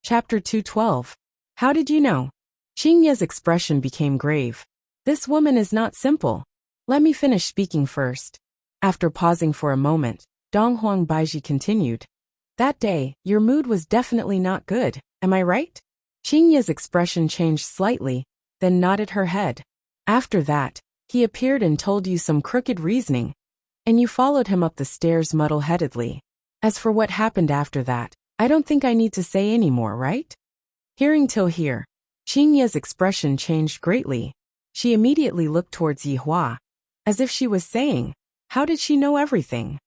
Chapter 212. How did you know? Qingya's expression became grave. This woman is not simple. Let me finish speaking first. After pausing for a moment, Donghuang Baiji continued. That day, your mood was definitely not good, am I right? Qingya's expression changed slightly, then nodded her head. After that, he appeared and told you some crooked reasoning, and you followed him up the stairs muddle-headedly. As for what happened after that, I don't think I need to say any more, right? Hearing till here, Qingya's expression changed greatly. She immediately looked towards Yihua, as if she was saying, how did she know everything?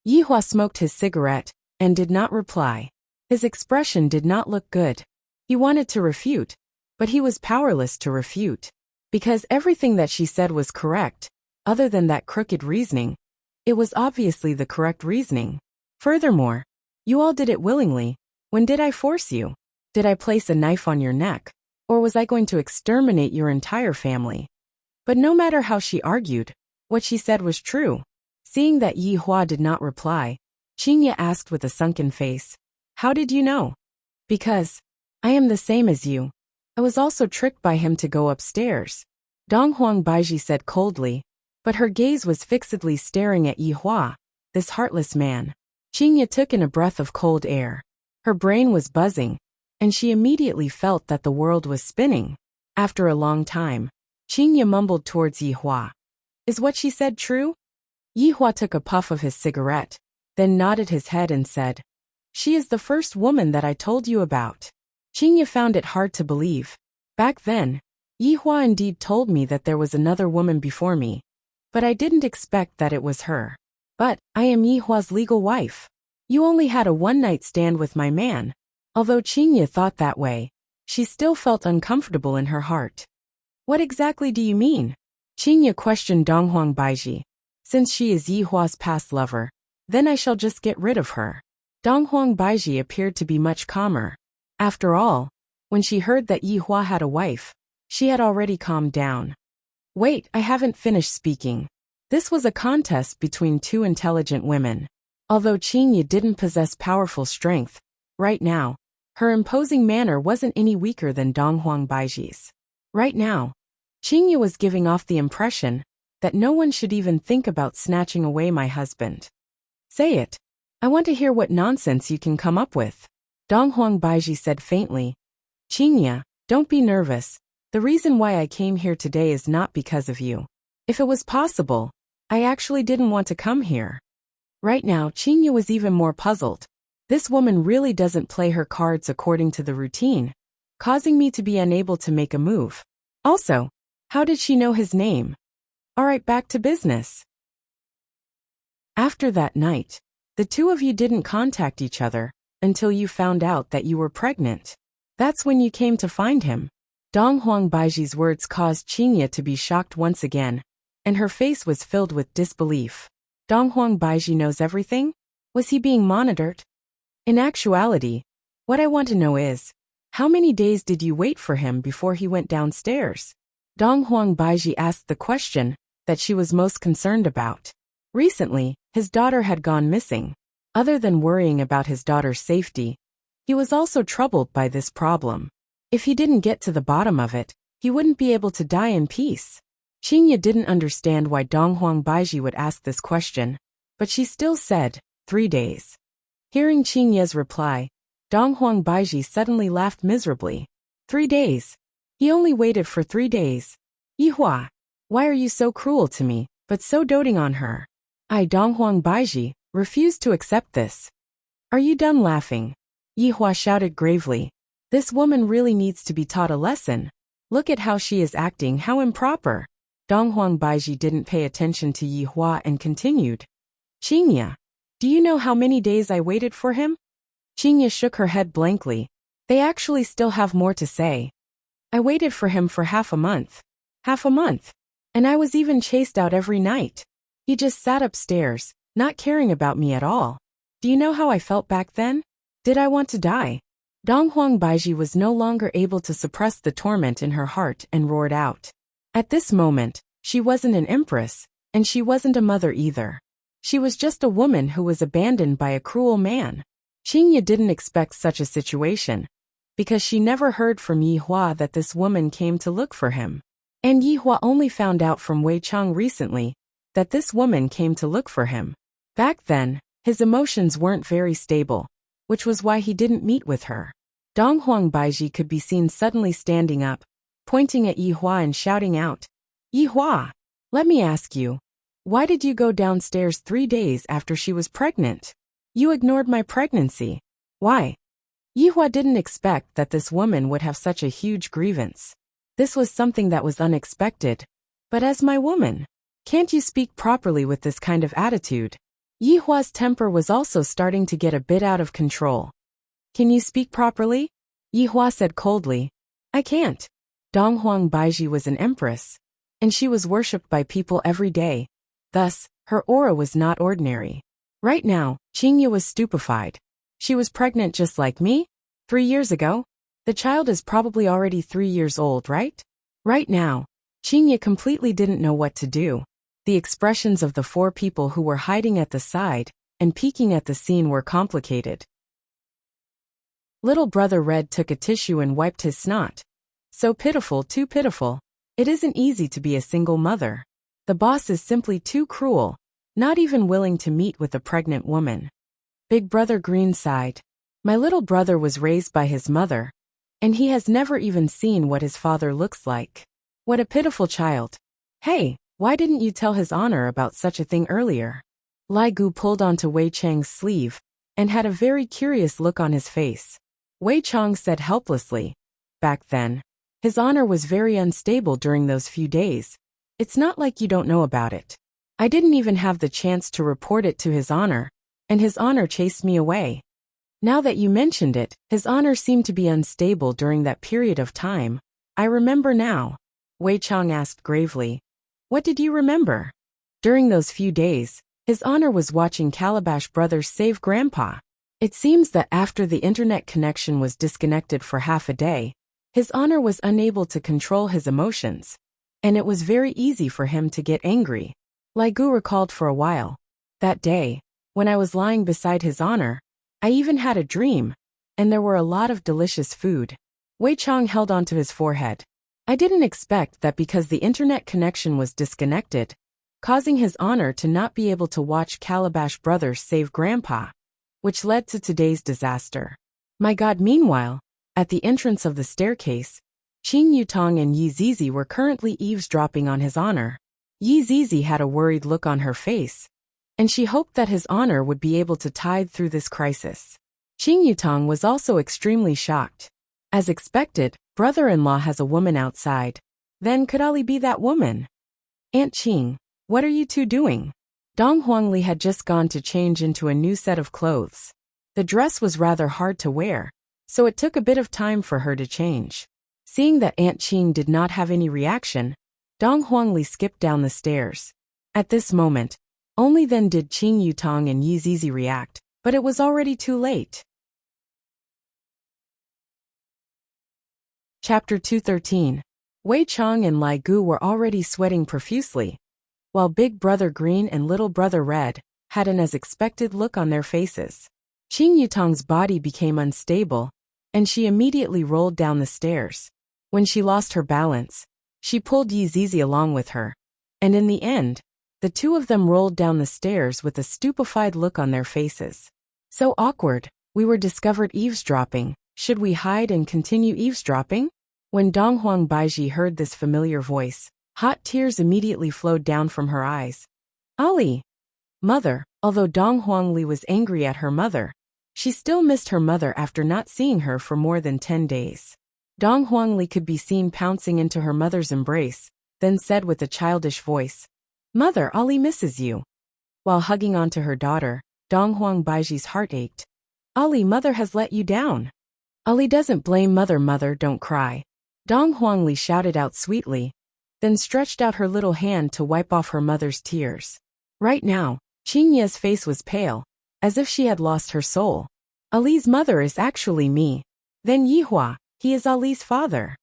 Yihua smoked his cigarette, and did not reply. His expression did not look good. He wanted to refute, but he was powerless to refute. Because everything that she said was correct, other than that crooked reasoning. It was obviously the correct reasoning. Furthermore, you all did it willingly. When did I force you? Did I place a knife on your neck? Or was I going to exterminate your entire family? But no matter how she argued, what she said was true. Seeing that Yihua did not reply, Qingya asked with a sunken face, how did you know? Because I am the same as you. I was also tricked by him to go upstairs. Donghuang Baiji said coldly, but her gaze was fixedly staring at Yihua, this heartless man. Qingya took in a breath of cold air. Her brain was buzzing, and she immediately felt that the world was spinning. After a long time, Qingya mumbled towards Yihua. Is what she said true? Yihua took a puff of his cigarette, then nodded his head and said, she is the first woman that I told you about. Qingya found it hard to believe. Back then, Yihua indeed told me that there was another woman before me, but I didn't expect that it was her. But I am Yihua's legal wife. You only had a one-night stand with my man. Although Qingya thought that way, she still felt uncomfortable in her heart. What exactly do you mean? Qingya questioned Donghuang Baiji. Since she is Yihua's past lover, then I shall just get rid of her. Donghuang Baiji appeared to be much calmer. After all, when she heard that Yihua had a wife, she had already calmed down. Wait, I haven't finished speaking. This was a contest between two intelligent women. Although Qingya didn't possess powerful strength, right now, her imposing manner wasn't any weaker than Donghuang Baiji's. Right now, Qingya was giving off the impression that no one should even think about snatching away my husband. Say it. I want to hear what nonsense you can come up with. Donghuang Baiji said faintly. Qingya, don't be nervous. The reason why I came here today is not because of you. If it was possible, I actually didn't want to come here. Right now, Qingya was even more puzzled. This woman really doesn't play her cards according to the routine, causing me to be unable to make a move. Also, how did she know his name? Alright, back to business. After that night, the two of you didn't contact each other until you found out that you were pregnant. That's when you came to find him. Donghuang Baiji's words caused Qingya to be shocked once again, and her face was filled with disbelief. Donghuang Baiji knows everything? Was he being monitored? In actuality, what I want to know is, how many days did you wait for him before he went downstairs? Donghuang Baiji asked the question that she was most concerned about. Recently, his daughter had gone missing. Other than worrying about his daughter's safety, he was also troubled by this problem. If he didn't get to the bottom of it, he wouldn't be able to die in peace. Qingya didn't understand why Donghuang Baiji would ask this question, but she still said, 3 days. Hearing Qingya's reply, Donghuang Baiji suddenly laughed miserably. 3 days. He only waited for 3 days. Yihua, why are you so cruel to me, but so doting on her? I, Donghuang Baiji, refuse to accept this. Are you done laughing? Yihua shouted gravely. This woman really needs to be taught a lesson. Look at how she is acting, how improper. Donghuang Baiji didn't pay attention to Yihua and continued. Qingya, do you know how many days I waited for him? Qingya shook her head blankly. They actually still have more to say. I waited for him for half a month. Half a month. And I was even chased out every night. He just sat upstairs, not caring about me at all. Do you know how I felt back then? Did I want to die? Donghuang Baiji was no longer able to suppress the torment in her heart and roared out. At this moment, she wasn't an empress, and she wasn't a mother either. She was just a woman who was abandoned by a cruel man. Qingya didn't expect such a situation, because she never heard from Yi Hua that this woman came to look for him. And Yi Hua only found out from Wei Chang recently that this woman came to look for him. Back then, his emotions weren't very stable, which was why he didn't meet with her. Dong Huang Baiji could be seen suddenly standing up, pointing at Yi Hua and shouting out, "Yi Hua, let me ask you, why did you go downstairs 3 days after she was pregnant? You ignored my pregnancy. Why?" Yi Hua didn't expect that this woman would have such a huge grievance. This was something that was unexpected. But as my woman, can't you speak properly with this kind of attitude? Yi Hua's temper was also starting to get a bit out of control. "Can you speak properly?" Yi Hua said coldly. "I can't." Dong Huang Baiji was an empress, and she was worshipped by people every day. Thus, her aura was not ordinary. Right now, Qingye was stupefied. She was pregnant just like me? 3 years ago? The child is probably already 3 years old, right? Right now, Qingye completely didn't know what to do. The expressions of the 4 people who were hiding at the side and peeking at the scene were complicated. Little brother Red took a tissue and wiped his snot. So pitiful, too pitiful. It isn't easy to be a single mother. The boss is simply too cruel, not even willing to meet with a pregnant woman. Big brother Green sighed. My little brother was raised by his mother, and he has never even seen what his father looks like. What a pitiful child. Hey, why didn't you tell his honor about such a thing earlier? Lai Gu pulled onto Wei Chang's sleeve and had a very curious look on his face. Wei Chang said helplessly, "Back then, his honor was very unstable during those few days. It's not like you don't know about it. I didn't even have the chance to report it to his honor, and his honor chased me away. Now that you mentioned it, his honor seemed to be unstable during that period of time. I remember now." Wei Chang asked gravely, "What did you remember?" During those few days, his honor was watching Calabash Brothers save Grandpa. It seems that after the internet connection was disconnected for half a day, his honor was unable to control his emotions, and it was very easy for him to get angry. Lai Gu recalled for a while. That day, when I was lying beside his honor, I even had a dream, and there were a lot of delicious food. Wei Chang held onto his forehead. I didn't expect that because the internet connection was disconnected, causing his honor to not be able to watch Calabash Brothers save Grandpa, which led to today's disaster. My God, meanwhile, at the entrance of the staircase, Qing Yutong and Yi Zizi were currently eavesdropping on his honor. Yi Zizi had a worried look on her face, and she hoped that his honor would be able to tide through this crisis. Qing Yutong was also extremely shocked. As expected, brother-in-law has a woman outside. Then could Ali be that woman? Aunt Qing, what are you two doing? Dong Huangli had just gone to change into a new set of clothes. The dress was rather hard to wear, so it took a bit of time for her to change. Seeing that Aunt Qing did not have any reaction, Dong Huangli skipped down the stairs. At this moment, only then did Qing Yutong and Yi Zizi react, but it was already too late. Chapter 213. Wei Chang and Lai Gu were already sweating profusely, while Big Brother Green and Little Brother Red had an as expected look on their faces. Qing Yutong's body became unstable, and she immediately rolled down the stairs. When she lost her balance, she pulled Yi Zizi along with her, and in the end, the two of them rolled down the stairs with a stupefied look on their faces. So awkward, we were discovered eavesdropping. Should we hide and continue eavesdropping? When Dong Huang Baiji heard this familiar voice, hot tears immediately flowed down from her eyes. Ali! Mother! Although Dong Huangli was angry at her mother, she still missed her mother after not seeing her for more than 10 days. Dong Huangli could be seen pouncing into her mother's embrace, then said with a childish voice, "Mother, Ali misses you." While hugging onto her daughter, Dong Huang Baiji's heart ached. Ali, mother has let you down. Ali doesn't blame mother, mother, don't cry. Dong Huangli shouted out sweetly, then stretched out her little hand to wipe off her mother's tears. Right now, Qingye's face was pale, as if she had lost her soul. Ali's mother is actually me. Then Yihua, he is Ali's father.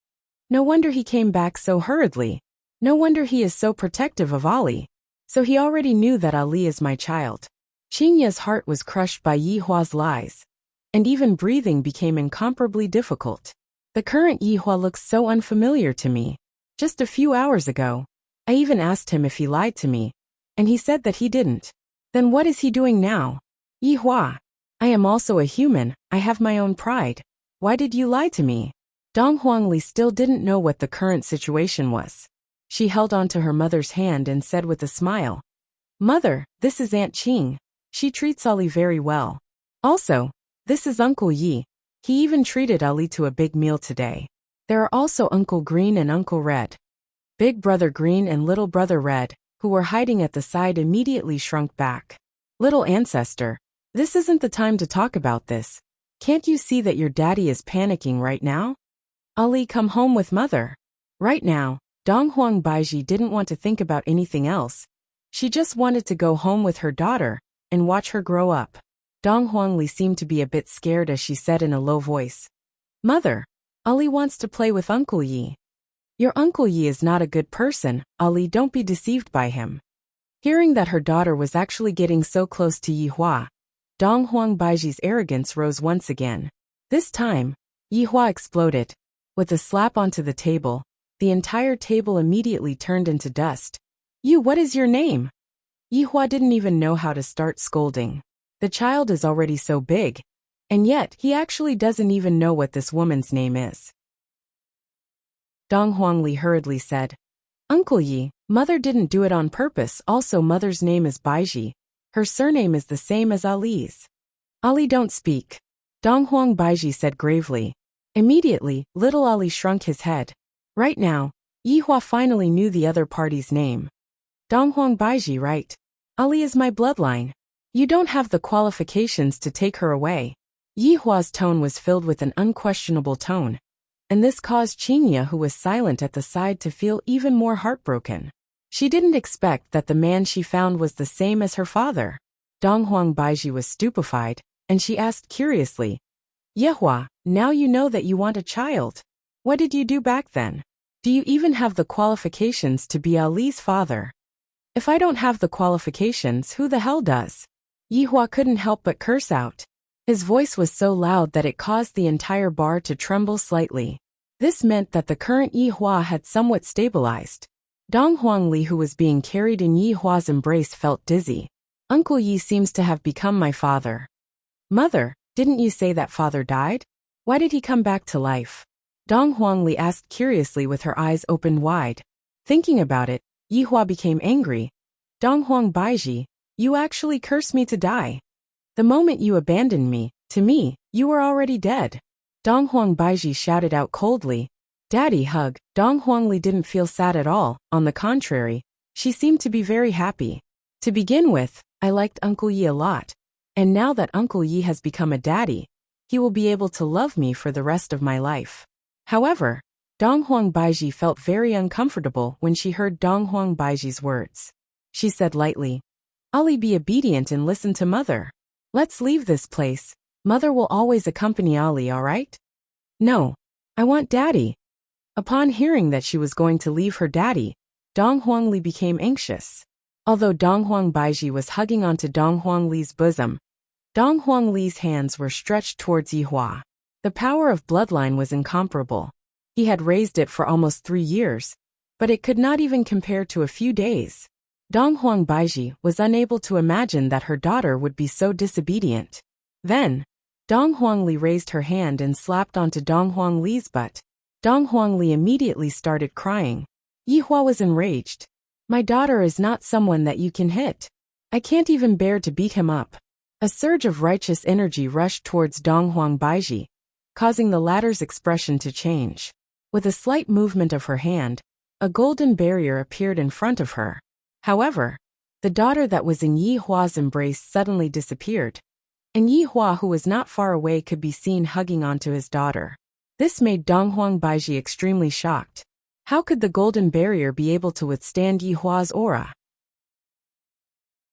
No wonder he came back so hurriedly. No wonder he is so protective of Ali. So he already knew that Ali is my child. Qingye's heart was crushed by Yihua's lies. and even breathing became incomparably difficult. The current Yihua looks so unfamiliar to me. Just a few hours ago, I even asked him if he lied to me, and he said that he didn't. Then what is he doing now? Yihua, I am also a human, I have my own pride. Why did you lie to me? Dong Huangli still didn't know what the current situation was. She held on to her mother's hand and said with a smile, Mother, this is Aunt Qing. She treats Ali very well. Also, this is Uncle Yi. He even treated Ali to a big meal today. There are also Uncle Green and Uncle Red. Big Brother Green and Little Brother Red, who were hiding at the side, immediately shrunk back. Little ancestor, this isn't the time to talk about this. Can't you see that your daddy is panicking right now? Ali, come home with mother. Right now, Dong Huang Baiji didn't want to think about anything else. She just wanted to go home with her daughter and watch her grow up. Dong Huangli seemed to be a bit scared as she said in a low voice, Mother, Ali wants to play with Uncle Yi. Your Uncle Yi is not a good person, Ali, don't be deceived by him. Hearing that her daughter was actually getting so close to Yihua, Dong Huang Baiji's arrogance rose once again. This time, Yihua exploded. With a slap onto the table, the entire table immediately turned into dust. You, what is your name? Yihua didn't even know how to start scolding. The child is already so big, and yet he actually doesn't even know what this woman's name is. Dong Huangli hurriedly said, Uncle Yi, mother didn't do it on purpose. Also, mother's name is Baiji. Her surname is the same as Ali's. Ali, don't speak. Dong Huang Baiji said gravely. Immediately, little Ali shrunk his head. Right now, Yihua finally knew the other party's name. Dong Huang Baiji, right? Ali is my bloodline. You don't have the qualifications to take her away. Yihua's tone was filled with an unquestionable tone, and this caused Qingya, who was silent at the side, to feel even more heartbroken. She didn't expect that the man she found was the same as her father. Dong Huang Baiji was stupefied, and she asked curiously, Yihua, now you know that you want a child. What did you do back then? Do you even have the qualifications to be Ali's father? If I don't have the qualifications, who the hell does? Yihua couldn't help but curse out. His voice was so loud that it caused the entire bar to tremble slightly. This meant that the current Yihua had somewhat stabilized. Dong Huangli, who was being carried in Yihua's embrace, felt dizzy. Uncle Yi seems to have become my father. Mother, didn't you say that father died? Why did he come back to life? Dong Huangli asked curiously with her eyes opened wide. Thinking about it, Yihua became angry. Dong Huang Baiji, you actually cursed me to die. The moment you abandoned me, to me, you were already dead. Dong Huang Baiji shouted out coldly. Daddy, hug. Dong Huangli didn't feel sad at all. On the contrary, she seemed to be very happy. To begin with, I liked Uncle Yi a lot. And now that Uncle Yi has become a daddy, he will be able to love me for the rest of my life. However, Dong Huang Baiji felt very uncomfortable when she heard Dong Huang Baiji's words. She said lightly, Ali, be obedient and listen to mother. Let's leave this place. Mother will always accompany Ali, alright? No. I want daddy. Upon hearing that she was going to leave her daddy, Dong Huangli became anxious. Although Dong Huang Baiji was hugging onto Dong Huangli's bosom, Dong Huangli's hands were stretched towards Yihua. The power of bloodline was incomparable. He had raised it for almost 3 years, but it could not even compare to a few days. Dong Huang Baiji was unable to imagine that her daughter would be so disobedient. Then, Dong Huangli raised her hand and slapped onto Dong Huangli's butt. Dong Huangli immediately started crying. Yihua was enraged. My daughter is not someone that you can hit. I can't even bear to beat him up. A surge of righteous energy rushed towards Dong Huang Baiji, causing the latter's expression to change. With a slight movement of her hand, a golden barrier appeared in front of her. However, the daughter that was in Yihua's embrace suddenly disappeared, and Yihua, who was not far away, could be seen hugging onto his daughter. This made Dong Huang Baiji extremely shocked. How could the golden barrier be able to withstand Yihua's aura?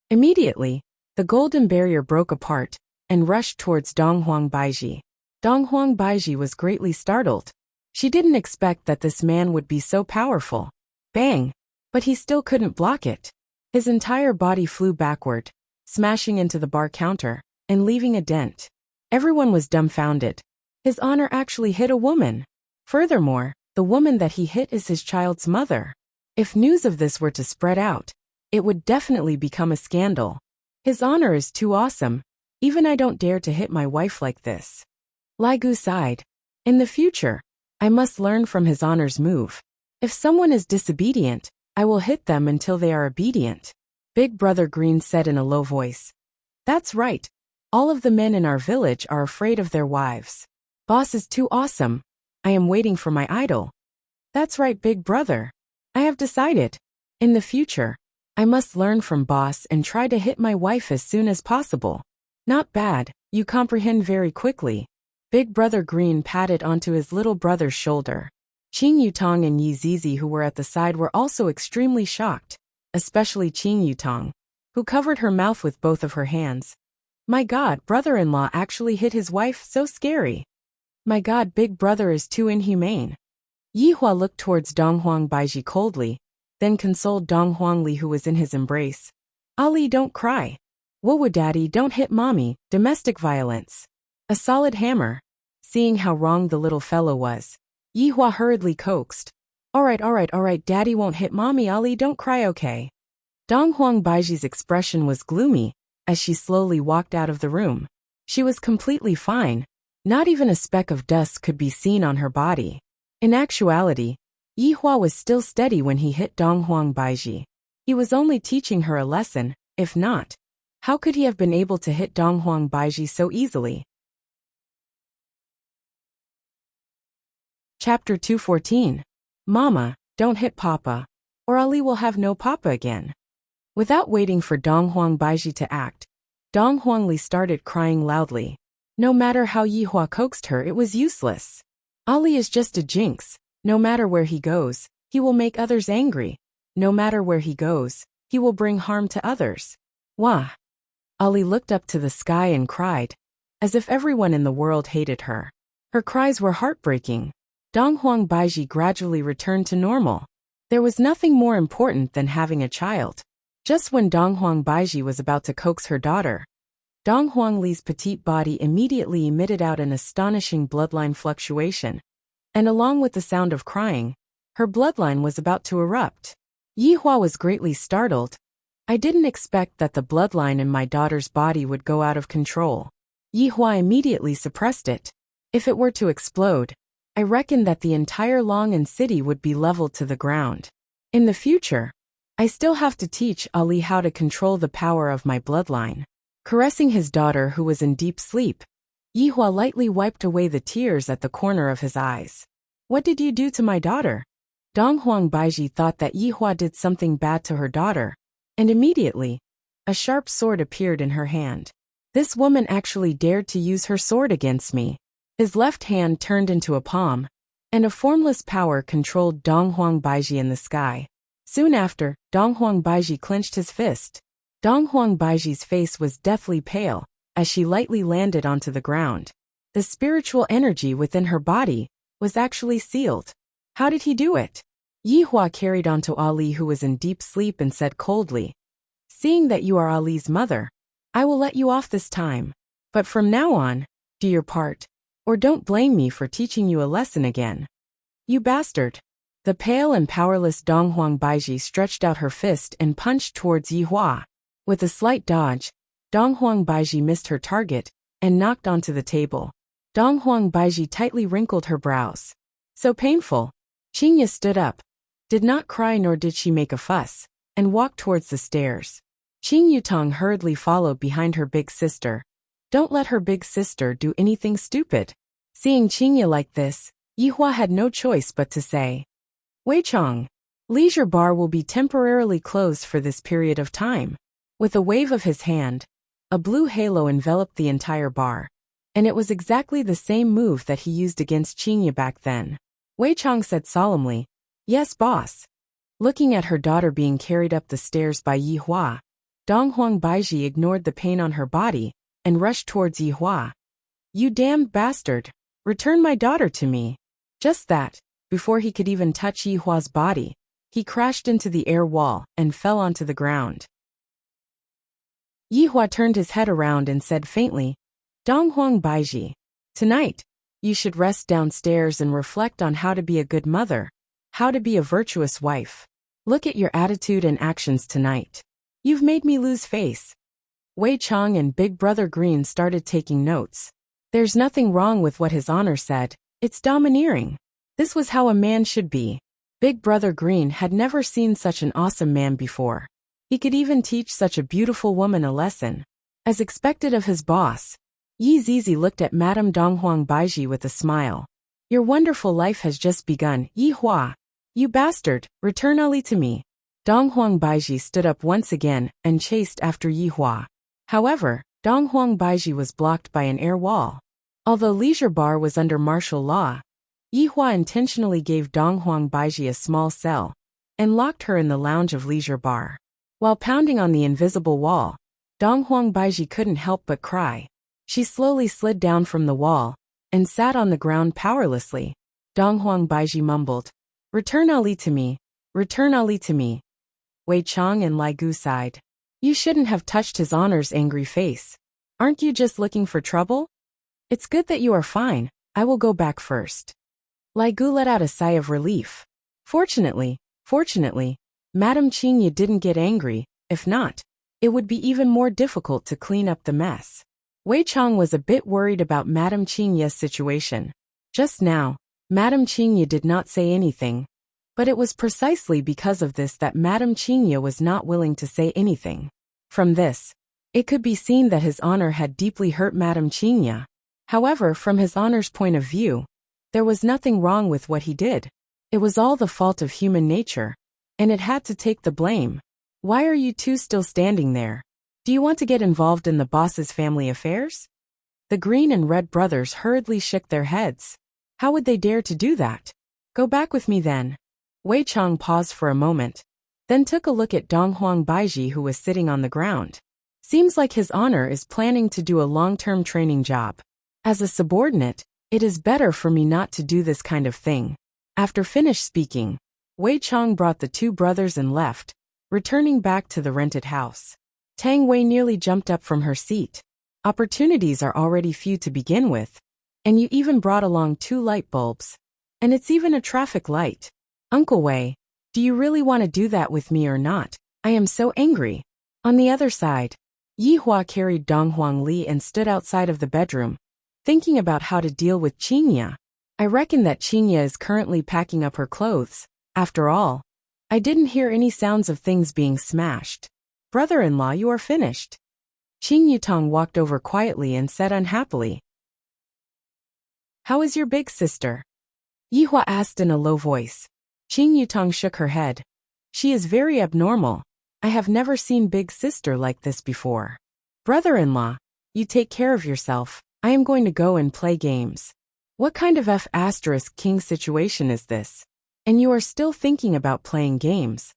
Immediately, the golden barrier broke apart and rushed towards Dong Huang Baiji. Dong Huang Baiji was greatly startled. She didn't expect that this man would be so powerful. Bang! But he still couldn't block it. His entire body flew backward, smashing into the bar counter and leaving a dent. Everyone was dumbfounded. His honor actually hit a woman. Furthermore, the woman that he hit is his child's mother. If news of this were to spread out, it would definitely become a scandal. His honor is too awesome. Even I don't dare to hit my wife like this. Lai Gu sighed. In the future, I must learn from his honor's move. If someone is disobedient, I will hit them until they are obedient. Big Brother Green said in a low voice. That's right. All of the men in our village are afraid of their wives. Boss is too awesome. I am waiting for my idol. That's right, Big Brother. I have decided. In the future, I must learn from boss and try to hit my wife as soon as possible. Not bad, you comprehend very quickly. Big Brother Green patted onto his little brother's shoulder. Qing Yutong and Yi Zizi, who were at the side, were also extremely shocked, especially Qing Yutong, who covered her mouth with both of her hands. My God, brother-in-law actually hit his wife, so scary. My God, Big Brother is too inhumane. Yi Hua looked towards Donghuang Baiji coldly, then consoled Dong Huangli, who was in his embrace. Ali, don't cry. Woo daddy, don't hit mommy, domestic violence. A solid hammer. Seeing how wrong the little fellow was, Yi Hua hurriedly coaxed. Alright, daddy won't hit mommy, Ali, don't cry, okay? Dong Huang Baiji's expression was gloomy as she slowly walked out of the room. She was completely fine. Not even a speck of dust could be seen on her body. In actuality, Yi Hua was still steady when he hit Dong Huang Baiji. He was only teaching her a lesson. If not, how could he have been able to hit Dong Huang Baiji so easily? Chapter 214. Mama, don't hit Papa, or Ali will have no Papa again. Without waiting for Dong Huang Baiji to act, Dong Huangli started crying loudly. No matter how Yi Hua coaxed her, it was useless. Ali is just a jinx. No matter where he goes, he will make others angry. No matter where he goes, he will bring harm to others. Wah! Ali looked up to the sky and cried, as if everyone in the world hated her. Her cries were heartbreaking. Dong Huang Baiji gradually returned to normal. There was nothing more important than having a child. Just when Dong Huang Baiji was about to coax her daughter, Dong Huangli's petite body immediately emitted out an astonishing bloodline fluctuation, and along with the sound of crying, her bloodline was about to erupt. Yi Hua was greatly startled. I didn't expect that the bloodline in my daughter's body would go out of control. Yi Hua immediately suppressed it. If it were to explode, I reckon that the entire Long'an city would be leveled to the ground. In the future, I still have to teach Ali how to control the power of my bloodline. Caressing his daughter, who was in deep sleep, Yi Hua lightly wiped away the tears at the corner of his eyes. What did you do to my daughter? Dong Huang Baiji thought that Yi Hua did something bad to her daughter, and immediately, a sharp sword appeared in her hand. This woman actually dared to use her sword against me. His left hand turned into a palm, and a formless power controlled Dong Huang Baiji in the sky. Soon after, Dong Huang Baiji clenched his fist. Dong Huang Baiji's face was deathly pale as she lightly landed onto the ground. The spiritual energy within her body was actually sealed. How did he do it? Yi Hua carried onto Ali, who was in deep sleep, and said coldly, seeing that you are Ali's mother, I will let you off this time. But from now on, do your part, or don't blame me for teaching you a lesson again. You bastard. The pale and powerless Dong Huang Baiji stretched out her fist and punched towards Yi Hua. With a slight dodge, Dong Huang Baiji missed her target and knocked onto the table. Dong Huang Baiji tightly wrinkled her brows. So painful. Qingya stood up, did not cry nor did she make a fuss, and walked towards the stairs. Qing Yutong hurriedly followed behind her big sister. Don't let her big sister do anything stupid. Seeing Qingya like this, Yi Hua had no choice but to say, Wei Chong, leisure bar will be temporarily closed for this period of time. With a wave of his hand, a blue halo enveloped the entire bar, and it was exactly the same move that he used against Qingya back then. Wei Chong said solemnly, Yes, boss. Looking at her daughter being carried up the stairs by Yi Hua, Dong Huang Baiji ignored the pain on her body and rushed towards Yi Hua. You damned bastard, return my daughter to me. Just that, before he could even touch Yi Hua's body, he crashed into the air wall and fell onto the ground. Yi Hua turned his head around and said faintly, Donghuang Baiji. Tonight, you should rest downstairs and reflect on how to be a good mother, how to be a virtuous wife. Look at your attitude and actions tonight. You've made me lose face. Wei Chong and Big Brother Green started taking notes. There's nothing wrong with what His Honor said. It's domineering. This was how a man should be. Big Brother Green had never seen such an awesome man before. He could even teach such a beautiful woman a lesson. As expected of his boss, Yi Zizi looked at Madame Donghuang Baiji with a smile. Your wonderful life has just begun, Yi Hua. You bastard, return Ali to me. Donghuang Baiji stood up once again and chased after Yi Hua. However, Donghuang Baiji was blocked by an air wall. Although Leisure Bar was under martial law, Yi Hua intentionally gave Donghuang Baiji a small cell and locked her in the lounge of Leisure Bar. While pounding on the invisible wall, Donghuang Baiji couldn't help but cry. She slowly slid down from the wall and sat on the ground powerlessly. Donghuang Baiji mumbled, "Return Ali to me. Return Ali to me." Wei Chong and Lai Gu sighed. You shouldn't have touched His Honor's angry face. Aren't you just looking for trouble? It's good that you are fine. I will go back first. Lai Gu let out a sigh of relief. Fortunately, Madame Qingye didn't get angry. If not, it would be even more difficult to clean up the mess. Wei Chong was a bit worried about Madame Qingye's situation. Just now, Madame Qingye did not say anything, but it was precisely because of this that Madame Qingye was not willing to say anything. From this, it could be seen that His Honor had deeply hurt Madame Qingye. However, from His Honor's point of view, there was nothing wrong with what he did. It was all the fault of human nature, and it had to take the blame. Why are you two still standing there? Do you want to get involved in the boss's family affairs? The Green and Red brothers hurriedly shook their heads. How would they dare to do that? Go back with me then. Wei Chong paused for a moment, then took a look at Donghuang Baiji who was sitting on the ground. Seems like His Honor is planning to do a long-term training job. As a subordinate, it is better for me not to do this kind of thing. After finished speaking, Wei Chong brought the two brothers and left, returning back to the rented house. Tang Wei nearly jumped up from her seat. Opportunities are already few to begin with, and you even brought along 2 light bulbs. And it's even a traffic light. Uncle Wei, do you really want to do that with me or not? I am so angry. On the other side, Yi Hua carried Donghuang Li and stood outside of the bedroom, thinking about how to deal with Qingye. I reckon that Qingye is currently packing up her clothes. After all, I didn't hear any sounds of things being smashed. Brother-in-law, you are finished. Qing Yutong walked over quietly and said unhappily. How is your big sister? Yi Hua asked in a low voice. Qing Yutong shook her head. She is very abnormal. I have never seen big sister like this before. Brother-in-law, you take care of yourself. I am going to go and play games. What kind of F***king situation is this? And you are still thinking about playing games.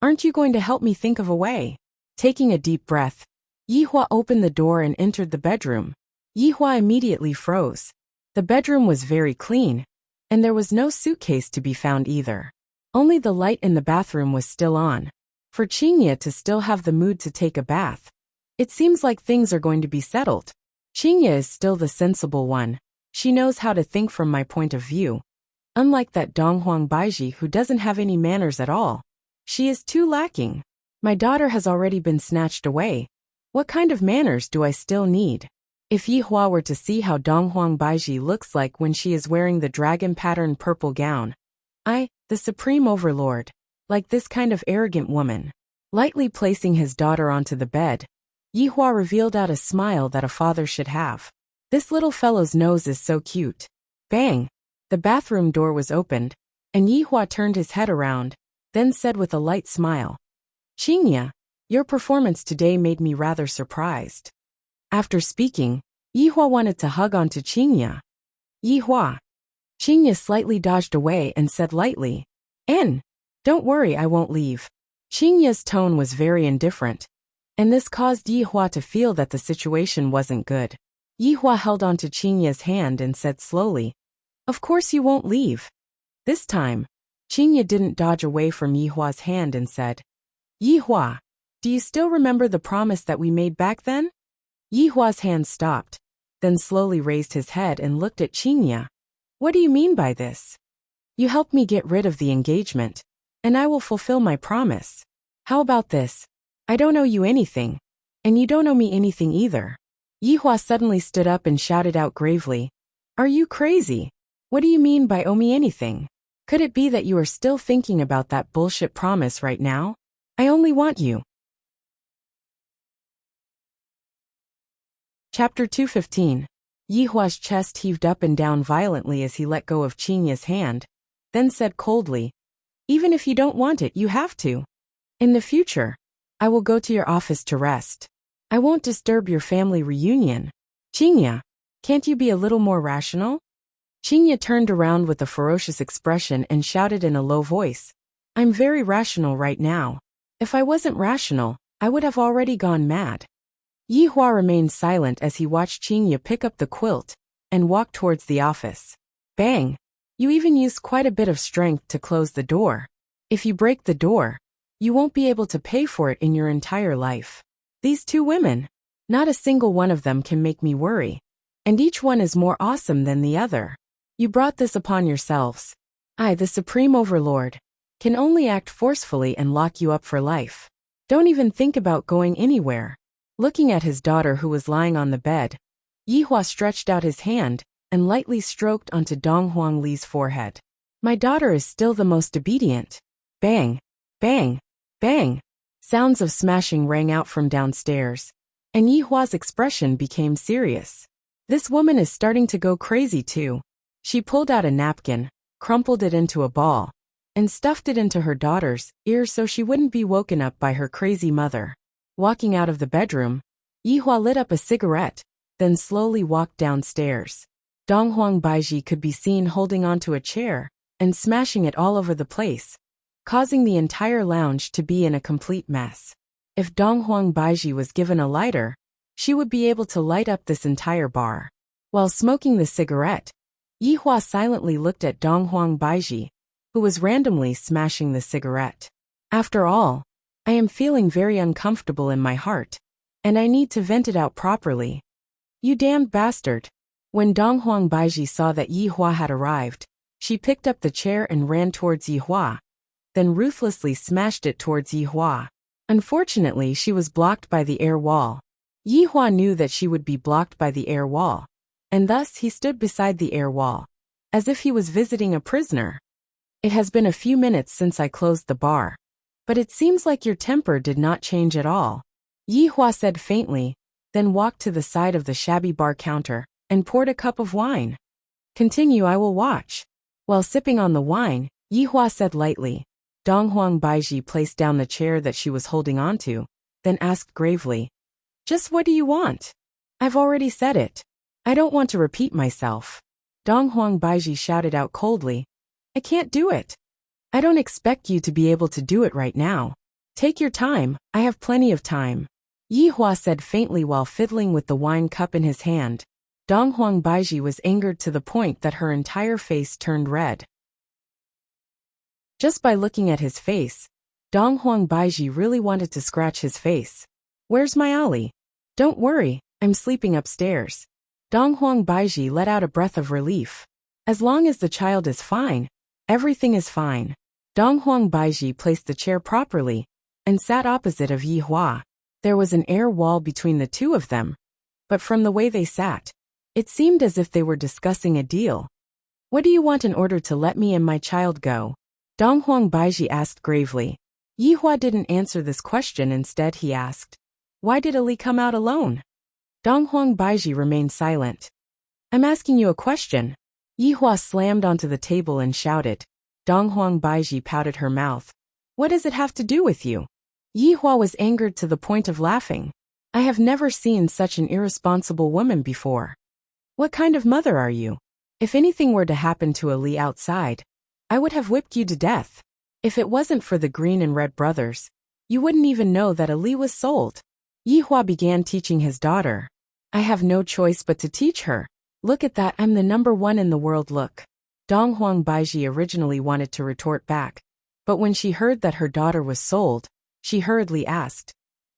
Aren't you going to help me think of a way? Taking a deep breath, Yi Hua opened the door and entered the bedroom. Yi Hua immediately froze. The bedroom was very clean, and there was no suitcase to be found either. Only the light in the bathroom was still on. For Qingye to still have the mood to take a bath, it seems like things are going to be settled. Qingye is still the sensible one. She knows how to think from my point of view. Unlike that Donghuang Baiji who doesn't have any manners at all. She is too lacking. My daughter has already been snatched away. What kind of manners do I still need? If Yi Hua were to see how Donghuang Baiji looks like when she is wearing the dragon pattern purple gown. The supreme overlord. Like this kind of arrogant woman. Lightly placing his daughter onto the bed, Yi Hua revealed out a smile that a father should have. This little fellow's nose is so cute. Bang! The bathroom door was opened, and Yi Hua turned his head around, then said with a light smile. Qingye, your performance today made me rather surprised. After speaking, Yi Hua wanted to hug onto Qingye. Yi Hua. Qingye slightly dodged away and said lightly, Don't worry, I won't leave. Qingye's tone was very indifferent, and this caused Yi Hua to feel that the situation wasn't good. Yi Hua held onto Qingye's hand and said slowly, Of course you won't leave. This time, Qingye didn't dodge away from Yi Hua's hand and said, Yi Hua, do you still remember the promise that we made back then? Yi Hua's hand stopped, then slowly raised his head and looked at Qingya. What do you mean by this? You helped me get rid of the engagement, and I will fulfill my promise. How about this? I don't owe you anything, and you don't owe me anything either. Yihua suddenly stood up and shouted out gravely, Are you crazy? What do you mean by owe me anything? Could it be that you are still thinking about that bullshit promise right now? I only want you. Chapter 215. Yihua's chest heaved up and down violently as he let go of Qingya's hand, then said coldly, Even if you don't want it, you have to. In the future, I will go to your office to rest. I won't disturb your family reunion. Qingya, can't you be a little more rational? Qingya turned around with a ferocious expression and shouted in a low voice, I'm very rational right now. If I wasn't rational, I would have already gone mad. Yihua remained silent as he watched Qingya pick up the quilt and walk towards the office. Bang! You even used quite a bit of strength to close the door. If you break the door, you won't be able to pay for it in your entire life. These two women, not a single one of them can make me worry, and each one is more awesome than the other. You brought this upon yourselves. I, the Supreme Overlord, can only act forcefully and lock you up for life. Don't even think about going anywhere. Looking at his daughter who was lying on the bed, Yihua stretched out his hand and lightly stroked onto Donghuang Li's forehead. My daughter is still the most obedient. Bang! Bang! Bang! Sounds of smashing rang out from downstairs, and Yihua's expression became serious. This woman is starting to go crazy too. She pulled out a napkin, crumpled it into a ball, and stuffed it into her daughter's ear so she wouldn't be woken up by her crazy mother. Walking out of the bedroom, Yihua lit up a cigarette, then slowly walked downstairs. Donghuang Baiji could be seen holding onto a chair and smashing it all over the place, causing the entire lounge to be in a complete mess. If Donghuang Baiji was given a lighter, she would be able to light up this entire bar. While smoking the cigarette, Yihua silently looked at Donghuang Baiji, who was randomly smashing the cigarette. After all, I am feeling very uncomfortable in my heart, and I need to vent it out properly. You damned bastard. When Donghuang Baiji saw that Yihua had arrived, she picked up the chair and ran towards Yihua, then ruthlessly smashed it towards Yihua. Unfortunately, she was blocked by the air wall. Yihua knew that she would be blocked by the air wall, and thus he stood beside the air wall, as if he was visiting a prisoner. It has been a few minutes since I closed the bar, but it seems like your temper did not change at all, Yihua said faintly, then walked to the side of the shabby bar counter and poured a cup of wine. Continue, I will watch. While sipping on the wine, Yihua said lightly. Donghuang Baiji placed down the chair that she was holding onto, then asked gravely, Just what do you want? I've already said it. I don't want to repeat myself. Donghuang Baiji shouted out coldly, I can't do it. I don't expect you to be able to do it right now. Take your time, I have plenty of time. Yihua said faintly while fiddling with the wine cup in his hand. Donghuang Baiji was angered to the point that her entire face turned red. Just by looking at his face, Donghuang Baiji really wanted to scratch his face. Where's my Ali? Don't worry, I'm sleeping upstairs. Donghuang Baiji let out a breath of relief. As long as the child is fine, everything is fine. Donghuang Baiji placed the chair properly and sat opposite of Yihua. There was an air wall between the two of them, but from the way they sat, it seemed as if they were discussing a deal. What do you want in order to let me and my child go? Donghuang Baiji asked gravely. Yihua didn't answer this question. Instead he asked, Why did Ali come out alone? Donghuang Baiji remained silent. I'm asking you a question. Yihua slammed onto the table and shouted. Donghuang Baiji pouted her mouth. What does it have to do with you? Yihua was angered to the point of laughing. I have never seen such an irresponsible woman before. What kind of mother are you? If anything were to happen to Ali outside, I would have whipped you to death. If it wasn't for the Green and Red brothers, you wouldn't even know that Ali was sold. Yihua began teaching his daughter. I have no choice but to teach her. Look at that, I'm the #1 in the world, look. Donghuang Baiji originally wanted to retort back, but when she heard that her daughter was sold, she hurriedly asked,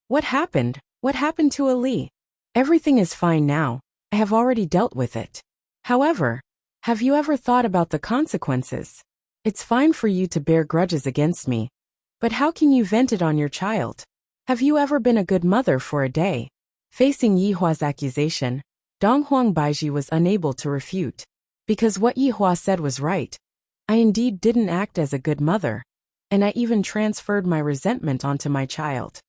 What happened? What happened to Ali? Everything is fine now. I have already dealt with it. However, have you ever thought about the consequences? It's fine for you to bear grudges against me, but how can you vent it on your child? Have you ever been a good mother for a day? Facing Yihua's accusation, Donghuang Baiji was unable to refute. Because what Yihua said was right. I indeed didn't act as a good mother, and I even transferred my resentment onto my child.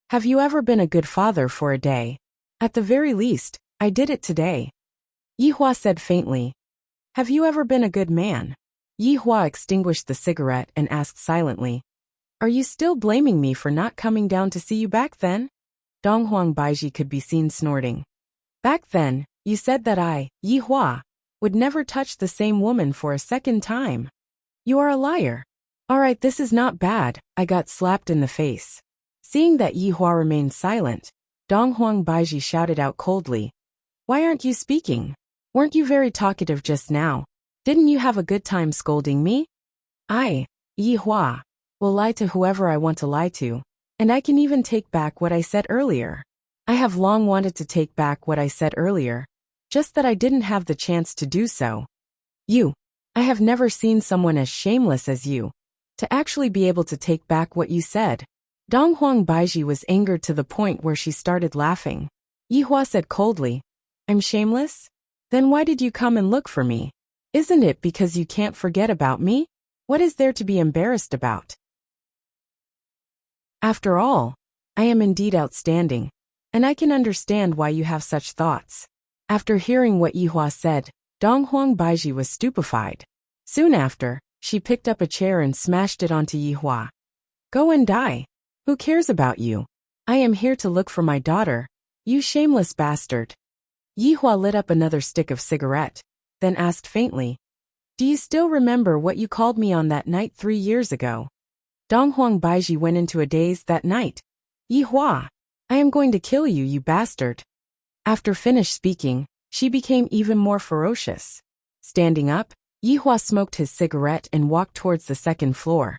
Have you ever been a good father for a day? At the very least, I did it today. Yihua said faintly. Have you ever been a good man? Yihua extinguished the cigarette and asked silently. Are you still blaming me for not coming down to see you back then? Donghuang Baiji could be seen snorting. Back then, you said that I, Yihua, would never touch the same woman for a second time. You are a liar. Alright, this is not bad, I got slapped in the face. Seeing that Yihua remained silent, Donghuang Baiji shouted out coldly. Why aren't you speaking? Weren't you very talkative just now? Didn't you have a good time scolding me? I, Yihua, will lie to whoever I want to lie to, and I can even take back what I said earlier. I have long wanted to take back what I said earlier, just that I didn't have the chance to do so. I have never seen someone as shameless as you, to actually be able to take back what you said. Donghuang Baiji was angered to the point where she started laughing. Yihua said coldly, I'm shameless? Then why did you come and look for me? Isn't it because you can't forget about me? What is there to be embarrassed about? After all, I am indeed outstanding, and I can understand why you have such thoughts. After hearing what Yihua said, Donghuang Baiji was stupefied. Soon after, she picked up a chair and smashed it onto Yihua. Go and die. Who cares about you? I am here to look for my daughter, you shameless bastard. Yihua lit up another stick of cigarette, then asked faintly, Do you still remember what you called me on that night 3 years ago? Donghuang Baiji went into a daze that night. Yihua, I am going to kill you, you bastard. After finished speaking, she became even more ferocious. Standing up, Yihua smoked his cigarette and walked towards the second floor.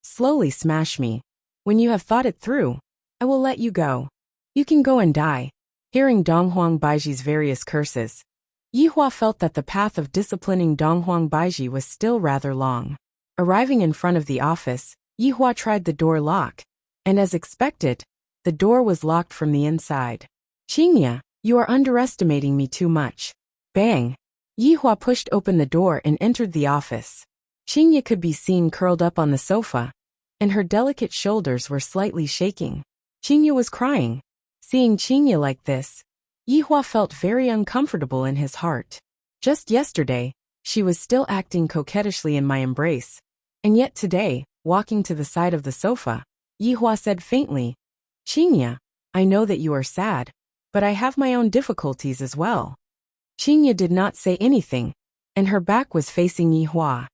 Slowly smash me. When you have thought it through, I will let you go. You can go and die. Hearing Donghuang Baiji's various curses, Yihua felt that the path of disciplining Donghuang Baiji was still rather long. Arriving in front of the office, Yihua tried the door lock, and as expected, the door was locked from the inside. Qingya, you are underestimating me too much. Bang! Yihua pushed open the door and entered the office. Qingya could be seen curled up on the sofa, and her delicate shoulders were slightly shaking. Qingya was crying. Seeing Qingya like this, Yihua felt very uncomfortable in his heart. Just yesterday, she was still acting coquettishly in my embrace, and yet today, walking to the side of the sofa, Yihua said faintly, Qingya, I know that you are sad, but I have my own difficulties as well. Qingya did not say anything, and her back was facing Yihua.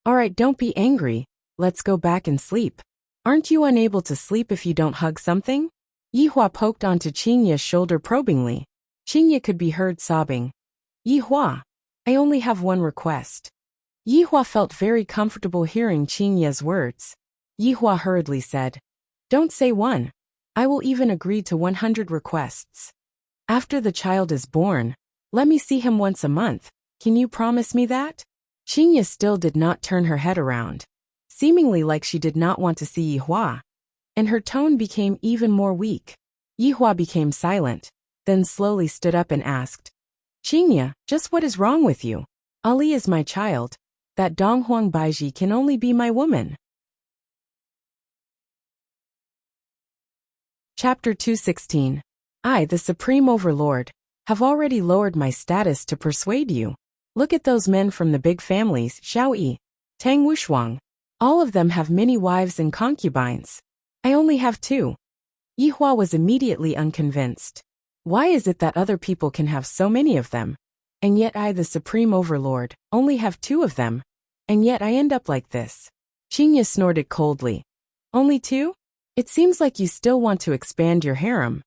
Alright, don't be angry, let's go back and sleep. Aren't you unable to sleep if you don't hug something? Yihua poked onto Qingya's shoulder probingly. Qingya could be heard sobbing. Yihua, I only have one request. Yihua felt very comfortable hearing Qingya's words. Yihua hurriedly said, Don't say one. I will even agree to 100 requests. After the child is born, let me see him once a month. Can you promise me that? Qingya still did not turn her head around, seemingly like she did not want to see Yihua, and her tone became even more weak. Yihua became silent, then slowly stood up and asked, Qingya, just what is wrong with you? Ali is my child. That Donghuang Baiji can only be my woman. Chapter 216. I, the Supreme Overlord, have already lowered my status to persuade you. Look at those men from the big families, Xiao Yi, Tang Wushuang. All of them have many wives and concubines. I only have 2. Yihua was immediately unconvinced. Why is it that other people can have so many of them, and yet I, the Supreme Overlord, only have 2 of them, and yet I end up like this? Qingya snorted coldly. Only 2? It seems like you still want to expand your harem.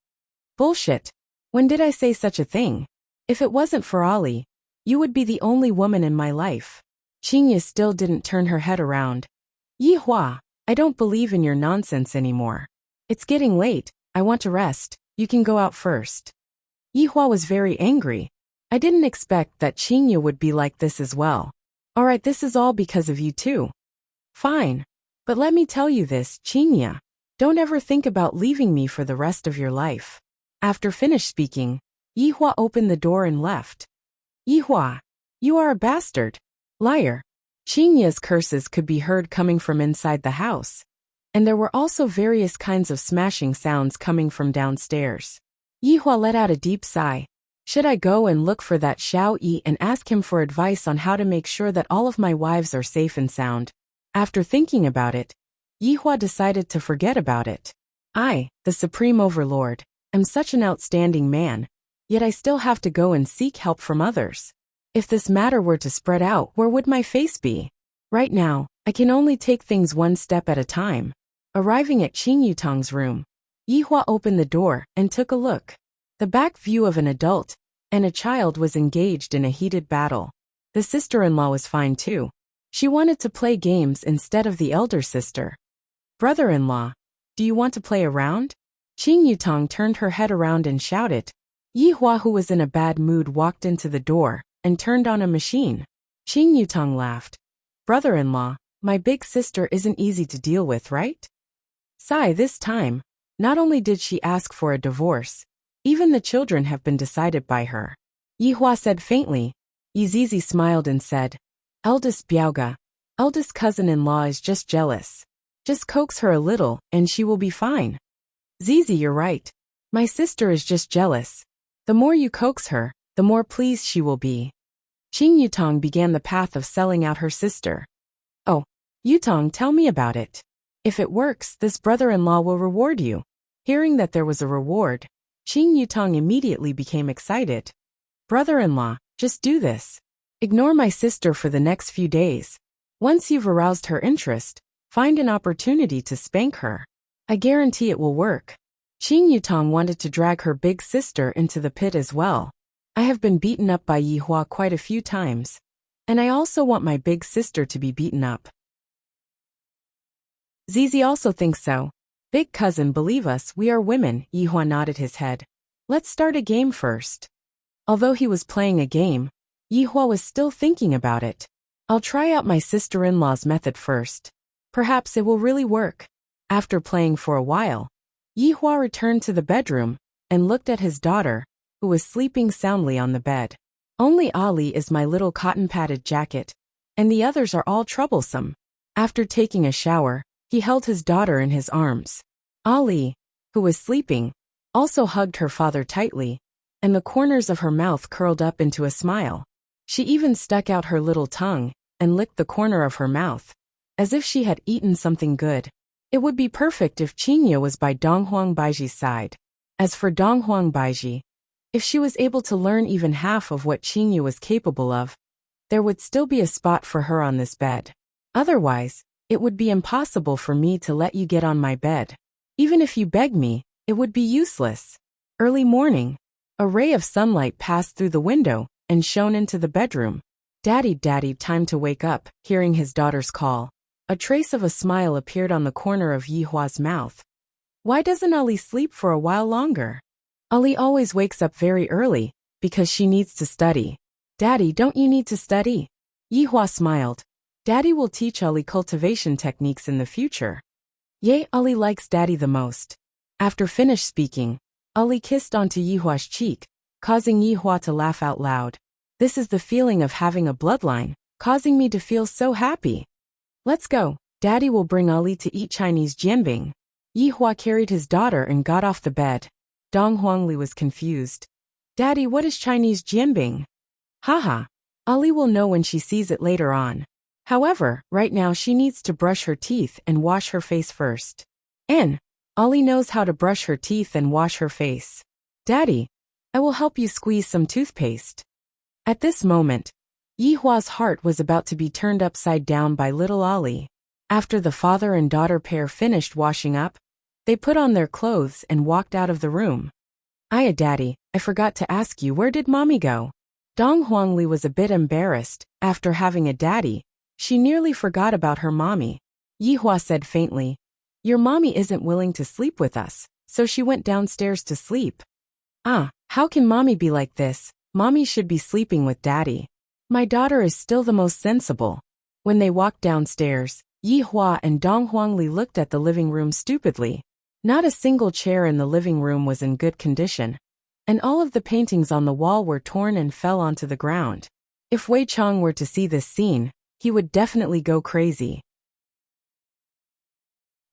Bullshit. When did I say such a thing? If it wasn't for Ali, you would be the only woman in my life. Qingya still didn't turn her head around. Yihua, I don't believe in your nonsense anymore. It's getting late, I want to rest, you can go out first. Yihua was very angry. I didn't expect that Qingya would be like this as well. Alright, this is all because of you too. Fine. But let me tell you this, Qingya. Don't ever think about leaving me for the rest of your life. After finished speaking, Yihua opened the door and left. Yihua, you are a bastard. Liar. Qingya's curses could be heard coming from inside the house. And there were also various kinds of smashing sounds coming from downstairs. Yihua let out a deep sigh. Should I go and look for that Xiao Yi and ask him for advice on how to make sure that all of my wives are safe and sound? After thinking about it, Yihua decided to forget about it. I, the Supreme Overlord, am such an outstanding man, yet I still have to go and seek help from others. If this matter were to spread out, where would my face be? Right now, I can only take things one step at a time. Arriving at Qing Yutong's room, Yihua opened the door and took a look. The back view of an adult and a child was engaged in a heated battle. The sister-in-law was fine too. She wanted to play games instead of the elder sister. Brother-in-law, do you want to play around? Qing Yutong turned her head around and shouted. Yihua, who was in a bad mood, walked into the door and turned on a machine. Qing Yutong laughed. Brother-in-law, my big sister isn't easy to deal with, right? Sigh, this time, not only did she ask for a divorce, even the children have been decided by her. Yihua said faintly. Yizizi smiled and said, Eldest Biaoga, eldest cousin-in-law is just jealous. Just coax her a little, and she will be fine. Zizi, you're right. My sister is just jealous. The more you coax her, the more pleased she will be. Qing Yutong began the path of selling out her sister. Oh, Yutong, tell me about it. If it works, this brother-in-law will reward you. Hearing that there was a reward, Qing Yutong immediately became excited. Brother-in-law, just do this. Ignore my sister for the next few days. Once you've aroused her interest, find an opportunity to spank her. I guarantee it will work. Qing Yutong wanted to drag her big sister into the pit as well. I have been beaten up by Yihua quite a few times. And I also want my big sister to be beaten up. Zizi also thinks so. Big cousin, believe us, we are women. Yihua nodded his head. Let's start a game first. Although he was playing a game, Yihua was still thinking about it. I'll try out my sister-in-law's method first. Perhaps it will really work. After playing for a while, Yihua returned to the bedroom and looked at his daughter, who was sleeping soundly on the bed. Only Ali is my little cotton-padded jacket, and the others are all troublesome. After taking a shower, he held his daughter in his arms. Ali, who was sleeping, also hugged her father tightly, and the corners of her mouth curled up into a smile. She even stuck out her little tongue and licked the corner of her mouth, as if she had eaten something good. It would be perfect if Qingya was by Donghuang Baiji's side. As for Donghuang Baiji, if she was able to learn even half of what Qingya was capable of, there would still be a spot for her on this bed. Otherwise, it would be impossible for me to let you get on my bed. Even if you beg me, it would be useless. Early morning, a ray of sunlight passed through the window and shone into the bedroom. Daddy, daddy, time to wake up. Hearing his daughter's call, a trace of a smile appeared on the corner of Yihua's mouth. Why doesn't Ali sleep for a while longer? Ali always wakes up very early, because she needs to study. Daddy, don't you need to study? Yihua smiled. Daddy will teach Ali cultivation techniques in the future. Yay, Ali likes Daddy the most. After finished speaking, Ali kissed onto Yihua's cheek, causing Yihua to laugh out loud. This is the feeling of having a bloodline, causing me to feel so happy. Let's go. Daddy will bring Ali to eat Chinese jianbing. Yihua carried his daughter and got off the bed. Dong Huangli was confused. Daddy, what is Chinese jianbing? Haha. Ali will know when she sees it later on. However, right now she needs to brush her teeth and wash her face first. Ali knows how to brush her teeth and wash her face. Daddy, I will help you squeeze some toothpaste. At this moment, Yihua's heart was about to be turned upside down by little Ali. After the father and daughter pair finished washing up, they put on their clothes and walked out of the room. Aya, Daddy, I forgot to ask you, where did Mommy go? Dong Huangli was a bit embarrassed. After having a daddy, she nearly forgot about her mommy. Yihua said faintly, Your mommy isn't willing to sleep with us, so she went downstairs to sleep. How can Mommy be like this? Mommy should be sleeping with Daddy. My daughter is still the most sensible. When they walked downstairs, Yi Hua and Dong Huangli looked at the living room stupidly. Not a single chair in the living room was in good condition, and all of the paintings on the wall were torn and fell onto the ground. If Wei Chong were to see this scene, he would definitely go crazy.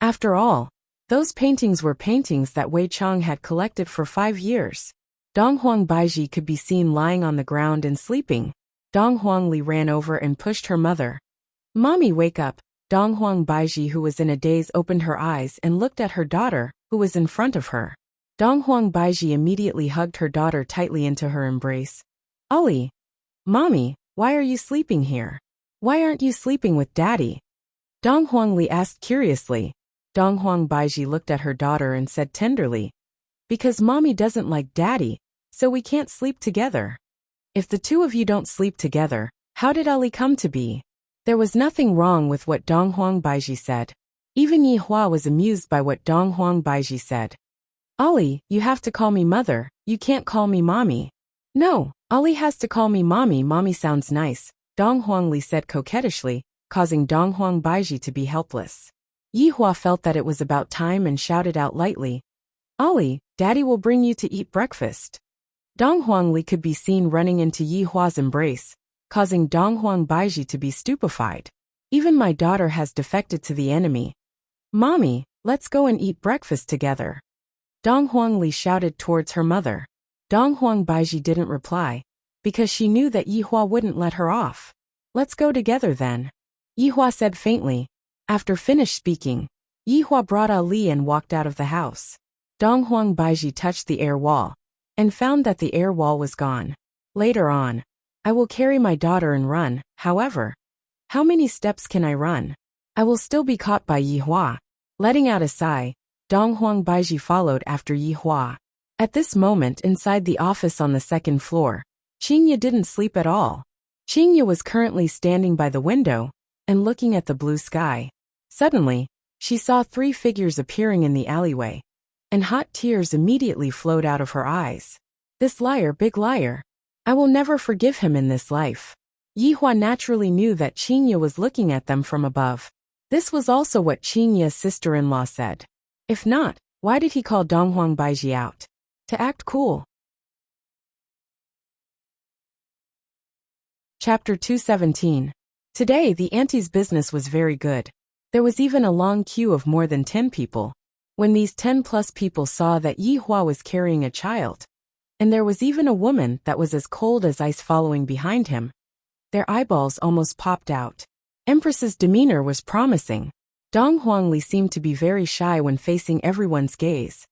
After all, those paintings were paintings that Wei Chong had collected for 5 years. Dong Huang Baiji could be seen lying on the ground and sleeping. Dong Huangli ran over and pushed her mother. Mommy, wake up. Dong Huang Baiji, who was in a daze, opened her eyes and looked at her daughter, who was in front of her. Dong Huang Baiji immediately hugged her daughter tightly into her embrace. Ollie! Mommy, why are you sleeping here? Why aren't you sleeping with Daddy? Dong Huangli asked curiously. Dong Huang Baiji looked at her daughter and said tenderly, because Mommy doesn't like Daddy, so we can't sleep together. If the two of you don't sleep together, how did Ollie come to be? There was nothing wrong with what Dong Huang Baiji said. Even Yi Hua was amused by what Dong Huang Baiji said. Ollie, you have to call me mother, you can't call me mommy. No, Ollie has to call me mommy. Mommy sounds nice, Dong Huangli said coquettishly, causing Dong Huang Baiji to be helpless. Yi Hua felt that it was about time and shouted out lightly, Ollie, Daddy will bring you to eat breakfast. Dong Huangli could be seen running into Yi Hua's embrace, causing Dong Huang Baiji to be stupefied. Even my daughter has defected to the enemy. Mommy, let's go and eat breakfast together. Dong Huangli shouted towards her mother. Dong Huang Baiji didn't reply, because she knew that Yi Hua wouldn't let her off. Let's go together then, Yi Hua said faintly. After finished speaking, Yi Hua brought Ali and walked out of the house. Dong Huang Baiji touched the air wall, and found that the air wall was gone. Later on, I will carry my daughter and run. However, how many steps can I run? I will still be caught by Yi Hua. Letting out a sigh, Dong Huang Baiji followed after Yi Hua. At this moment, inside the office on the second floor, Qingye didn't sleep at all. Qingye was currently standing by the window and looking at the blue sky. Suddenly, she saw 3 figures appearing in the alleyway, and hot tears immediately flowed out of her eyes. This liar, big liar. I will never forgive him in this life. Yi Hua naturally knew that Qingye was looking at them from above. This was also what Qingye's sister-in-law said. If not, why did he call Dong Huang Baiji out? To act cool. Chapter 217. Today the auntie's business was very good. There was even a long queue of more than 10 people. When these 10+ people saw that Yi Hua was carrying a child, and there was even a woman that was as cold as ice following behind him, their eyeballs almost popped out. Empress's demeanor was promising. Dong Huangli seemed to be very shy when facing everyone's gaze,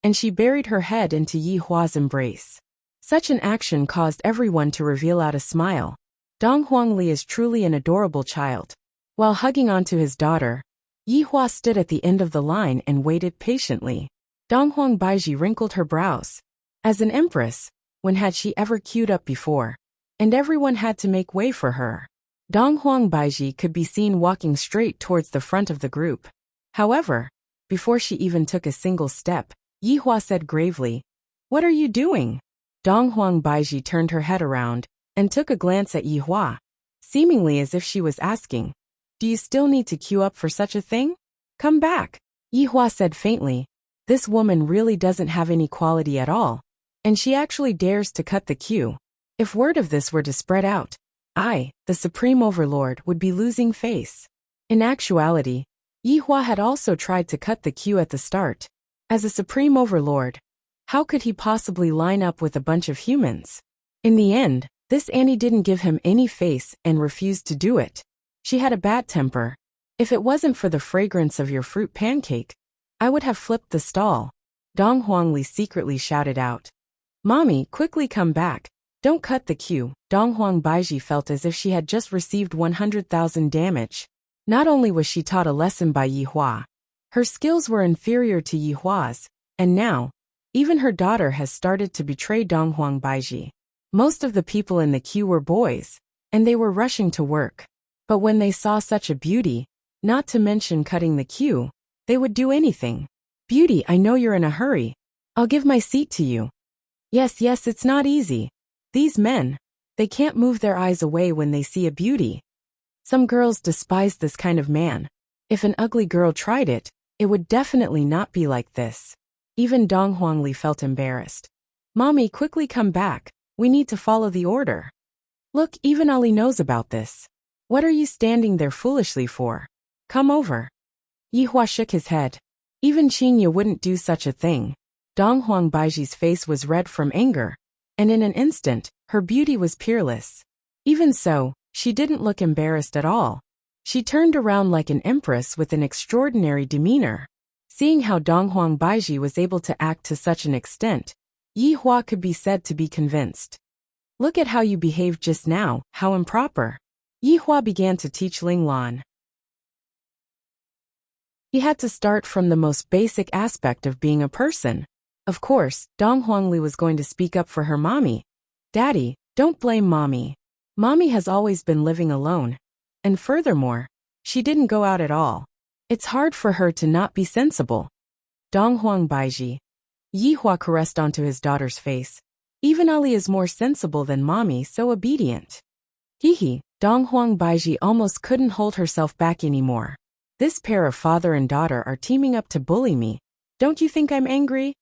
and she buried her head into Yi Hua's embrace. Such an action caused everyone to reveal out a smile. Dong Huangli is truly an adorable child. While hugging onto his daughter, Yi Hua stood at the end of the line and waited patiently. Dong Huang Baiji wrinkled her brows. As an empress, when had she ever queued up before? And everyone had to make way for her. Dong Huang Baiji could be seen walking straight towards the front of the group. However, before she even took a single step, Yi Hua said gravely, "What are you doing?" Dong Huang Baiji turned her head around and took a glance at Yi Hua, seemingly as if she was asking, "Do you still need to queue up for such a thing? Come back." Yi Hua said faintly, "This woman really doesn't have any quality at all, and she actually dares to cut the queue. If word of this were to spread out, I, the Supreme Overlord, would be losing face." In actuality, Yi Hua had also tried to cut the queue at the start. As a Supreme Overlord, how could he possibly line up with a bunch of humans? In the end, this Annie didn't give him any face and refused to do it. She had a bad temper. "If it wasn't for the fragrance of your fruit pancake, I would have flipped the stall." Dong Huangli secretly shouted out, "Mommy, quickly come back. Don't cut the queue." Dong Huang Baiji felt as if she had just received 100,000 damage. Not only was she taught a lesson by Yi Hua, her skills were inferior to Yi Hua's, and now, even her daughter has started to betray Dong Huang Baiji. Most of the people in the queue were boys, and they were rushing to work. But when they saw such a beauty, not to mention cutting the queue, they would do anything. "Beauty, I know you're in a hurry. I'll give my seat to you." Yes, it's not easy. These men, they can't move their eyes away when they see a beauty. Some girls despise this kind of man. If an ugly girl tried it, it would definitely not be like this. Even Dong Huangli felt embarrassed. Mommy, quickly come back. We need to follow the order. Look, even Ali knows about this. What are you standing there foolishly for? Come over. Yihua shook his head. Even Xingye wouldn't do such a thing. Dong Huangbaiji's face was red from anger, and in an instant, her beauty was peerless. Even so, she didn't look embarrassed at all. She turned around like an empress with an extraordinary demeanor. Seeing how Dong Huangbaiji was able to act to such an extent, Yihua could be said to be convinced. Look at how you behaved just now, how improper. Yihua began to teach Ling Lan. He had to start from the most basic aspect of being a person. Of course, Dong Huangli was going to speak up for her mommy. Daddy, don't blame mommy. Mommy has always been living alone. And furthermore, she didn't go out at all. It's hard for her to not be sensible. Dong Huangbaiji. Yihua caressed onto his daughter's face. Even Ali is more sensible than mommy, so obedient. Hee. Dong Huangbaiji almost couldn't hold herself back anymore. This pair of father and daughter are teaming up to bully me. Don't you think I'm angry?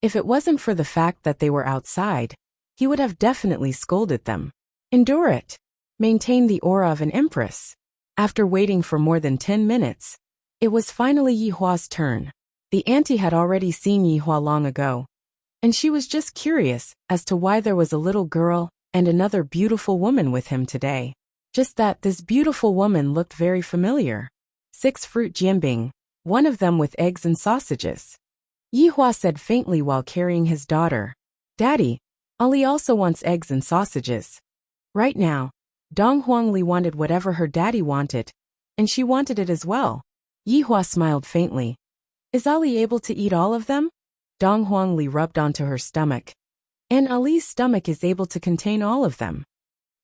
If it wasn't for the fact that they were outside, he would have definitely scolded them. Endure it. Maintain the aura of an empress. After waiting for more than 10 minutes, it was finally Yihua's turn. The auntie had already seen Yihua long ago, and she was just curious as to why there was a little girl and another beautiful woman with him today. Just that this beautiful woman looked very familiar. 6 fruit jianbing, one of them with eggs and sausages. Yihua said faintly while carrying his daughter. Daddy, Ali also wants eggs and sausages. Right now, Dong Huangli wanted whatever her daddy wanted, and she wanted it as well. Yihua smiled faintly. Is Ali able to eat all of them? Dong Huangli rubbed onto her stomach. And Ali's stomach is able to contain all of them.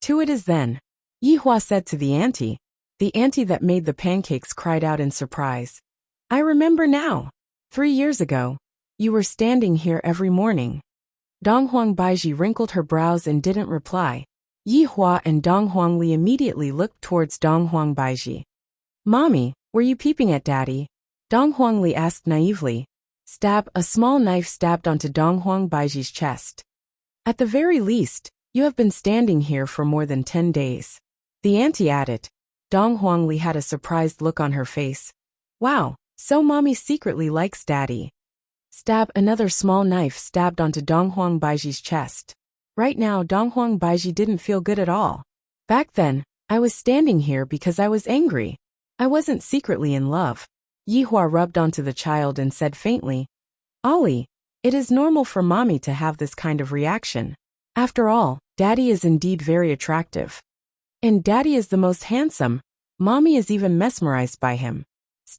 To it is then. Yihua said to the auntie that made the pancakes cried out in surprise. I remember now. 3 years ago, you were standing here every morning. Dong Huangbaiji wrinkled her brows and didn't reply. Yihua and Dong Huangli immediately looked towards Dong Huangbaiji. Mommy, were you peeping at Daddy? Dong Huangli asked naively. A small knife stabbed onto Dong Huangbaiji's chest. At the very least, you have been standing here for more than 10 days. The auntie added. Dong Huangli had a surprised look on her face. Wow, so mommy secretly likes Daddy. Another small knife stabbed onto Dong Huangbaiji's chest. Right now Dong Huangbaiji didn't feel good at all. Back then, I was standing here because I was angry. I wasn't secretly in love. Yihua rubbed onto the child and said faintly, Ali, it is normal for mommy to have this kind of reaction. After all, Daddy is indeed very attractive. And Daddy is the most handsome. Mommy is even mesmerized by him.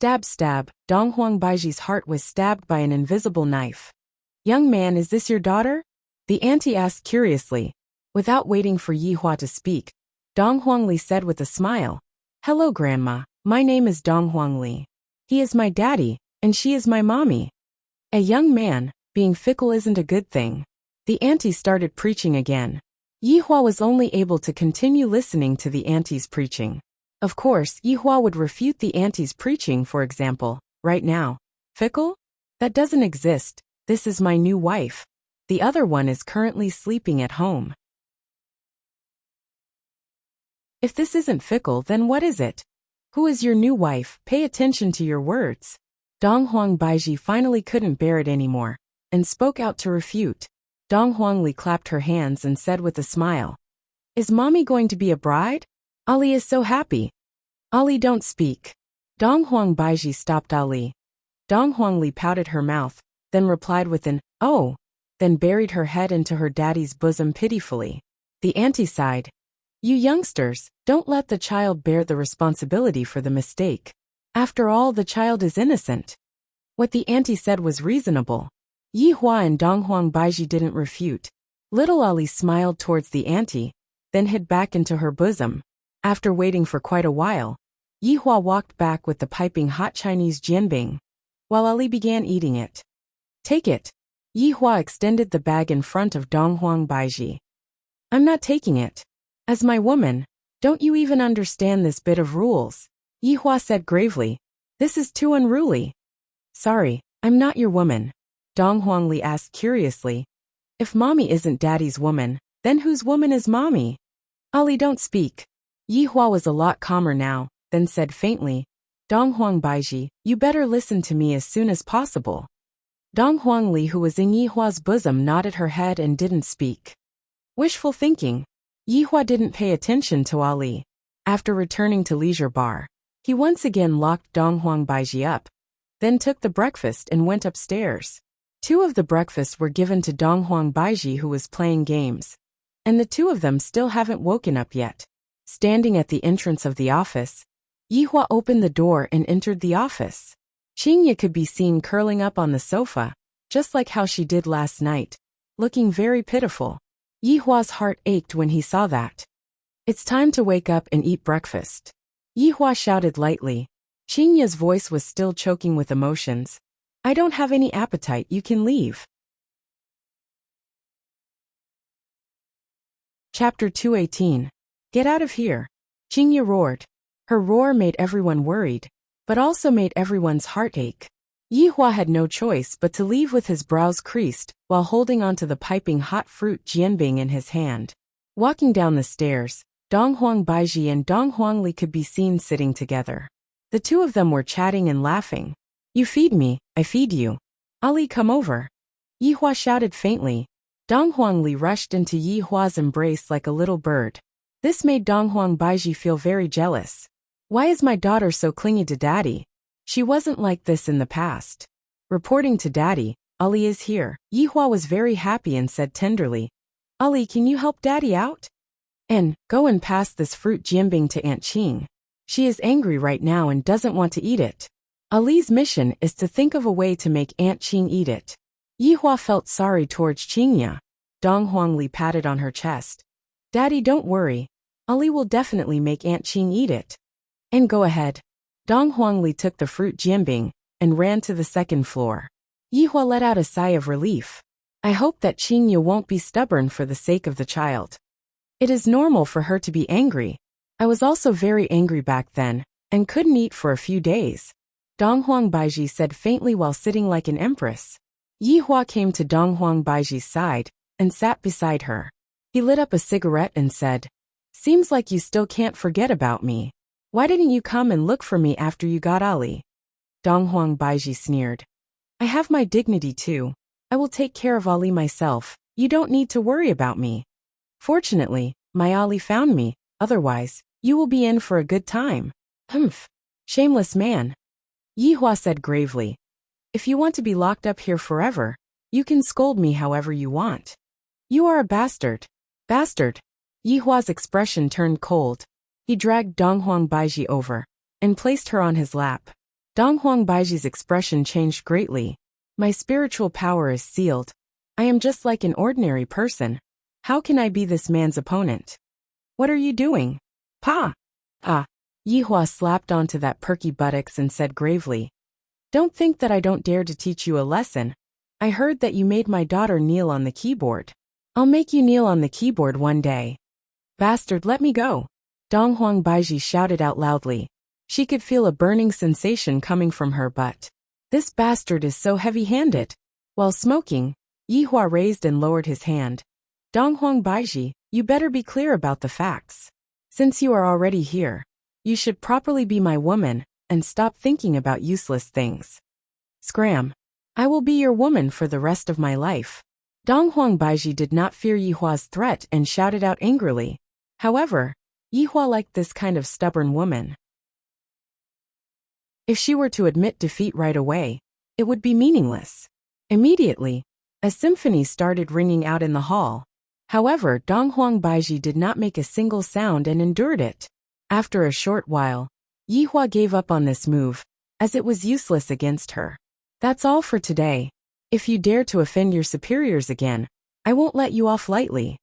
Dong Huangbaiji's heart was stabbed by an invisible knife. Young man, is this your daughter? The auntie asked curiously. Without waiting for Yihua to speak, Dong Huangli said with a smile, Hello grandma, my name is Dong Huangli. He is my daddy, and she is my mommy. A young man, being fickle isn't a good thing. The auntie started preaching again. Yihua was only able to continue listening to the auntie's preaching. Of course, Yihua would refute the auntie's preaching, for example, right now. Fickle? That doesn't exist. This is my new wife. The other one is currently sleeping at home. If this isn't fickle, then what is it? Who is your new wife? Pay attention to your words. Dong Huangbaiji finally couldn't bear it anymore, and spoke out to refute. Dong Huangli clapped her hands and said with a smile, Is mommy going to be a bride? Ali is so happy. Ali, don't speak. Dong Huangbaiji stopped Ali. Dong Huangli pouted her mouth, then replied with an, oh, then buried her head into her daddy's bosom pitifully. The auntie sighed. You youngsters, don't let the child bear the responsibility for the mistake. After all, the child is innocent. What the auntie said was reasonable. Yihua and Dong Huangbaiji didn't refute. Little Ali smiled towards the auntie, then hid back into her bosom. After waiting for quite a while, Yihua walked back with the piping hot Chinese jianbing, while Ali began eating it. Take it. Yihua extended the bag in front of Dong Huangbaiji. I'm not taking it. As my woman, don't you even understand this bit of rules? Yihua said gravely. This is too unruly. Sorry, I'm not your woman. Dong Huangli asked curiously. If mommy isn't daddy's woman, then whose woman is mommy? Ali, don't speak. Yihua was a lot calmer now, then said faintly, Dong Huang Baiji, you better listen to me as soon as possible. Dong Huangli, who was in Yihua's bosom, nodded her head and didn't speak. Wishful thinking. Yihua didn't pay attention to Ali. After returning to leisure bar, he once again locked Dong Huang Baiji up, then took the breakfast and went upstairs. 2 of the breakfasts were given to Dong Huang Baiji, who was playing games, and the 2 of them still haven't woken up yet. Standing at the entrance of the office, Yihua opened the door and entered the office. Qingya could be seen curling up on the sofa, just like how she did last night, looking very pitiful. Yihua's heart ached when he saw that. It's time to wake up and eat breakfast. Yihua shouted lightly. Qingya's voice was still choking with emotions. I don't have any appetite, you can leave. Chapter 218. Get out of here. Qingya roared. Her roar made everyone worried, but also made everyone's heart ache. Yihua had no choice but to leave with his brows creased, while holding onto the piping hot fruit jianbing in his hand. Walking down the stairs, Dong Huang Baiji and Dong Huangli could be seen sitting together. The 2 of them were chatting and laughing. You feed me, I feed you. Ali, come over. Yihua shouted faintly. Dong Huangli rushed into Yihua's embrace like a little bird. This made Dong Huang Baiji feel very jealous. Why is my daughter so clingy to daddy? She wasn't like this in the past. Reporting to daddy, Ali is here. Yihua was very happy and said tenderly, Ali, can you help daddy out? And go and pass this fruit jianbing to Aunt Qing. She is angry right now and doesn't want to eat it. Ali's mission is to think of a way to make Aunt Qing eat it. Yihua felt sorry towards Qingya. Dong Huangli patted on her chest. Daddy, don't worry. Ali will definitely make Aunt Qing eat it. And go ahead. Dong Huangli took the fruit jianbing and ran to the second floor. Yihua let out a sigh of relief. I hope that Qingya won't be stubborn for the sake of the child. It is normal for her to be angry. I was also very angry back then, and couldn't eat for a few days. Dong Huang Baiji said faintly while sitting like an empress. Yihua came to Dong Huang Baiji's side and sat beside her. He lit up a cigarette and said, Seems like you still can't forget about me. Why didn't you come and look for me after you got Ali? Dong Huang Baiji sneered. I have my dignity too. I will take care of Ali myself. You don't need to worry about me. Fortunately, my Ali found me, otherwise, you will be in for a good time. Humph. Shameless man. Yihua said gravely. If you want to be locked up here forever, you can scold me however you want. You are a bastard. Bastard. Yihua's expression turned cold. He dragged Dong Huang Baiji over and placed her on his lap. Dong Huang Baiji's expression changed greatly. My spiritual power is sealed. I am just like an ordinary person. How can I be this man's opponent? What are you doing? Pa! Ah! Yihua slapped onto that perky buttocks and said gravely. Don't think that I don't dare to teach you a lesson. I heard that you made my daughter kneel on the keyboard. I'll make you kneel on the keyboard one day. Bastard, let me go. Dong Huang Baiji shouted out loudly. She could feel a burning sensation coming from her butt. This bastard is so heavy-handed. While smoking, Yihua raised and lowered his hand. Dong Huang Baiji, you better be clear about the facts. Since you are already here, you should properly be my woman and stop thinking about useless things. Scram. I will be your woman for the rest of my life. Dong Huang Baiji did not fear Yihua's threat and shouted out angrily. However, Yihua liked this kind of stubborn woman. If she were to admit defeat right away, it would be meaningless. Immediately, a symphony started ringing out in the hall. However, Dong Huang Baiji did not make a single sound and endured it. After a short while, Yihua gave up on this move, as it was useless against her. That's all for today. If you dare to offend your superiors again, I won't let you off lightly.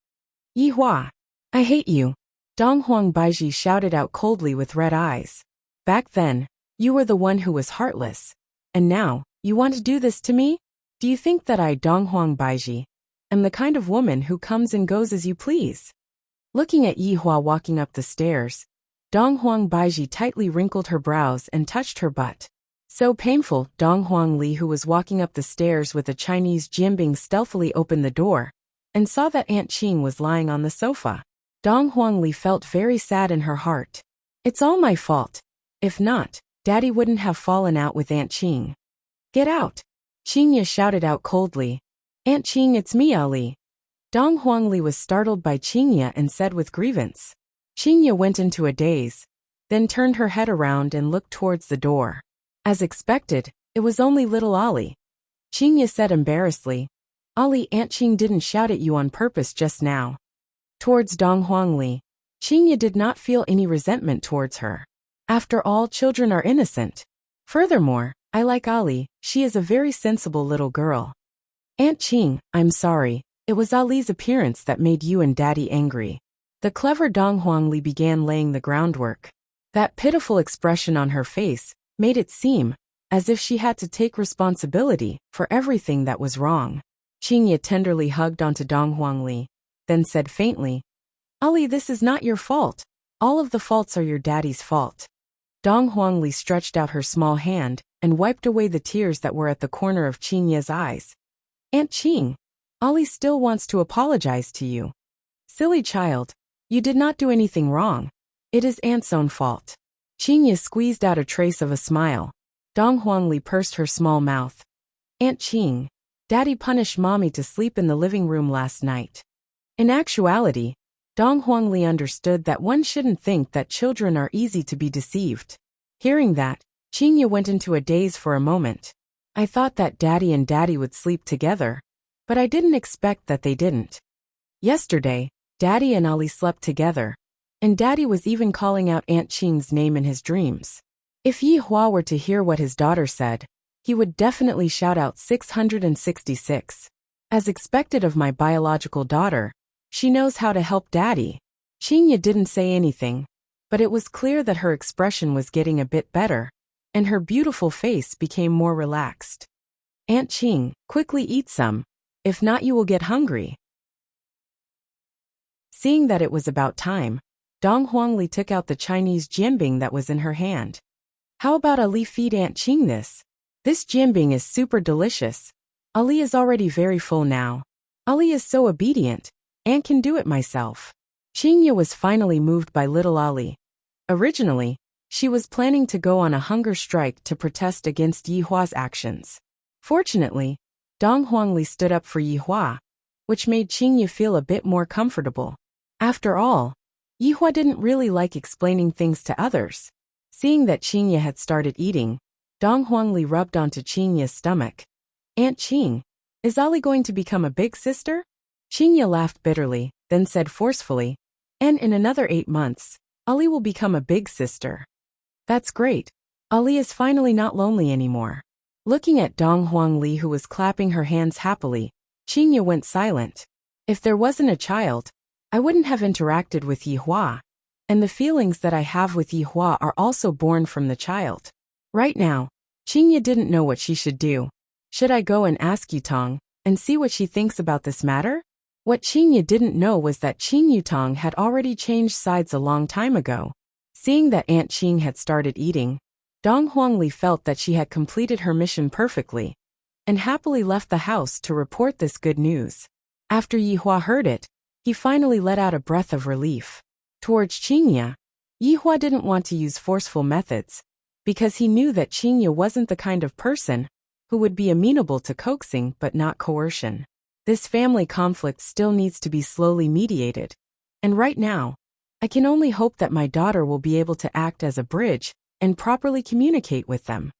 Yihua! I hate you! Dong Huang Baiji shouted out coldly with red eyes. Back then, you were the one who was heartless. And now, you want to do this to me? Do you think that I, Dong Huang Baiji, am the kind of woman who comes and goes as you please? Looking at Yihua walking up the stairs, Dong Huang Baiji tightly wrinkled her brows and touched her butt. So painful. Dong Huang Li, who was walking up the stairs with a Chinese jianbing, stealthily opened the door and saw that Aunt Qing was lying on the sofa. Dong Huang Li felt very sad in her heart. It's all my fault. If not, Daddy wouldn't have fallen out with Aunt Qing. Get out! Qingye shouted out coldly. Aunt Qing, it's me, Ali. Dong Huang Li was startled by Qingye and said with grievance. Qingye went into a daze, then turned her head around and looked towards the door. As expected, it was only little Ali. Qingye said embarrassedly, Ali, Aunt Qing didn't shout at you on purpose just now. Towards Dong Huang Li, Qingye did not feel any resentment towards her. After all, children are innocent. Furthermore, I like Ali, she is a very sensible little girl. Aunt Qing, I'm sorry, it was Ali's appearance that made you and Daddy angry. The clever Dong Huang Li began laying the groundwork. That pitiful expression on her face made it seem as if she had to take responsibility for everything that was wrong. Qingye tenderly hugged onto Dong Huang Li, then said faintly, Ali, this is not your fault. All of the faults are your daddy's fault. Dong Huang Li stretched out her small hand and wiped away the tears that were at the corner of Qingye's eyes. Aunt Qing, Ali still wants to apologize to you. Silly child, you did not do anything wrong. It is Aunt's own fault. Qingye squeezed out a trace of a smile. Dong Huang Li pursed her small mouth. Aunt Qing, Daddy punished Mommy to sleep in the living room last night. In actuality, Dong Huang Li understood that one shouldn't think that children are easy to be deceived. Hearing that, Qingye went into a daze for a moment. I thought that Daddy and Daddy would sleep together, but I didn't expect that they didn't. Yesterday, Daddy and Ali slept together, and Daddy was even calling out Aunt Qing's name in his dreams. If Yihua were to hear what his daughter said, he would definitely shout out 666. As expected of my biological daughter, she knows how to help Daddy. Qingye didn't say anything, but it was clear that her expression was getting a bit better, and her beautiful face became more relaxed. Aunt Qing, quickly eat some. If not, you will get hungry. Seeing that it was about time, Dong Huang Li took out the Chinese jianbing that was in her hand. How about Ali feed Aunt Qing this? This jianbing is super delicious. Ali is already very full now. Ali is so obedient. Aunt can do it myself. Qingye was finally moved by little Ali. Originally, she was planning to go on a hunger strike to protest against Yihua's actions. Fortunately, Dong Huang Li stood up for Yihua, which made Qingye feel a bit more comfortable. After all, Yihua didn't really like explaining things to others. Seeing that Qingye had started eating, Dong Huang Li rubbed onto Qingye's stomach. Aunt Qing, is Ali going to become a big sister? Qingye laughed bitterly, then said forcefully, and in another 8 months, Ali will become a big sister. That's great. Ali is finally not lonely anymore. Looking at Dong Huang Li, who was clapping her hands happily, Qingye went silent. If there wasn't a child, I wouldn't have interacted with Yihua, and the feelings that I have with Yihua are also born from the child. Right now, Qingye didn't know what she should do. Should I go and ask Yutong and see what she thinks about this matter? What Qingye didn't know was that Qing Yutong had already changed sides a long time ago. Seeing that Aunt Qing had started eating, Dong Huang Li felt that she had completed her mission perfectly, and happily left the house to report this good news. After Yihua heard it, he finally let out a breath of relief. Towards Qingye, Yihua didn't want to use forceful methods, because he knew that Qingye wasn't the kind of person who would be amenable to coaxing but not coercion. This family conflict still needs to be slowly mediated, and right now, I can only hope that my daughter will be able to act as a bridge and properly communicate with them.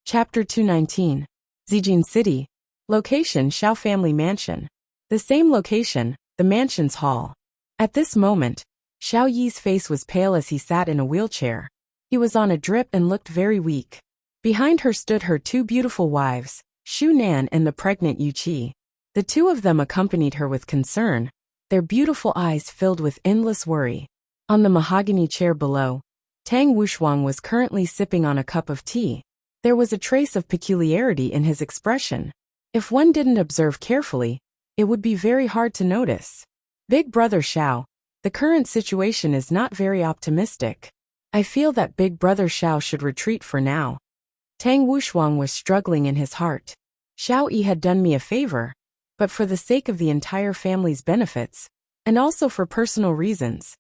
Chapter 219. Zijin City. Location: Xiao Family Mansion. The same location, the mansion's hall. At this moment, Xiao Yi's face was pale as he sat in a wheelchair. He was on a drip and looked very weak. Behind her stood her 2 beautiful wives, Xu Nan and the pregnant Yu Qi. The 2 of them accompanied her with concern, their beautiful eyes filled with endless worry. On the mahogany chair below, Tang Wushuang was currently sipping on a cup of tea. There was a trace of peculiarity in his expression. If one didn't observe carefully, it would be very hard to notice. Big Brother Xiao, the current situation is not very optimistic. I feel that Big Brother Xiao should retreat for now. Tang Wushuang was struggling in his heart. Xiao Yi had done me a favor, but for the sake of the entire family's benefits, and also for personal reasons.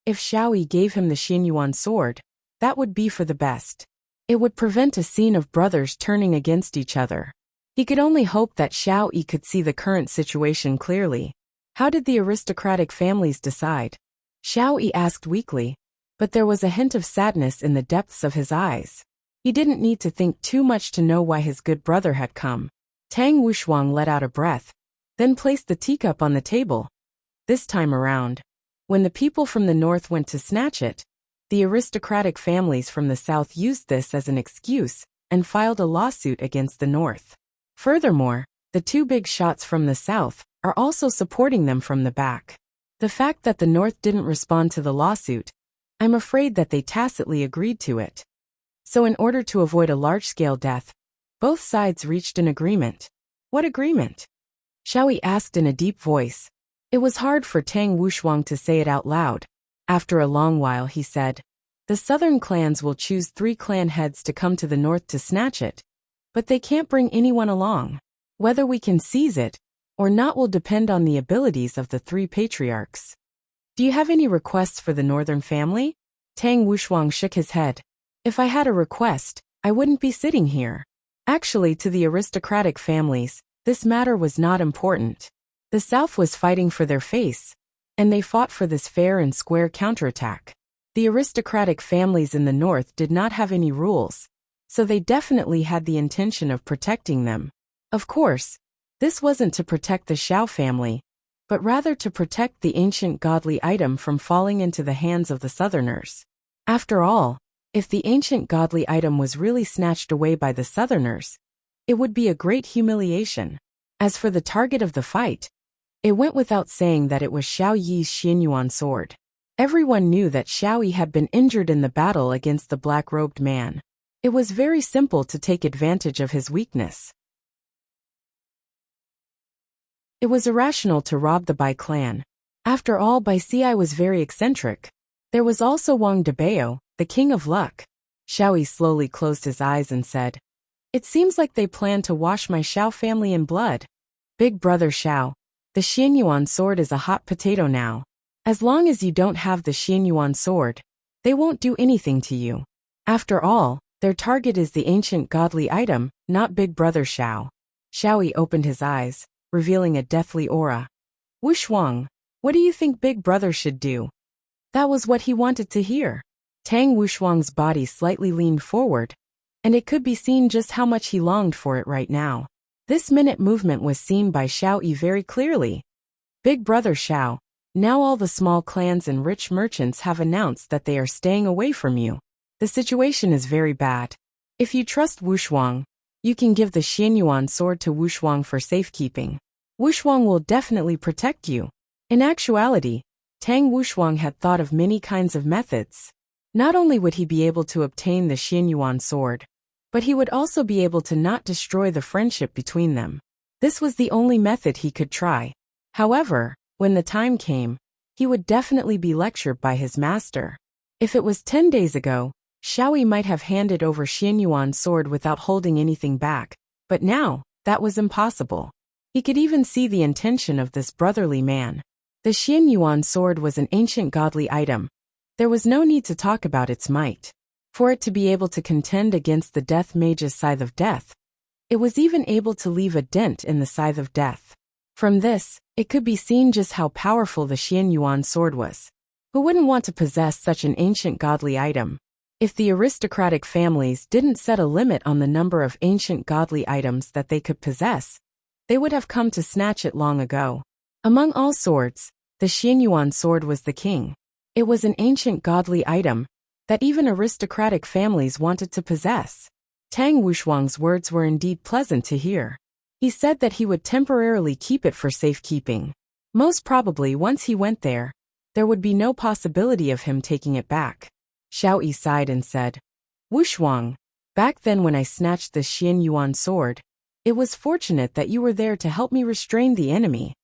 If Xiao Yi gave him the Xianyuan sword, that would be for the best. It would prevent a scene of brothers turning against each other. He could only hope that Xiao Yi could see the current situation clearly. How did the aristocratic families decide? Xiao Yi asked weakly, but there was a hint of sadness in the depths of his eyes. He didn't need to think too much to know why his good brother had come. Tang Wushuang let out a breath, then placed the teacup on the table. This time around, when the people from the north went to snatch it, the aristocratic families from the south used this as an excuse and filed a lawsuit against the north. Furthermore, the two big shots from the south are also supporting them from the back. The fact that the north didn't respond to the lawsuit, I'm afraid that they tacitly agreed to it. So in order to avoid a large-scale death, both sides reached an agreement. What agreement? Xiao Yi asked in a deep voice. It was hard for Tang Wushuang to say it out loud. After a long while he said, the southern clans will choose 3 clan heads to come to the north to snatch it, but they can't bring anyone along. Whether we can seize it or not will depend on the abilities of the 3 patriarchs. Do you have any requests for the northern family? Tang Wushuang shook his head. If I had a request, I wouldn't be sitting here. Actually, to the aristocratic families, this matter was not important. The South was fighting for their face, and they fought for this fair and square counterattack. The aristocratic families in the North did not have any rules, so they definitely had the intention of protecting them. Of course, this wasn't to protect the Xiao family, but rather to protect the ancient godly item from falling into the hands of the Southerners. After all, if the ancient godly item was really snatched away by the Southerners, it would be a great humiliation. As for the target of the fight, it went without saying that it was Xiao Yi's Xianyuan sword. Everyone knew that Xiao Yi had been injured in the battle against the black-robed man. It was very simple to take advantage of his weakness. It was irrational to rob the Bai clan. After all, Bai Ci was very eccentric. There was also Wang Debao, the king of luck. Xiao Yi slowly closed his eyes and said, it seems like they plan to wash my Xiao family in blood. Big Brother Xiao, the Xianyuan sword is a hot potato now. As long as you don't have the Xianyuan sword, they won't do anything to you. After all, their target is the ancient godly item, not Big Brother Xiao. Xiao Yi opened his eyes, revealing a deathly aura. Wushuang, what do you think Big Brother should do? That was what he wanted to hear. Tang Wushuang's body slightly leaned forward, and it could be seen just how much he longed for it right now. This minute movement was seen by Xiao Yi very clearly. Big Brother Xiao, now all the small clans and rich merchants have announced that they are staying away from you. The situation is very bad. If you trust Wushuang, you can give the Xianyuan sword to Wushuang for safekeeping. Wushuang will definitely protect you. In actuality, Tang Wushuang had thought of many kinds of methods. Not only would he be able to obtain the Xianyuan sword, but he would also be able to not destroy the friendship between them. This was the only method he could try. However, when the time came, he would definitely be lectured by his master. If it was 10 days ago, Xiao Yi might have handed over Xianyuan's sword without holding anything back, but now, that was impossible. He could even see the intention of this brotherly man. The Xianyuan sword was an ancient godly item. There was no need to talk about its might. For it to be able to contend against the Death Mage's Scythe of Death, it was even able to leave a dent in the Scythe of Death. From this, it could be seen just how powerful the Xianyuan sword was. Who wouldn't want to possess such an ancient godly item? If the aristocratic families didn't set a limit on the number of ancient godly items that they could possess, they would have come to snatch it long ago. Among all swords, the Xianyuan sword was the king. It was an ancient godly item that even aristocratic families wanted to possess. Tang Wushuang's words were indeed pleasant to hear. He said that he would temporarily keep it for safekeeping. Most probably once he went there would be no possibility of him taking it back. Xiao Yi sighed and said, Wushuang, back then when I snatched the Xianyuan sword, It was fortunate that you were there to help me restrain the enemy.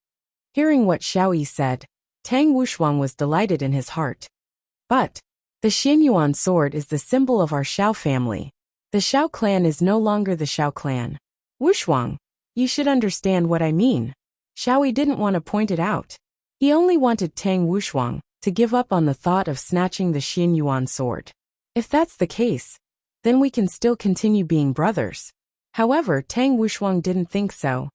Hearing what Xiao Yi said, Tang Wushuang was delighted in his heart. But the Xianyuan sword is the symbol of our Xiao family. The Xiao clan is no longer the Xiao clan. Wushuang, you should understand what I mean. Xiao Yi didn't want to point it out. He only wanted Tang Wushuang to give up on the thought of snatching the Xianyuan sword. If that's the case, then we can still continue being brothers. However, Tang Wushuang didn't think so.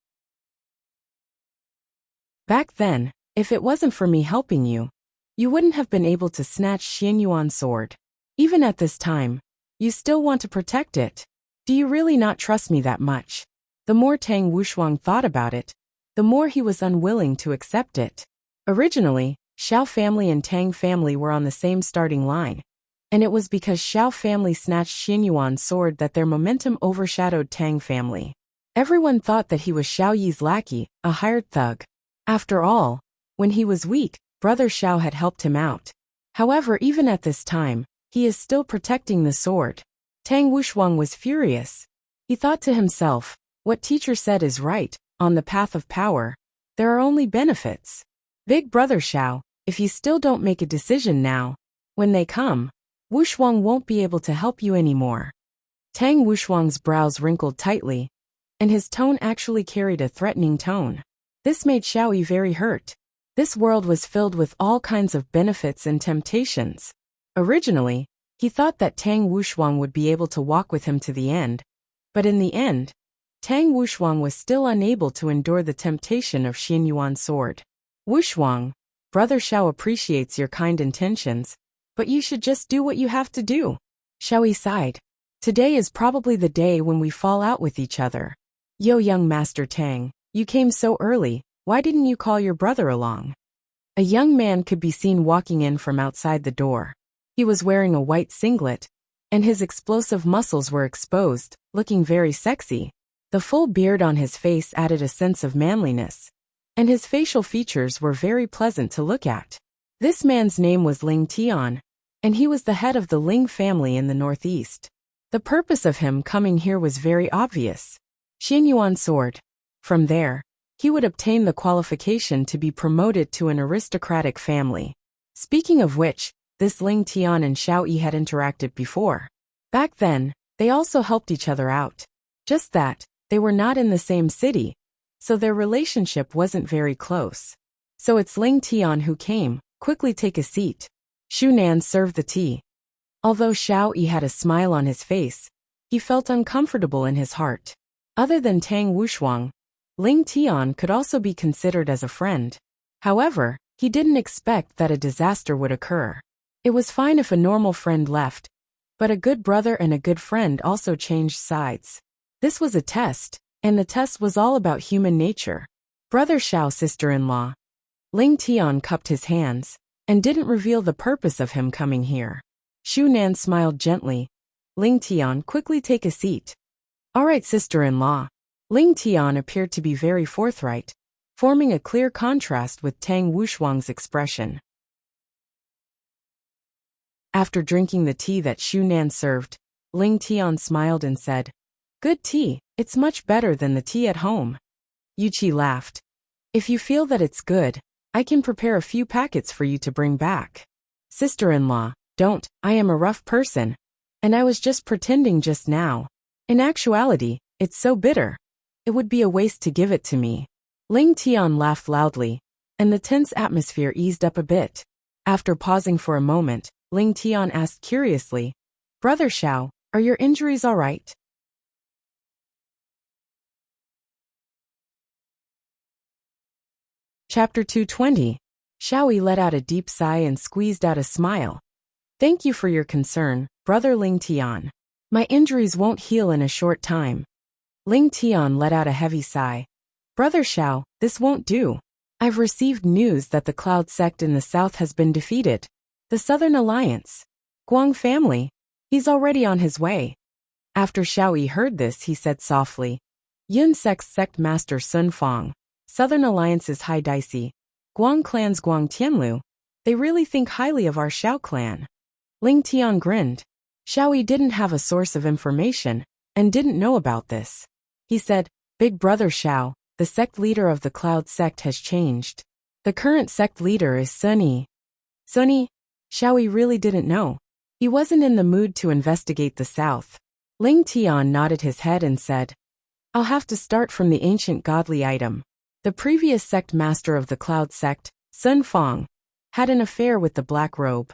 Back then, if it wasn't for me helping you, you wouldn't have been able to snatch Xianyuan sword. Even at this time, you still want to protect it. Do you really not trust me that much? The more Tang Wushuang thought about it, the more he was unwilling to accept it. Originally, Xiao family and Tang family were on the same starting line, and it was because Xiao family snatched Xianyuan's sword that their momentum overshadowed Tang family. Everyone thought that he was Xiao Yi's lackey, a hired thug. After all, when he was weak, Brother Xiao had helped him out. However, even at this time, he is still protecting the sword. Tang Wushuang was furious. He thought to himself, what teacher said is right, on the path of power, there are only benefits. Big Brother Xiao, if you still don't make a decision now, when they come, Wushuang won't be able to help you anymore. Tang Wushuang's brows wrinkled tightly, and his tone actually carried a threatening tone. This made Xiao Yi very hurt. This world was filled with all kinds of benefits and temptations. Originally, he thought that Tang Wushuang would be able to walk with him to the end, but in the end, Tang Wushuang was still unable to endure the temptation of Xianyuan's sword. Wushuang, Brother Xiao appreciates your kind intentions, but you should just do what you have to do. Xiao Yi sighed. Today is probably the day when we fall out with each other. Yo, young Master Tang, you came so early, why didn't you call your brother along? A young man could be seen walking in from outside the door. He was wearing a white singlet, and his explosive muscles were exposed, looking very sexy. The full beard on his face added a sense of manliness, and his facial features were very pleasant to look at. This man's name was Ling Tian, and he was the head of the Ling family in the northeast. The purpose of him coming here was very obvious. Xianyuan sword. From there, he would obtain the qualification to be promoted to an aristocratic family. Speaking of which, this Ling Tian and Xiao Yi had interacted before. Back then, they also helped each other out. Just that, they were not in the same city, so their relationship wasn't very close. So it's Ling Tian who came. Quickly take a seat. Shu Nan served the tea. Although Xiao Yi had a smile on his face, he felt uncomfortable in his heart. Other than Tang Wushuang, Ling Tian could also be considered as a friend. However, he didn't expect that a disaster would occur. It was fine if a normal friend left, but a good brother and a good friend also changed sides. This was a test, and the test was all about human nature. Brother Xiao, sister-in-law. Ling Tian cupped his hands, and didn't reveal the purpose of him coming here. Shu Nan smiled gently. Ling Tian, quickly take a seat. All right, sister-in-law. Ling Tian appeared to be very forthright, forming a clear contrast with Tang Wushuang's expression. After drinking the tea that Shu Nan served, Ling Tian smiled and said, Good tea, it's much better than the tea at home. Yu Qi laughed. If you feel that it's good, I can prepare a few packets for you to bring back. Sister-in-law, don't, I am a rough person, and I was just pretending just now. In actuality, it's so bitter. It would be a waste to give it to me. Ling Tian laughed loudly, and the tense atmosphere eased up a bit. After pausing for a moment, Ling Tian asked curiously, Brother Xiao, are your injuries all right? Chapter 220. Xiao Yi let out a deep sigh and squeezed out a smile. Thank you for your concern, Brother Ling Tian. My injuries won't heal in a short time. Ling Tian let out a heavy sigh. Brother Xiao, this won't do. I've received news that the Cloud sect in the south has been defeated. The Southern Alliance. Guang family. He's already on his way. After Xiao Yi heard this, he said softly, Yun sect's sect master Sun Fang. Southern Alliance's Hai Daisi, Guang clan's Guang Tianlu, they really think highly of our Xiao clan. Ling Tian grinned. Xiao Yi didn't have a source of information, and didn't know about this. He said, Big Brother Xiao, the sect leader of the Cloud sect, has changed. The current sect leader is Sun Yi. Sun Yi? Xiao really didn't know. He wasn't in the mood to investigate the south. Ling Tian nodded his head and said, I'll have to start from the ancient godly item. The previous sect master of the Cloud sect, Sun Fang, had an affair with the black robe.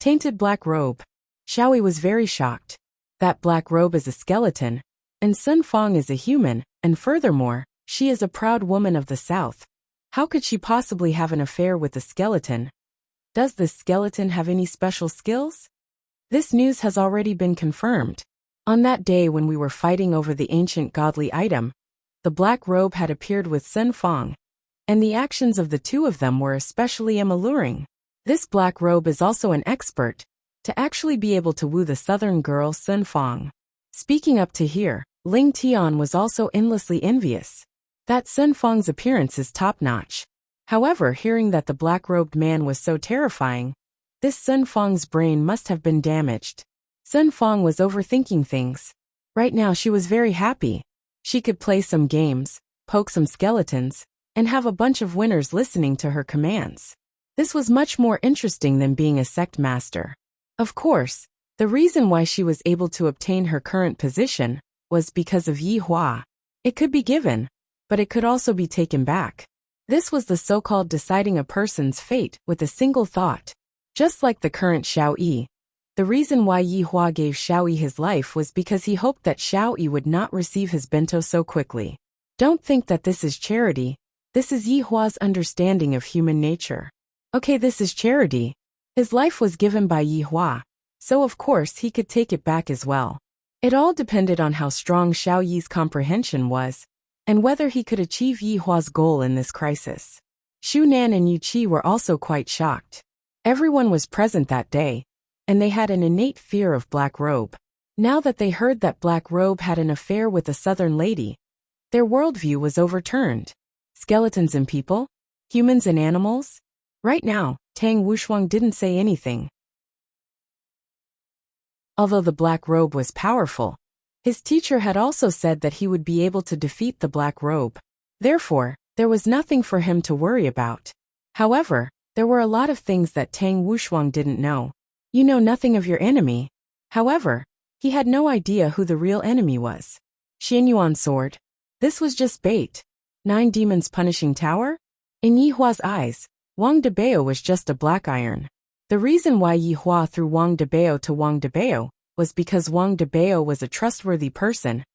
Tainted black robe. Xiao was very shocked. That black robe is a skeleton, and Sun Fang is a human, and furthermore, she is a proud woman of the south. How could she possibly have an affair with a skeleton? Does this skeleton have any special skills? This news has already been confirmed. On that day when we were fighting over the ancient godly item, the black robe had appeared with Sun Fang, and the actions of the two of them were especially alluring. This black robe is also an expert, to actually be able to woo the southern girl Sun Fang. Speaking up to here, Ling Tian was also endlessly envious. That Sun Fang's appearance is top-notch. However, hearing that the black-robed man was so terrifying, this Sun Fang's brain must have been damaged. Sun Fang was overthinking things. Right now she was very happy. She could play some games, poke some skeletons, and have a bunch of winners listening to her commands. This was much more interesting than being a sect master. Of course, the reason why she was able to obtain her current position was because of Yi Hua. It could be given, but it could also be taken back. This was the so-called deciding a person's fate with a single thought. Just like the current Xiao Yi. The reason why Yi Hua gave Xiao Yi his life was because he hoped that Xiao Yi would not receive his bento so quickly. Don't think that this is charity. This is Yi Hua's understanding of human nature. Okay, this is charity. His life was given by Yi Hua, so of course he could take it back as well. It all depended on how strong Xiao Yi's comprehension was, and whether he could achieve Yi Hua's goal in this crisis. Xu Nan and Yu Qi were also quite shocked. Everyone was present that day, and they had an innate fear of Black Robe. Now that they heard that Black Robe had an affair with a southern lady, their worldview was overturned. Skeletons and people? Humans and animals? Right now, Tang Wushuang didn't say anything. Although the Black Robe was powerful, his teacher had also said that he would be able to defeat the Black Robe. Therefore, there was nothing for him to worry about. However, there were a lot of things that Tang Wushuang didn't know. You know nothing of your enemy. However, he had no idea who the real enemy was. Xianyuan sword. This was just bait. 9 demons punishing tower? In Yi Hua's eyes, Wang Debao was just a black iron. The reason why Yi Hua threw Wang Debao to Wang Debao was because Wang Debao was a trustworthy person,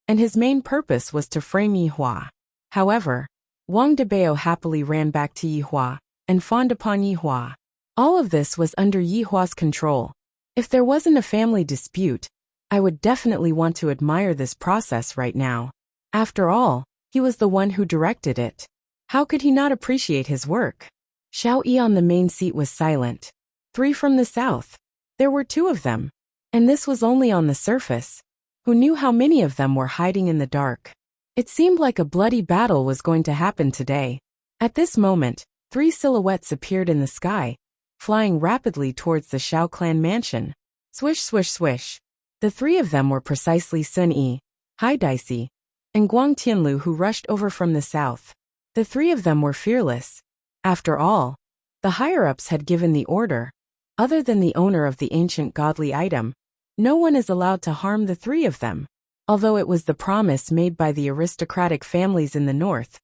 and his main purpose was to frame Yi Hua. However, Wang Debao happily ran back to Yi Hua and fawned upon Yi Hua. All of this was under Yi Hua's control. If there wasn't a family dispute, I would definitely want to admire this process right now. After all, he was the one who directed it. How could he not appreciate his work? Xiao Yi on the main seat was silent. 3 from the south. There were 2 of them. And this was only on the surface. Who knew how many of them were hiding in the dark? It seemed like a bloody battle was going to happen today. At this moment, 3 silhouettes appeared in the sky, flying rapidly towards the Xiao clan mansion. Swish, swish, swish. The 3 of them were precisely Sun Yi, Hai Daisy, and Guang Tianlu, who rushed over from the south. The 3 of them were fearless. After all, the higher-ups had given the order. Other than the owner of the ancient godly item, no one is allowed to harm the 3 of them. Although it was the promise made by the aristocratic families in the north.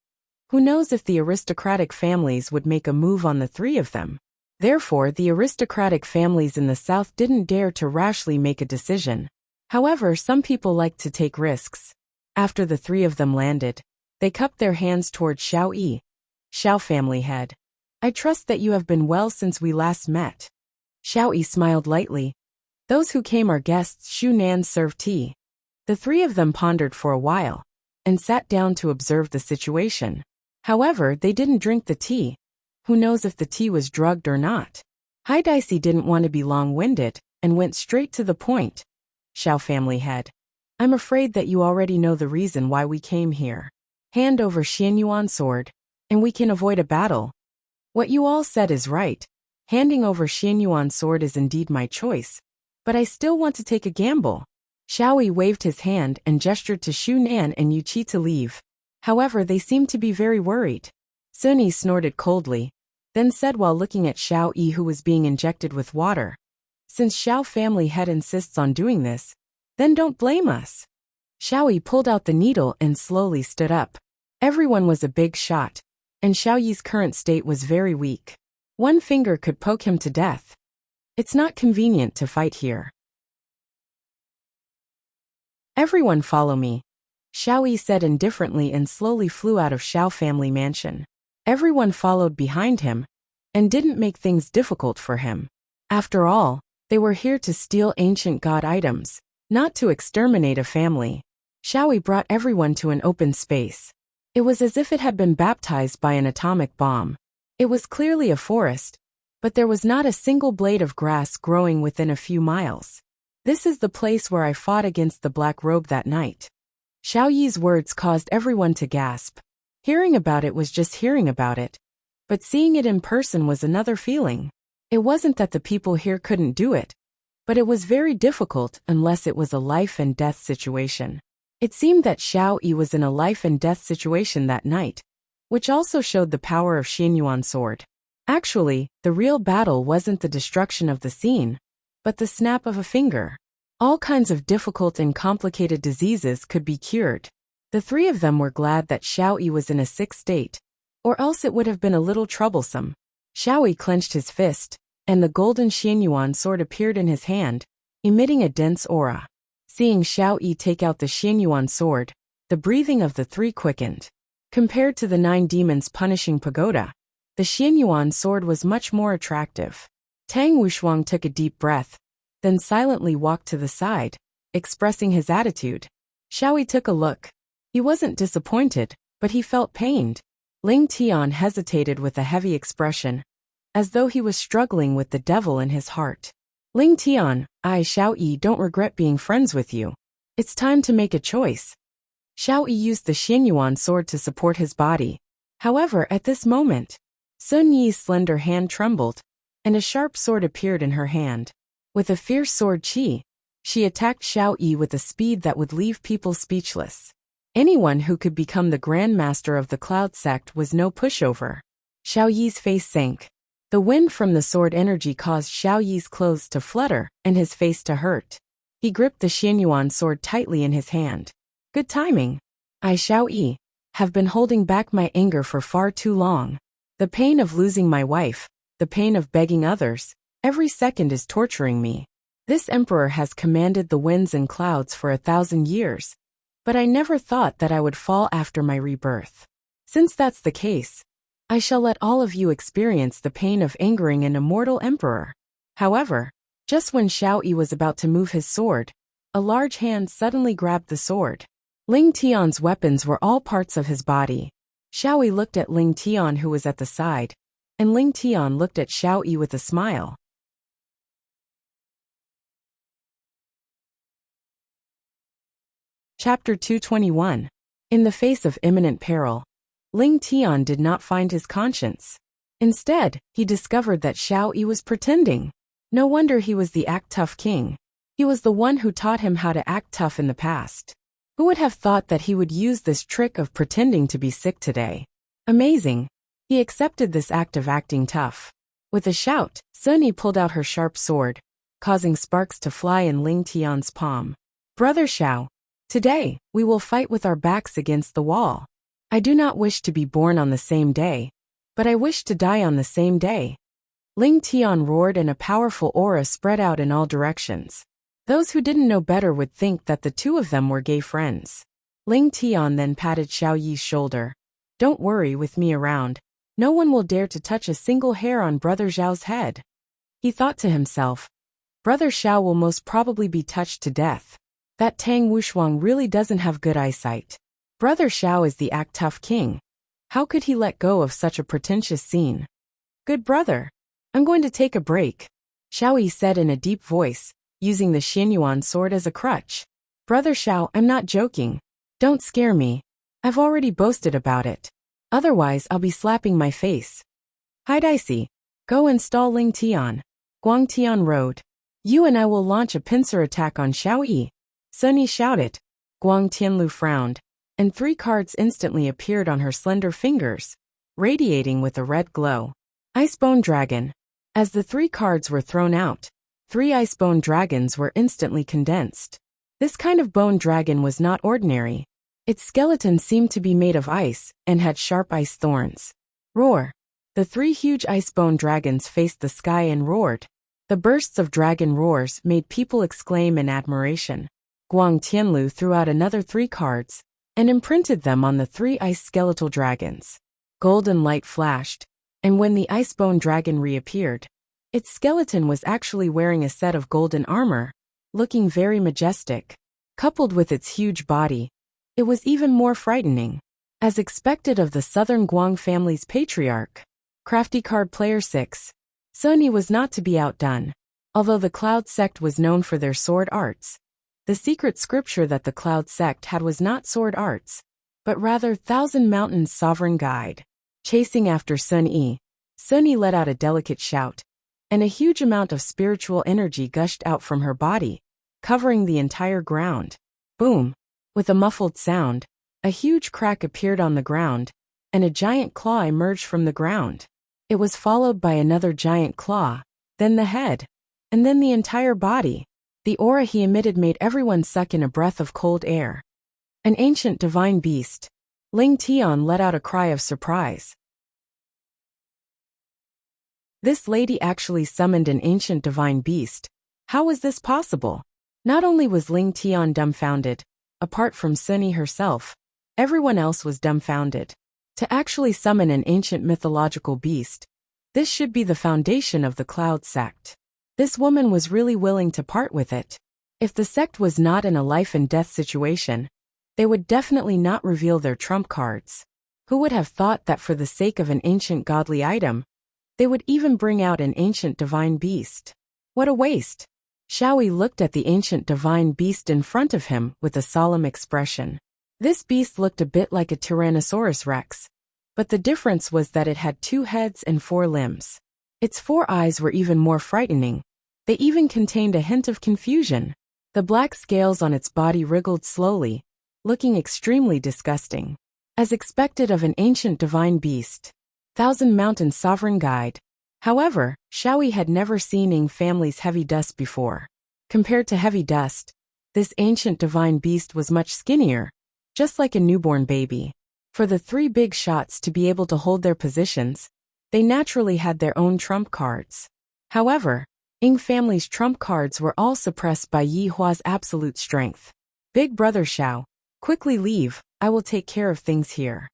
Who knows if the aristocratic families would make a move on the 3 of them? Therefore, the aristocratic families in the south didn't dare to rashly make a decision. However, some people liked to take risks. After the 3 of them landed, they cupped their hands toward Xiao Yi. Xiao family head. I trust that you have been well since we last met. Xiao Yi smiled lightly. Those who came are guests. Xu Nan served tea. The 3 of them pondered for a while, and sat down to observe the situation. However, they didn't drink the tea. Who knows if the tea was drugged or not? Hai Daisy didn't want to be long-winded, and went straight to the point. Xiao family head. I'm afraid that you already know the reason why we came here. Hand over Xianyuan sword, and we can avoid a battle. What you all said is right. Handing over Xianyuan sword is indeed my choice. But I still want to take a gamble. Xiao Yi waved his hand and gestured to Xu Nan and Yu Qi to leave. However, they seemed to be very worried. Sun Yi snorted coldly, then said while looking at Xiao Yi who was being injected with water. Since Xiao family head insists on doing this, then don't blame us. Xiao Yi pulled out the needle and slowly stood up. Everyone was a big shot, and Xiao Yi's current state was very weak. One finger could poke him to death. It's not convenient to fight here. Everyone follow me, Xiao Yi said indifferently and slowly flew out of Xiao family mansion. Everyone followed behind him, and didn't make things difficult for him. After all, they were here to steal ancient god items, not to exterminate a family. Xiao Yi brought everyone to an open space. It was as if it had been baptized by an atomic bomb. It was clearly a forest, but there was not a single blade of grass growing within a few miles. This is the place where I fought against the Black Robe that night. Xiao Yi's words caused everyone to gasp. Hearing about it was just hearing about it, but seeing it in person was another feeling. It wasn't that the people here couldn't do it, but it was very difficult unless it was a life and death situation. It seemed that Xiao Yi was in a life and death situation that night, which also showed the power of Xianyuan's sword. Actually, the real battle wasn't the destruction of the scene, but the snap of a finger. All kinds of difficult and complicated diseases could be cured. The three of them were glad that Xiao Yi was in a sick state, or else it would have been a little troublesome. Xiao Yi clenched his fist, and the golden Xianyuan sword appeared in his hand, emitting a dense aura. Seeing Xiao Yi take out the Xianyuan sword, the breathing of the three quickened. Compared to the 9 demons punishing Pagoda, the Xianyuan sword was much more attractive. Tang Wushuang took a deep breath, then silently walked to the side, expressing his attitude. Xiao Yi took a look. He wasn't disappointed, but he felt pained. Ling Tian hesitated with a heavy expression, as though he was struggling with the devil in his heart. Ling Tian, I, Xiao Yi, don't regret being friends with you. It's time to make a choice. Xiao Yi used the Xianyuan sword to support his body. However, at this moment, Sun Yi's slender hand trembled, and a sharp sword appeared in her hand. With a fierce sword chi, she attacked Xiao Yi with a speed that would leave people speechless. Anyone who could become the Grand Master of the Cloud Sect was no pushover. Xiao Yi's face sank. The wind from the sword energy caused Xiao Yi's clothes to flutter and his face to hurt. He gripped the Xianyuan sword tightly in his hand. Good timing. I, Xiao Yi, have been holding back my anger for far too long. The pain of losing my wife, the pain of begging others, every second is torturing me. This emperor has commanded the winds and clouds for 1,000 years. But I never thought that I would fall after my rebirth. Since that's the case, I shall let all of you experience the pain of angering an immortal emperor. However, just when Xiao Yi was about to move his sword, a large hand suddenly grabbed the sword. Ling Tian's weapons were all parts of his body. Xiao Yi looked at Ling Tian who was at the side, and Ling Tian looked at Xiao Yi with a smile. Chapter 221. In the face of imminent peril, Ling Tian did not find his conscience. Instead, he discovered that Xiao Yi was pretending. No wonder he was the act tough king. He was the one who taught him how to act tough in the past. Who would have thought that he would use this trick of pretending to be sick today? Amazing. He accepted this act of acting tough. With a shout, Sun Yi pulled out her sharp sword, causing sparks to fly in Ling Tian's palm. Brother Xiao, today, we will fight with our backs against the wall. I do not wish to be born on the same day, but I wish to die on the same day. Ling Tian roared and a powerful aura spread out in all directions. Those who didn't know better would think that the two of them were gay friends. Ling Tian then patted Xiao Yi's shoulder. Don't worry with me around. No one will dare to touch a single hair on Brother Xiao's head. He thought to himself, Brother Xiao will most probably be touched to death. That Tang Wushuang really doesn't have good eyesight. Brother Xiao is the act tough king. How could he let go of such a pretentious scene? Good brother. I'm going to take a break, Xiao Yi said in a deep voice, using the Xianyuan sword as a crutch. Brother Xiao, I'm not joking. Don't scare me. I've already boasted about it. Otherwise I'll be slapping my face. Hi Dicey. Go install Ling Tian. Guang Tian rode. You and I will launch a pincer attack on Xiao Yi. Sun Yi shouted. Guang Tianlu frowned. and 3 cards instantly appeared on her slender fingers, radiating with a red glow. Icebone Dragon. As the 3 cards were thrown out, 3 icebone dragons were instantly condensed. This kind of bone dragon was not ordinary. Its skeleton seemed to be made of ice and had sharp ice thorns. Roar. The 3 huge icebone dragons faced the sky and roared. The bursts of dragon roars made people exclaim in admiration. Guang Tianlu threw out another 3 cards and imprinted them on the 3 ice skeletal dragons. Golden light flashed, and when the icebone dragon reappeared, its skeleton was actually wearing a set of golden armor, looking very majestic. Coupled with its huge body, it was even more frightening. As expected of the Southern Guang family's patriarch, Crafty Card Player 6, Sun Yi was not to be outdone. Although the Cloud sect was known for their sword arts, the secret scripture that the Cloud sect had was not sword arts, but rather Thousand Mountains Sovereign Guide. Chasing after Sun Yi let out a delicate shout, and a huge amount of spiritual energy gushed out from her body, covering the entire ground. Boom! With a muffled sound, a huge crack appeared on the ground, and a giant claw emerged from the ground. It was followed by another giant claw, then the head, and then the entire body. The aura he emitted made everyone suck in a breath of cold air. An ancient divine beast. Ling Tian let out a cry of surprise. This lady actually summoned an ancient divine beast. How was this possible? Not only was Ling Tian dumbfounded, apart from Sun Yi herself, everyone else was dumbfounded. To actually summon an ancient mythological beast, this should be the foundation of the Cloud sect. This woman was really willing to part with it. If the sect was not in a life and death situation, they would definitely not reveal their trump cards. Who would have thought that for the sake of an ancient godly item, they would even bring out an ancient divine beast? What a waste! Xiaoyi looked at the ancient divine beast in front of him with a solemn expression. This beast looked a bit like a Tyrannosaurus Rex, but the difference was that it had 2 heads and 4 limbs. Its 4 eyes were even more frightening. They even contained a hint of confusion. The black scales on its body wriggled slowly, looking extremely disgusting. As expected of an ancient divine beast. Thousand Mountains Sovereign Guide. However, Xiaoyi had never seen Ying family's heavy dust before. Compared to heavy dust, this ancient divine beast was much skinnier, just like a newborn baby. For the 3 big shots to be able to hold their positions, they naturally had their own trump cards. However, Ying family's trump cards were all suppressed by Yi Hua's absolute strength. Big brother Xiao, quickly leave, I will take care of things here.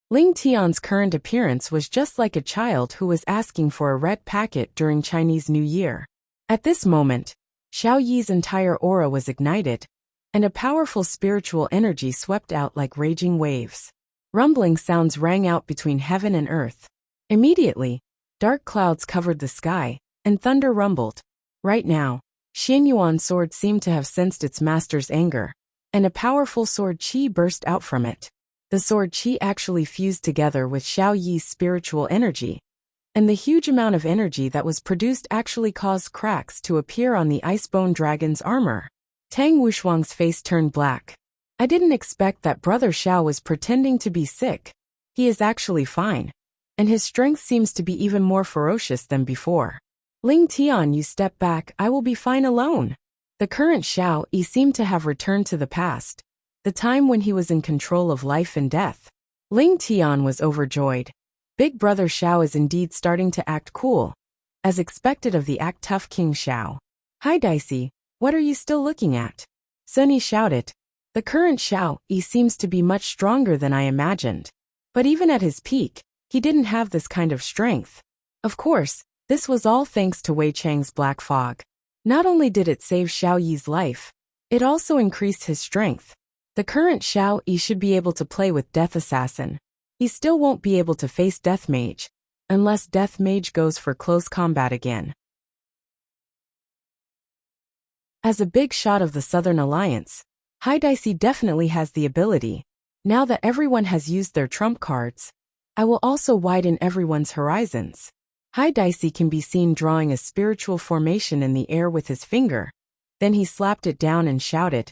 Ling Tian's current appearance was just like a child who was asking for a red packet during Chinese New Year. At this moment, Xiao Yi's entire aura was ignited, and a powerful spiritual energy swept out like raging waves. Rumbling sounds rang out between heaven and earth. Immediately, dark clouds covered the sky, and thunder rumbled. Right now, Xian Yuan's sword seemed to have sensed its master's anger, and a powerful sword qi burst out from it. The sword qi actually fused together with Xiao Yi's spiritual energy, and the huge amount of energy that was produced actually caused cracks to appear on the icebone dragon's armor. Tang Wushuang's face turned black. I didn't expect that brother Xiao was pretending to be sick. He is actually fine, and his strength seems to be even more ferocious than before. Ling Tian, you step back, I will be fine alone. The current Xiao Yi seemed to have returned to the past, the time when he was in control of life and death. Ling Tian was overjoyed. Big brother Xiao is indeed starting to act cool, as expected of the act tough King Xiao. Hi Dicey, what are you still looking at? Sun Yi shouted. The current Xiao Yi seems to be much stronger than I imagined. But even at his peak, he didn't have this kind of strength. Of course, this was all thanks to Wei Chang's black fog. Not only did it save Xiao Yi's life, it also increased his strength. The current Xiao Yi should be able to play with Death Assassin. He still won't be able to face Death Mage, unless Death Mage goes for close combat again. As a big shot of the Southern Alliance, Hai Dicey definitely has the ability. Now that everyone has used their trump cards, I will also widen everyone's horizons. Hai Dicey can be seen drawing a spiritual formation in the air with his finger. Then he slapped it down and shouted,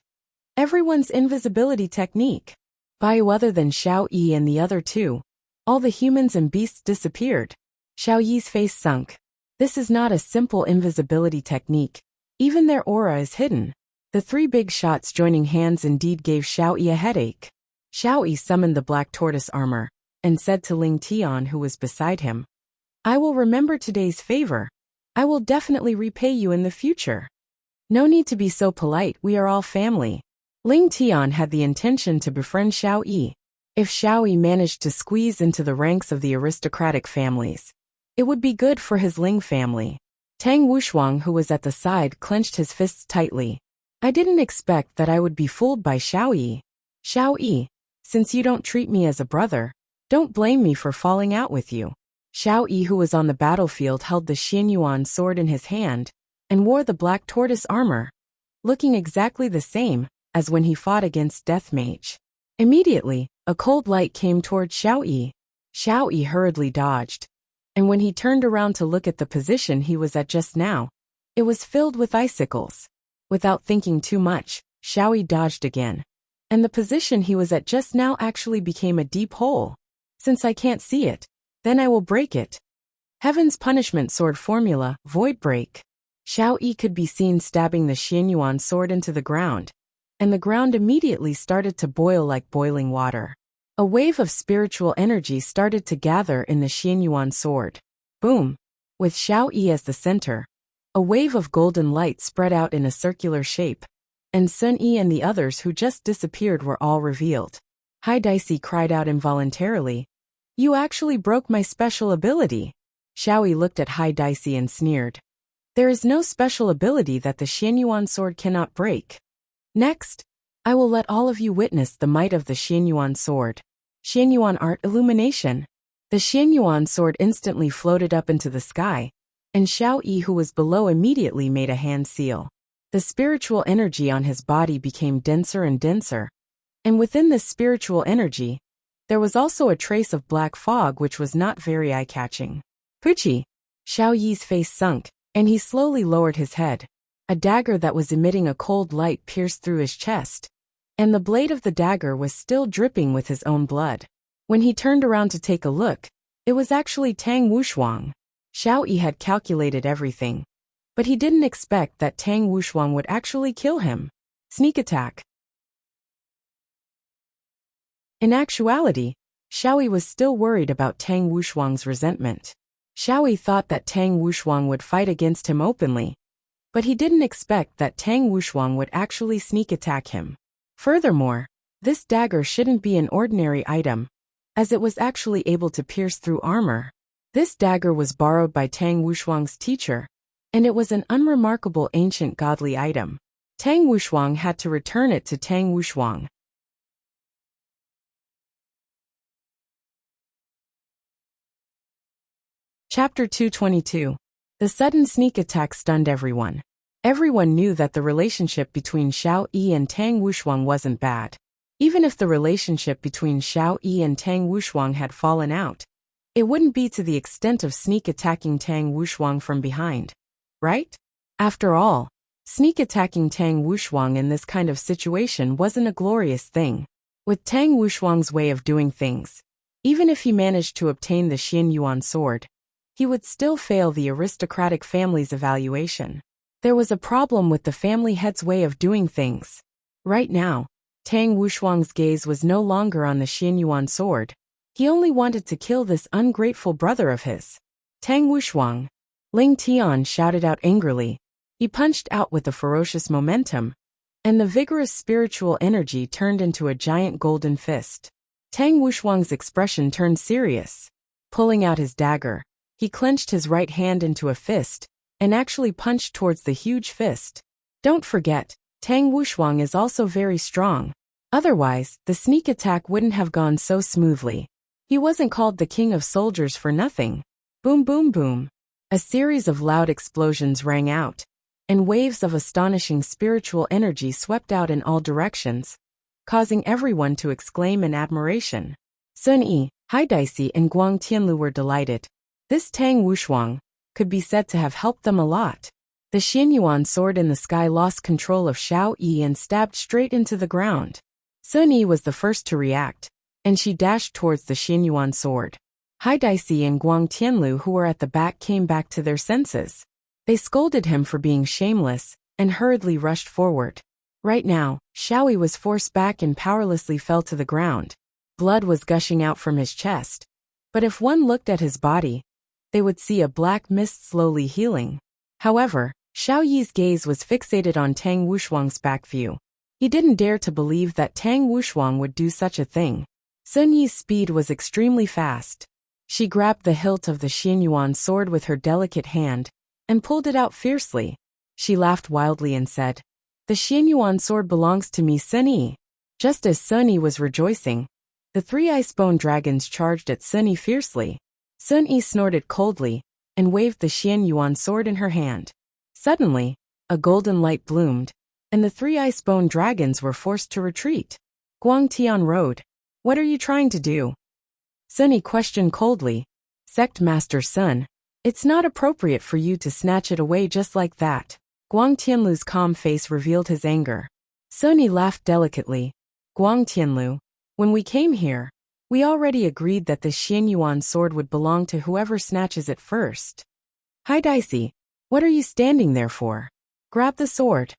"Everyone's invisibility technique." By who other than Xiao Yi and the other two, all the humans and beasts disappeared. Xiao Yi's face sunk. This is not a simple invisibility technique. Even their aura is hidden. The three big shots joining hands indeed gave Xiao Yi a headache. Xiao Yi summoned the black tortoise armor and said to Ling Tian, who was beside him, "I will remember today's favor. I will definitely repay you in the future. No need to be so polite, we are all family." Ling Tian had the intention to befriend Xiao Yi. If Xiao Yi managed to squeeze into the ranks of the aristocratic families, it would be good for his Ling family. Tang Wushuang, who was at the side, clenched his fists tightly. "I didn't expect that I would be fooled by Xiao Yi. Xiao Yi, since you don't treat me as a brother, don't blame me for falling out with you." Xiao Yi, who was on the battlefield, held the Xianyuan sword in his hand and wore the black tortoise armor, looking exactly the same as when he fought against Death Mage. Immediately, a cold light came toward Xiao Yi. Xiao Yi hurriedly dodged, and when he turned around to look at the position he was at just now, it was filled with icicles. Without thinking too much, Xiao Yi dodged again, and the position he was at just now actually became a deep hole. "Since I can't see it, then I will break it." Heaven's punishment sword formula, Void Break. Xiao Yi could be seen stabbing the Xianyuan sword into the ground, and the ground immediately started to boil like boiling water. A wave of spiritual energy started to gather in the Xianyuan sword. Boom! With Xiao Yi as the center, a wave of golden light spread out in a circular shape, and Sun Yi and the others who just disappeared were all revealed. Hai Daisy cried out involuntarily, "You actually broke my special ability." Xiao Yi looked at Hai Daisy and sneered. "There is no special ability that the Xianyuan sword cannot break. Next, I will let all of you witness the might of the Xianyuan sword." Xianyuan art illumination. The Xianyuan sword instantly floated up into the sky, and Xiao Yi, who was below, immediately made a hand seal. The spiritual energy on his body became denser and denser, and within this spiritual energy, there was also a trace of black fog which was not very eye-catching. "Puchi!" Xiao Yi's face sunk, and he slowly lowered his head. A dagger that was emitting a cold light pierced through his chest, and the blade of the dagger was still dripping with his own blood. When he turned around to take a look, it was actually Tang Wushuang. Xiao Yi had calculated everything, but he didn't expect that Tang Wushuang would actually kill him. Sneak attack. In actuality, Xiao Yi was still worried about Tang Wushuang's resentment. Xiao Yi thought that Tang Wushuang would fight against him openly, but he didn't expect that Tang Wushuang would actually sneak attack him. Furthermore, this dagger shouldn't be an ordinary item, as it was actually able to pierce through armor. This dagger was borrowed by Tang Wushuang's teacher, and it was an unremarkable ancient godly item. Tang Wushuang had to return it to Tang Wushuang. Chapter 222. The sudden sneak attack stunned everyone. Everyone knew that the relationship between Xiao Yi and Tang Wushuang wasn't bad. Even if the relationship between Xiao Yi and Tang Wushuang had fallen out, it wouldn't be to the extent of sneak attacking Tang Wushuang from behind, right? After all, sneak attacking Tang Wushuang in this kind of situation wasn't a glorious thing. With Tang Wushuang's way of doing things, even if he managed to obtain the Xianyuan sword, he would still fail the aristocratic family's evaluation. There was a problem with the family head's way of doing things. Right now, Tang Wushuang's gaze was no longer on the Xianyuan sword. He only wanted to kill this ungrateful brother of his. "Tang Wushuang!" Ling Tian shouted out angrily. He punched out with a ferocious momentum, and the vigorous spiritual energy turned into a giant golden fist. Tang Wushuang's expression turned serious. Pulling out his dagger, he clenched his right hand into a fist and actually punched towards the huge fist. Don't forget, Tang Wushuang is also very strong. Otherwise, the sneak attack wouldn't have gone so smoothly. He wasn't called the king of soldiers for nothing. Boom boom boom. A series of loud explosions rang out, and waves of astonishing spiritual energy swept out in all directions, causing everyone to exclaim in admiration. Sun Yi, Hai Daisy and Guang Tianlu were delighted. This Tang Wushuang could be said to have helped them a lot. The Xianyuan sword in the sky lost control of Xiao Yi and stabbed straight into the ground. Sun Yi was the first to react, and she dashed towards the Xianyuan sword. Haidaisi and Guang Tianlu, who were at the back, came back to their senses. They scolded him for being shameless, and hurriedly rushed forward. Right now, Xiaoyi was forced back and powerlessly fell to the ground. Blood was gushing out from his chest. But if one looked at his body, they would see a black mist slowly healing. However, Xiao Yi's gaze was fixated on Tang Wushuang's back view. He didn't dare to believe that Tang Wushuang would do such a thing. Sun Yi's speed was extremely fast. She grabbed the hilt of the Xianyuan sword with her delicate hand and pulled it out fiercely. She laughed wildly and said, "The Xianyuan sword belongs to me, Sun Yi." Just as Sun Yi was rejoicing, the 3 ice-bone dragons charged at Sun Yi fiercely. Sun Yi snorted coldly and waved the Xianyuan sword in her hand. Suddenly, a golden light bloomed, and the 3 ice-bone dragons were forced to retreat. Guang Tian rode. "What are you trying to do?" Sun Yi questioned coldly. "Sect Master Sun, it's not appropriate for you to snatch it away just like that." Guang Tianlu's calm face revealed his anger. Sun Yi laughed delicately. "Guang Tianlu, when we came here, we already agreed that the Xianyuan sword would belong to whoever snatches it first. Haidaisi, what are you standing there for? Grab the sword."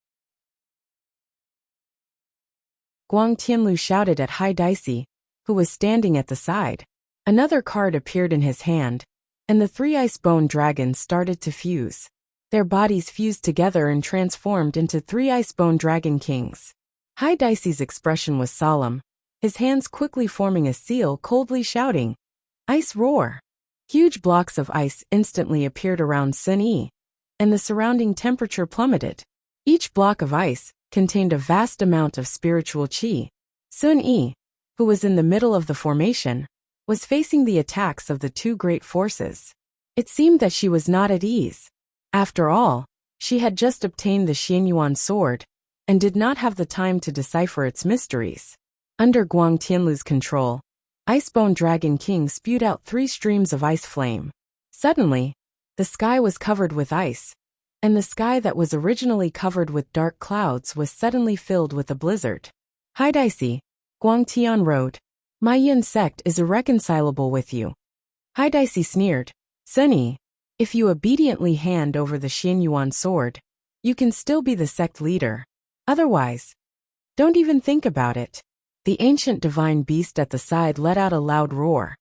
Guang Tianlu shouted at Haidaisi, who was standing at the side. Another card appeared in his hand, and the 3 ice-bone dragons started to fuse. Their bodies fused together and transformed into 3 ice-bone dragon kings. Haidaisi's expression was solemn, his hands quickly forming a seal, coldly shouting, "Ice roar!" Huge blocks of ice instantly appeared around Sun Yi, and the surrounding temperature plummeted. Each block of ice contained a vast amount of spiritual qi. Sun Yi, who was in the middle of the formation, was facing the attacks of the 2 great forces. It seemed that she was not at ease. After all, she had just obtained the Xianyuan sword, and did not have the time to decipher its mysteries. Under Guang Tianlu's control, Icebone Dragon King spewed out 3 streams of ice flame. Suddenly, the sky was covered with ice, and the sky that was originally covered with dark clouds was suddenly filled with a blizzard. Haidaisi, Guang Tian rode. "My Yin sect is irreconcilable with you." Haidaisi sneered. "Sun Yi, if you obediently hand over the Xianyuan sword, you can still be the sect leader. Otherwise, don't even think about it." The ancient divine beast at the side let out a loud roar,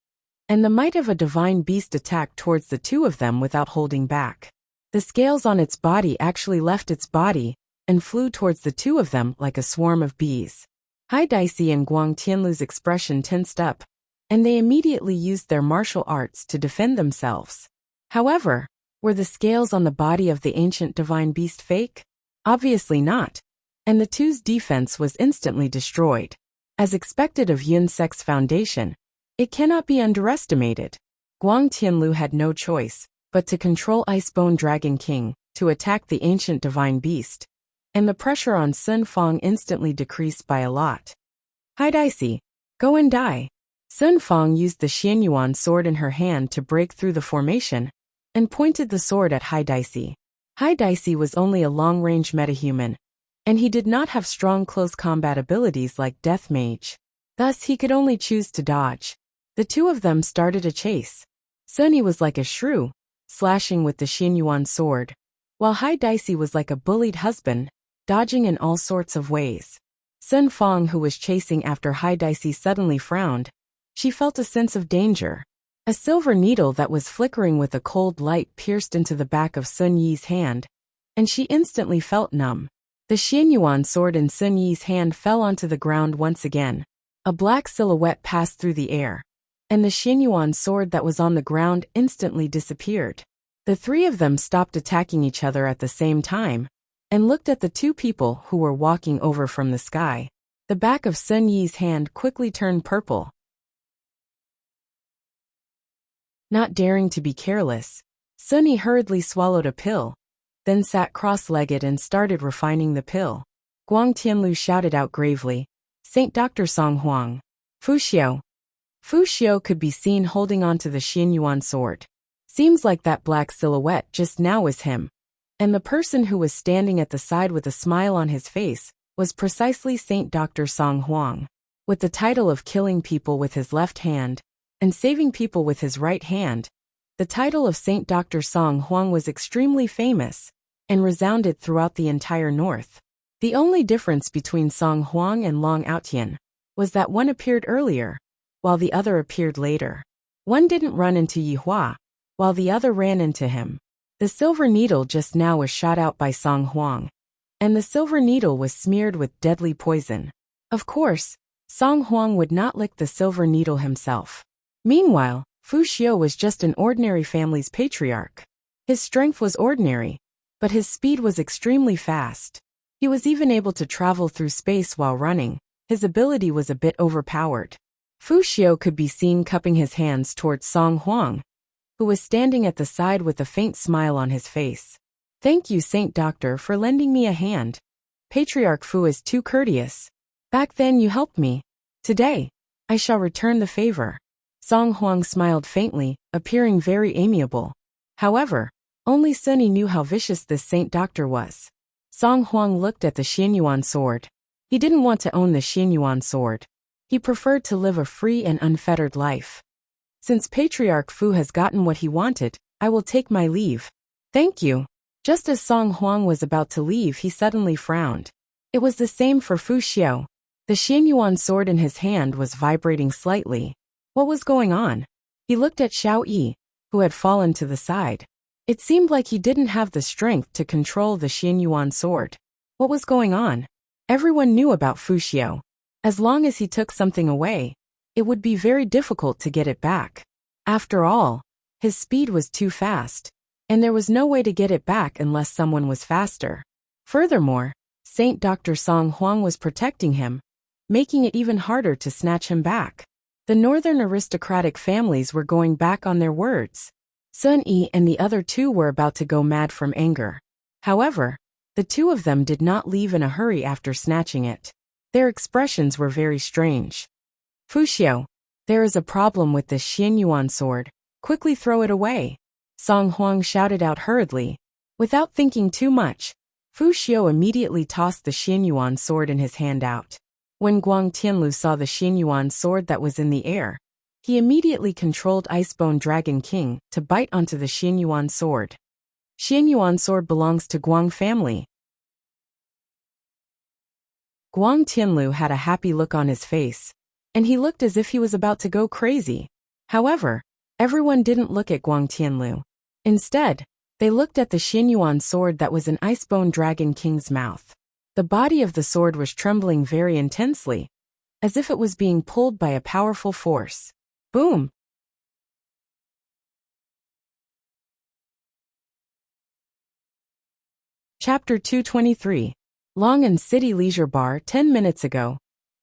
and the might of a divine beast attacked towards the 2 of them without holding back. The scales on its body actually left its body and flew towards the 2 of them like a swarm of bees. Haidaisi and Guang Tianlu's expression tensed up, and they immediately used their martial arts to defend themselves. However, were the scales on the body of the ancient divine beast fake? Obviously not, and the 2's defense was instantly destroyed. As expected of Yun Sect's foundation, it cannot be underestimated. Guang Tianlu had no choice but to control Icebone Dragon King to attack the ancient divine beast, and the pressure on Sun Fang instantly decreased by a lot. "Haidaisi, go and die." Sun Fang used the Xianyuan sword in her hand to break through the formation, and pointed the sword at Haidaisi. Haidaisi was only a long-range metahuman, and he did not have strong close combat abilities like Death Mage. Thus he could only choose to dodge. The 2 of them started a chase. Sun Yi was like a shrew, slashing with the Xianyuan sword, while Haidaisi was like a bullied husband, dodging in all sorts of ways. Sun Fang, who was chasing after Haidaisi, suddenly frowned. She felt a sense of danger. A silver needle that was flickering with a cold light pierced into the back of Sun Yi's hand, and she instantly felt numb. The Xianyuan sword in Sun Yi's hand fell onto the ground once again. A black silhouette passed through the air, and the Xianyuan sword that was on the ground instantly disappeared. The 3 of them stopped attacking each other at the same time, and looked at the 2 people who were walking over from the sky. The back of Sun Yi's hand quickly turned purple. Not daring to be careless, Sun Yi hurriedly swallowed a pill, then sat cross-legged and started refining the pill. Guang Tianlu shouted out gravely, "Saint Dr. Song Huang. Fu Xiao." Fu Xiao could be seen holding onto the Xianyuan sword. Seems like that black silhouette just now was him, and the person who was standing at the side with a smile on his face was precisely Saint Dr. Song Huang. With the title of killing people with his left hand and saving people with his right hand, the title of Saint Dr. Song Huang was extremely famous and resounded throughout the entire north. The only difference between Song Huang and Long Outian was that one appeared earlier, while the other appeared later. One didn't run into Yi Hua, while the other ran into him. The silver needle just now was shot out by Song Huang, and the silver needle was smeared with deadly poison. Of course, Song Huang would not lick the silver needle himself. Meanwhile, Fu Xiu was just an ordinary family's patriarch. His strength was ordinary, but his speed was extremely fast. He was even able to travel through space while running. His ability was a bit overpowered. Fu Xiu could be seen cupping his hands towards Song Huang, who was standing at the side with a faint smile on his face. "Thank you, Saint Doctor, for lending me a hand. Patriarch Fu is too courteous. Back then you helped me. Today, I shall return the favor." Song Huang smiled faintly, appearing very amiable. However, only Sunny knew how vicious this Saint Doctor was. Song Huang looked at the Xianyuan sword. He didn't want to own the Xianyuan sword. He preferred to live a free and unfettered life. "Since Patriarch Fu has gotten what he wanted, I will take my leave." "Thank you." Just as Song Huang was about to leave, he suddenly frowned. It was the same for Fu Xiu. The Xianyuan sword in his hand was vibrating slightly. What was going on? He looked at Xiao Yi, who had fallen to the side. It seemed like he didn't have the strength to control the Xianyuan sword. What was going on? Everyone knew about Fu Xiu. As long as he took something away, it would be very difficult to get it back. After all, his speed was too fast, and there was no way to get it back unless someone was faster. Furthermore, Saint Dr. Song Huang was protecting him, making it even harder to snatch him back. The northern aristocratic families were going back on their words. Sun Yi and the other two were about to go mad from anger. However, the two of them did not leave in a hurry after snatching it. Their expressions were very strange. "Fu Xiu, there is a problem with this Xianyuan sword. Quickly throw it away." Song Huang shouted out hurriedly. Without thinking too much, Fu Xiu immediately tossed the Xianyuan sword in his hand out. When Guang Tianlu saw the Xianyuan sword that was in the air, he immediately controlled Icebone Dragon King to bite onto the Xianyuan sword. Xianyuan sword belongs to Guang family. Guang Tianlu had a happy look on his face, and he looked as if he was about to go crazy. However, everyone didn't look at Guang Tianlu. Instead, they looked at the Xianyuan sword that was in Icebone Dragon King's mouth. The body of the sword was trembling very intensely, as if it was being pulled by a powerful force. Boom! Chapter 223. Long and City Leisure Bar. 10 minutes ago,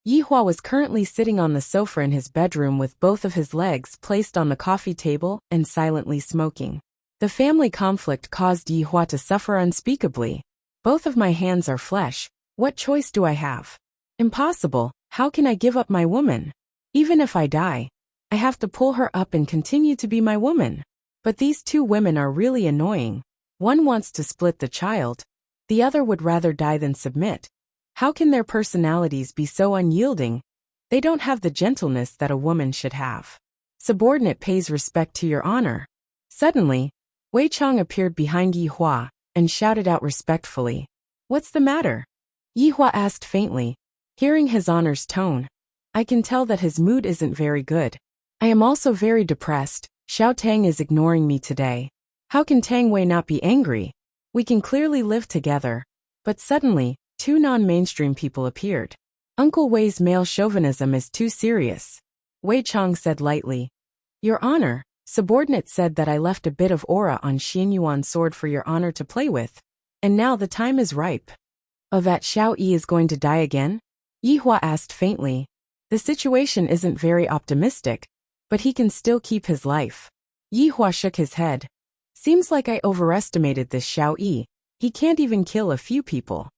Yi Hua was currently sitting on the sofa in his bedroom with both of his legs placed on the coffee table and silently smoking. The family conflict caused Yi Hua to suffer unspeakably. "Both of my hands are flesh. What choice do I have? Impossible. How can I give up my woman? Even if I die, I have to pull her up and continue to be my woman." But these two women are really annoying. One wants to split the child. The other would rather die than submit. How can their personalities be so unyielding? They don't have the gentleness that a woman should have. Subordinate pays respect to your honor. Suddenly, Wei Chang appeared behind Yi Hua and shouted out respectfully. "What's the matter?" Yi Hua asked faintly. Hearing his honor's tone, I can tell that his mood isn't very good. "I am also very depressed. Xiao Tang is ignoring me today. How can Tang Wei not be angry? We can clearly live together." But suddenly, two non-mainstream people appeared. "Uncle Wei's male chauvinism is too serious," Wei Chang said lightly. "Your honor, subordinate said that I left a bit of aura on Xianyuan sword for your honor to play with, and now the time is ripe." "Oh, that Xiao Yi is going to die again?" Yi Hua asked faintly. The situation isn't very optimistic, but he can still keep his life. Yi Hua shook his head. "Seems like I overestimated this Xiao Yi. He can't even kill a few people.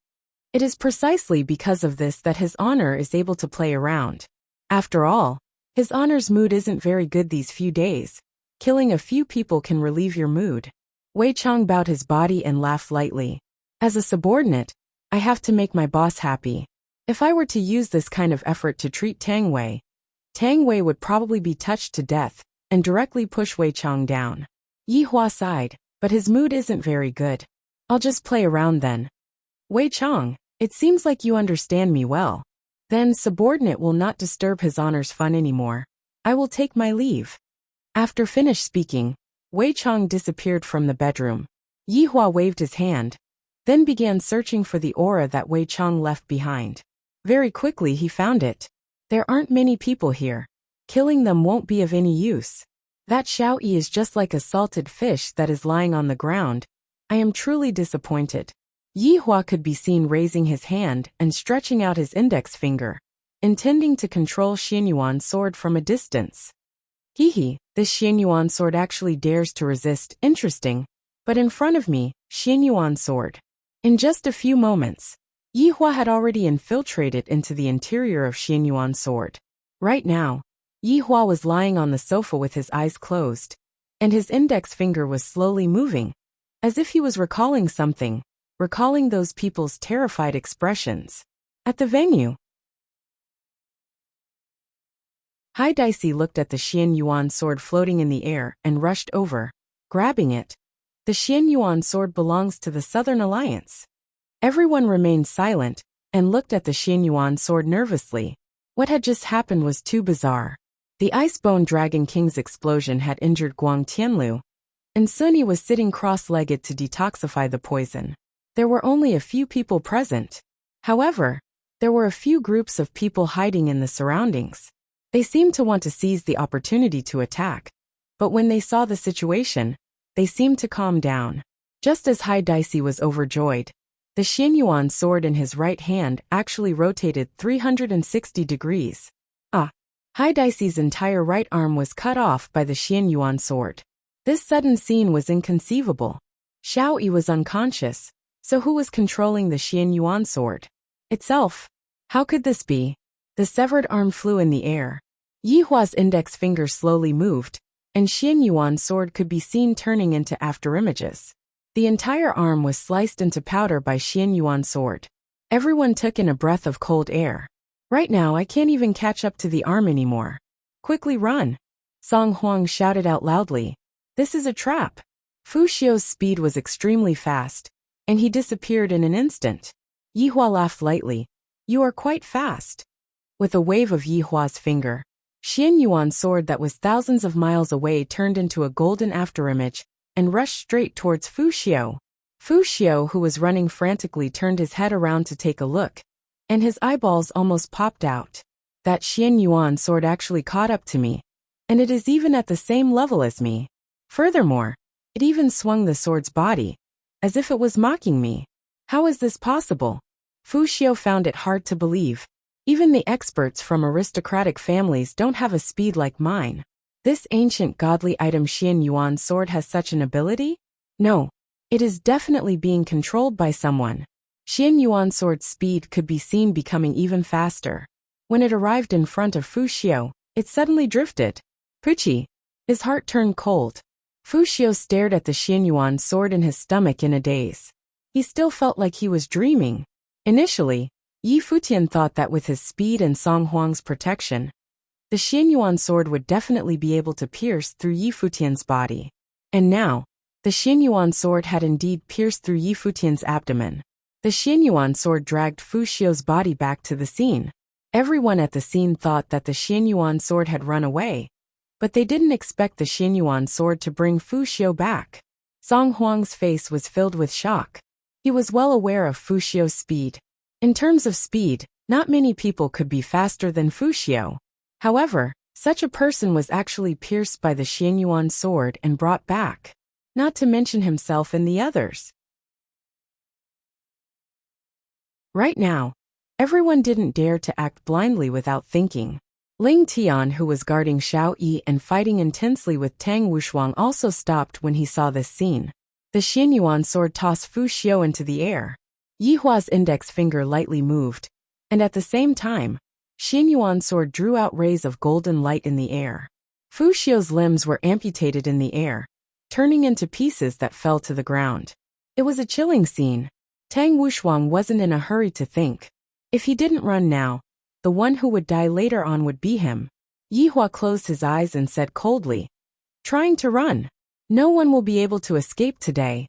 It is precisely because of this that his honor is able to play around. After all, his honor's mood isn't very good these few days. Killing a few people can relieve your mood." Wei Chang bowed his body and laughed lightly. "As a subordinate, I have to make my boss happy. If I were to use this kind of effort to treat Tang Wei would probably be touched to death and directly push Wei Chang down. Yi Hua sighed, but his mood isn't very good. I'll just play around then. Wei Chang, it seems like you understand me well. Then subordinate will not disturb His Honor's fun anymore. I will take my leave. After finished speaking, Wei Chang disappeared from the bedroom. Yi Hua waved his hand, then began searching for the aura that Wei Chang left behind. Very quickly he found it. There aren't many people here. Killing them won't be of any use. That Xiao Yi is just like a salted fish that is lying on the ground. I am truly disappointed. Yi Hua could be seen raising his hand and stretching out his index finger, intending to control Xianyuan's sword from a distance. Hehe, this Xianyuan sword actually dares to resist, interesting. But in front of me, Xianyuan's sword. In just a few moments, Yi Hua had already infiltrated into the interior of Xianyuan's sword. Right now, Yi Hua was lying on the sofa with his eyes closed, and his index finger was slowly moving, as if he was recalling something, recalling those people's terrified expressions. At the venue, Hai Daisy looked at the Xianyuan sword floating in the air and rushed over, grabbing it. The Xianyuan sword belongs to the Southern Alliance. Everyone remained silent and looked at the Xianyuan sword nervously. What had just happened was too bizarre. The Icebone Dragon King's explosion had injured Guang Tianlu, and Sunny was sitting cross-legged to detoxify the poison. There were only a few people present. However, there were a few groups of people hiding in the surroundings. They seemed to want to seize the opportunity to attack, but when they saw the situation, they seemed to calm down. Just as Hai Daisy was overjoyed, the Xianyuan sword in his right hand actually rotated 360 degrees. Hai Daisy's entire right arm was cut off by the Xianyuan sword. This sudden scene was inconceivable. Xiao Yi was unconscious, so who was controlling the Xianyuan sword? Itself. How could this be? The severed arm flew in the air. Yi Hua's index finger slowly moved, and Xianyuan's sword could be seen turning into afterimages. The entire arm was sliced into powder by Xianyuan's sword. Everyone took in a breath of cold air. Right now I can't even catch up to the arm anymore. Quickly run! Song Huang shouted out loudly. This is a trap. Fu Xiu's speed was extremely fast, and he disappeared in an instant. Yi Hua laughed lightly. You are quite fast. With a wave of Yi Hua's finger, Xianyuan's sword that was thousands of miles away turned into a golden afterimage and rushed straight towards Fu Xiu. Fu Xiu, who was running frantically, turned his head around to take a look, and his eyeballs almost popped out. That Xianyuan sword actually caught up to me, and it is even at the same level as me. Furthermore, it even swung the sword's body, as if it was mocking me. How is this possible? Fu Xiu found it hard to believe. Even the experts from aristocratic families don't have a speed like mine. This ancient godly item Xianyuan sword has such an ability? No, it is definitely being controlled by someone. Xianyuan sword's speed could be seen becoming even faster. When it arrived in front of Fu Xiu, it suddenly drifted. Puchi! His heart turned cold. Fu Xiu stared at the Xianyuan sword in his stomach in a daze. He still felt like he was dreaming. Initially, Yi Futian thought that with his speed and Song Huang's protection, the Xianyuan sword would definitely be able to pierce through Yi Futian's body. And now, the Xianyuan sword had indeed pierced through Yi Futian's abdomen. The Xianyuan sword dragged Fu Xiu's body back to the scene. Everyone at the scene thought that the Xianyuan sword had run away, but they didn't expect the Xianyuan sword to bring Fu Xiu back. Song Huang's face was filled with shock. He was well aware of Fu Xiu's speed. In terms of speed, not many people could be faster than Fu Xiu. However, such a person was actually pierced by the Xianyuan sword and brought back. Not to mention himself and the others. Right now, everyone didn't dare to act blindly without thinking. Ling Tian, who was guarding Xiao Yi and fighting intensely with Tang Wushuang, also stopped when he saw this scene. The Xianyuan sword tossed Fu Xiu into the air. Yi Hua's index finger lightly moved, and at the same time, Xianyuan sword drew out rays of golden light in the air. Fu Xiu's limbs were amputated in the air, turning into pieces that fell to the ground. It was a chilling scene. Tang Wushuang wasn't in a hurry to think. If he didn't run now, the one who would die later on would be him. Yi Hua closed his eyes and said coldly, "Trying to run. No one will be able to escape today."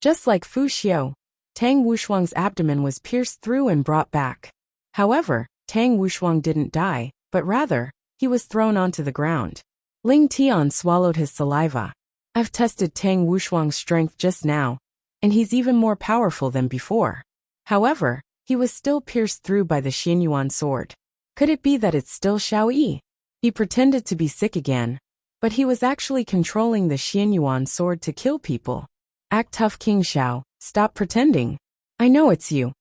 Just like Fu Xiu, Tang Wushuang's abdomen was pierced through and brought back. However, Tang Wushuang didn't die, but rather, he was thrown onto the ground. Ling Tian swallowed his saliva. "I've tested Tang Wushuang's strength just now, and he's even more powerful than before." However, he was still pierced through by the Xianyuan sword. Could it be that it's still Xiao Yi? He pretended to be sick again, but he was actually controlling the Xianyuan sword to kill people. "Act tough, King Xiao, stop pretending. I know it's you."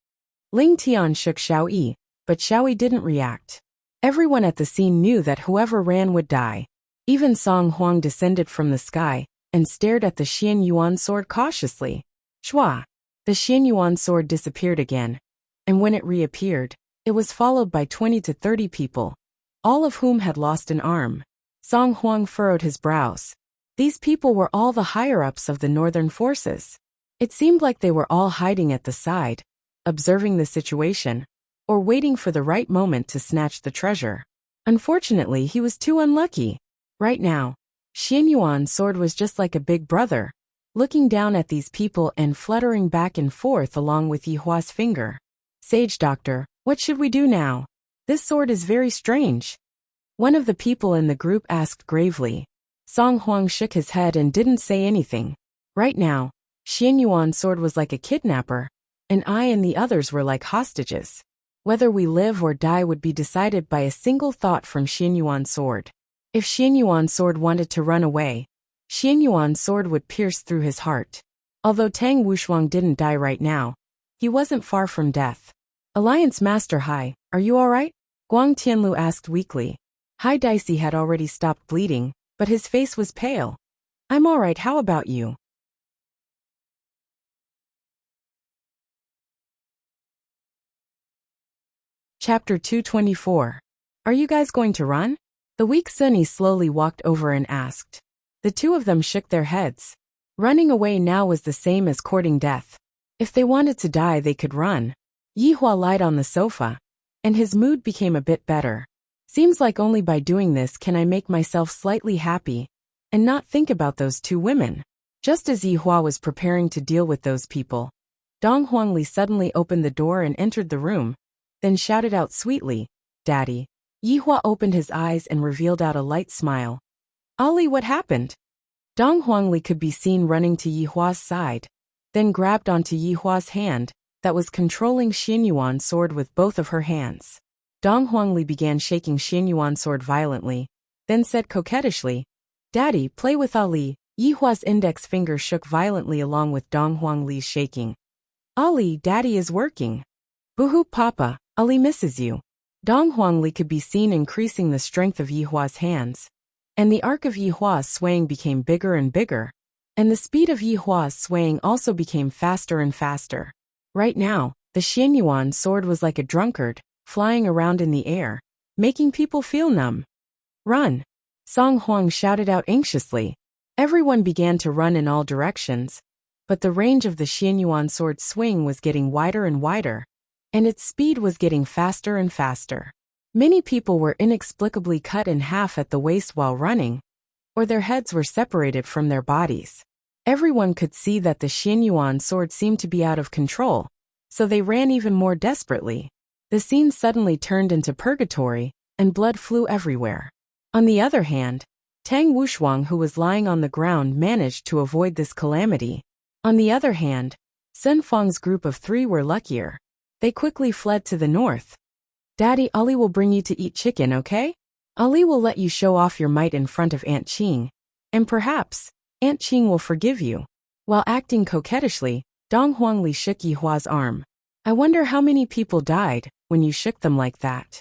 Ling Tian shook Xiao Yi, but Xiao Yi didn't react. Everyone at the scene knew that whoever ran would die. Even Song Huang descended from the sky and stared at the Xianyuan sword cautiously. Shua! The Xianyuan sword disappeared again, and when it reappeared, it was followed by 20 to 30 people, all of whom had lost an arm. Song Huang furrowed his brows. These people were all the higher-ups of the northern forces. It seemed like they were all hiding at the side, observing the situation, or waiting for the right moment to snatch the treasure. Unfortunately, he was too unlucky. Right now, Xianyuan's sword was just like a big brother, looking down at these people and fluttering back and forth along with Yi Hua's finger. "Sage Doctor, what should we do now? This sword is very strange." One of the people in the group asked gravely. Song Huang shook his head and didn't say anything. Right now, Xianyuan's sword was like a kidnapper, and I and the others were like hostages. Whether we live or die would be decided by a single thought from Xianyuan's sword. If Xianyuan's sword wanted to run away, Xianyuan's sword would pierce through his heart. Although Tang Wushuang didn't die right now, he wasn't far from death. "Alliance Master Hai, are you alright?" Guang Tianlu asked weakly. Hai Daisy had already stopped bleeding, but his face was pale. "I'm alright, how about you?" Chapter 224. Are you guys going to run? The weak Sunny slowly walked over and asked. The two of them shook their heads. Running away now was the same as courting death. If they wanted to die, they could run. Yi Hua lied on the sofa, and his mood became a bit better. Seems like only by doing this can I make myself slightly happy and not think about those two women. Just as Yi Hua was preparing to deal with those people, Dong Huangli suddenly opened the door and entered the room, then shouted out sweetly, "Daddy." Yi Hua opened his eyes and revealed out a light smile. "Ali, what happened?" Dong Huangli could be seen running to Yi Hua's side, then grabbed onto Yi Hua's hand that was controlling Xianyuan's sword with both of her hands. Dong Huangli began shaking Xianyuan's sword violently, then said coquettishly, "Daddy, play with Ali." Yi Hua's index finger shook violently along with Dong Huangli's shaking. "Ali, Daddy is working." "Boo-hoo, Papa, Ali misses you." Dong Huangli could be seen increasing the strength of Yi Hua's hands, and the arc of Yi Hua's swaying became bigger and bigger, and the speed of Yi Hua's swaying also became faster and faster. Right now, the Xianyuan sword was like a drunkard, flying around in the air, making people feel numb. "Run!" Song Huang shouted out anxiously. Everyone began to run in all directions, but the range of the Xianyuan sword swing was getting wider and wider, and its speed was getting faster and faster. Many people were inexplicably cut in half at the waist while running, or their heads were separated from their bodies. Everyone could see that the Xianyuan sword seemed to be out of control, so they ran even more desperately. The scene suddenly turned into purgatory, and blood flew everywhere. On the other hand, Tang Wushuang, who was lying on the ground, managed to avoid this calamity. On the other hand, Sun Fang's group of 3 were luckier. They quickly fled to the north. "Daddy, Ali will bring you to eat chicken, okay? Ali will let you show off your might in front of Aunt Qing, and perhaps Aunt Qing will forgive you." While acting coquettishly, Dong Huangli shook Yi Hua's arm. "I wonder how many people died when you shook them like that."